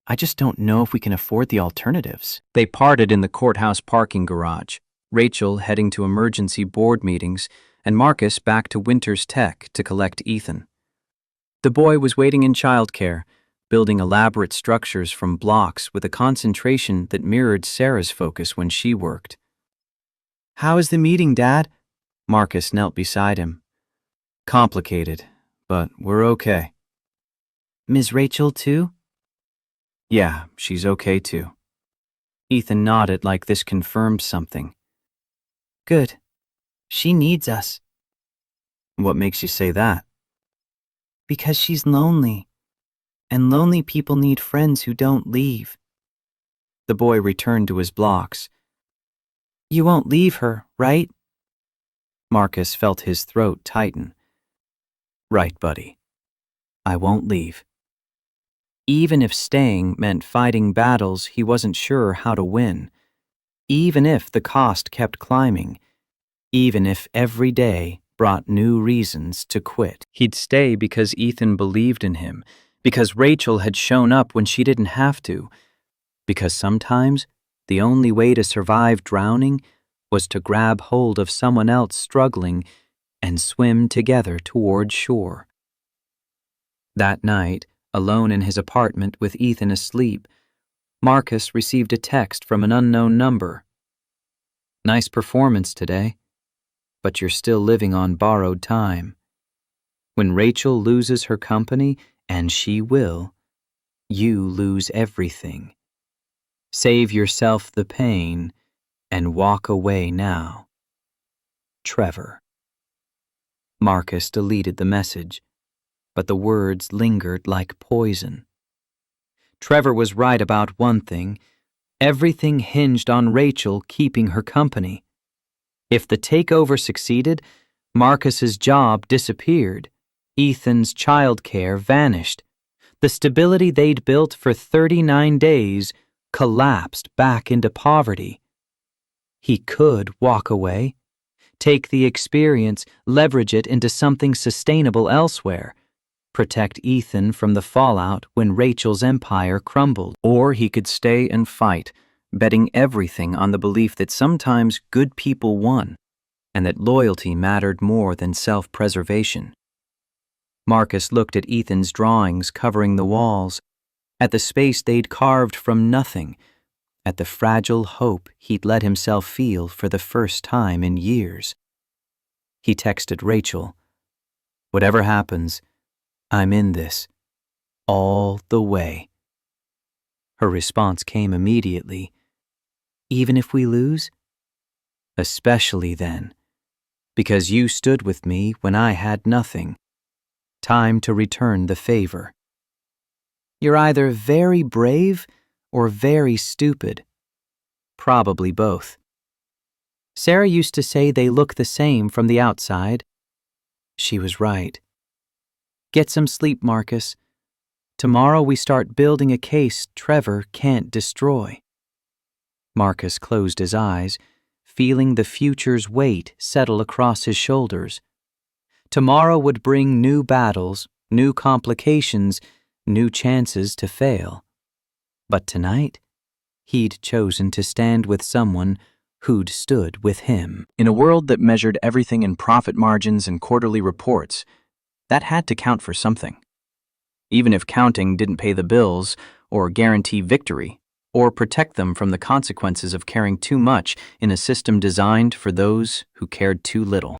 I just don't know if we can afford the alternatives. They parted in the courthouse parking garage, Rachel heading to emergency board meetings and Marcus back to Winters Tech to collect Ethan. The boy was waiting in childcare, building elaborate structures from blocks with a concentration that mirrored Sarah's focus when she worked. How is the meeting, Dad? Marcus knelt beside him. Complicated, but we're okay. Ms. Rachel, too? Yeah, she's okay too. Ethan nodded like this confirmed something. Good. She needs us. What makes you say that? Because she's lonely. And lonely people need friends who don't leave. The boy returned to his blocks. You won't leave her, right? Marcus felt his throat tighten. Right, buddy. I won't leave. Even if staying meant fighting battles he wasn't sure how to win. Even if the cost kept climbing. Even if every day brought new reasons to quit. He'd stay because Ethan believed in him, because Rachel had shown up when she didn't have to, because sometimes the only way to survive drowning was to grab hold of someone else struggling and swim together toward shore. That night, alone in his apartment with Ethan asleep, Marcus received a text from an unknown number. Nice performance today, but you're still living on borrowed time. When Rachel loses her company, and she will, you lose everything. Save yourself the pain and walk away now. Trevor. Marcus deleted the message, but the words lingered like poison. Trevor was right about one thing. Everything hinged on Rachel keeping her company. If the takeover succeeded, Marcus's job disappeared. Ethan's childcare vanished. The stability they'd built for 39 days collapsed back into poverty. He could walk away, take the experience, leverage it into something sustainable elsewhere, protect Ethan from the fallout when Rachel's empire crumbled. Or he could stay and fight, betting everything on the belief that sometimes good people won, and that loyalty mattered more than self-preservation. Marcus looked at Ethan's drawings covering the walls, at the space they'd carved from nothing, at the fragile hope he'd let himself feel for the first time in years. He texted Rachel, "Whatever happens, I'm in this, all the way." Her response came immediately, "Even if we lose?" "Especially then, because you stood with me when I had nothing. Time to return the favor." You're either very brave or very stupid. Probably both. Sarah used to say they look the same from the outside. She was right. Get some sleep, Marcus. Tomorrow we start building a case Trevor can't destroy. Marcus closed his eyes, feeling the future's weight settle across his shoulders. Tomorrow would bring new battles, new complications, new chances to fail. But tonight, he'd chosen to stand with someone who'd stood with him. In a world that measured everything in profit margins and quarterly reports, that had to count for something. Even if counting didn't pay the bills or guarantee victory, or protect them from the consequences of caring too much in a system designed for those who cared too little.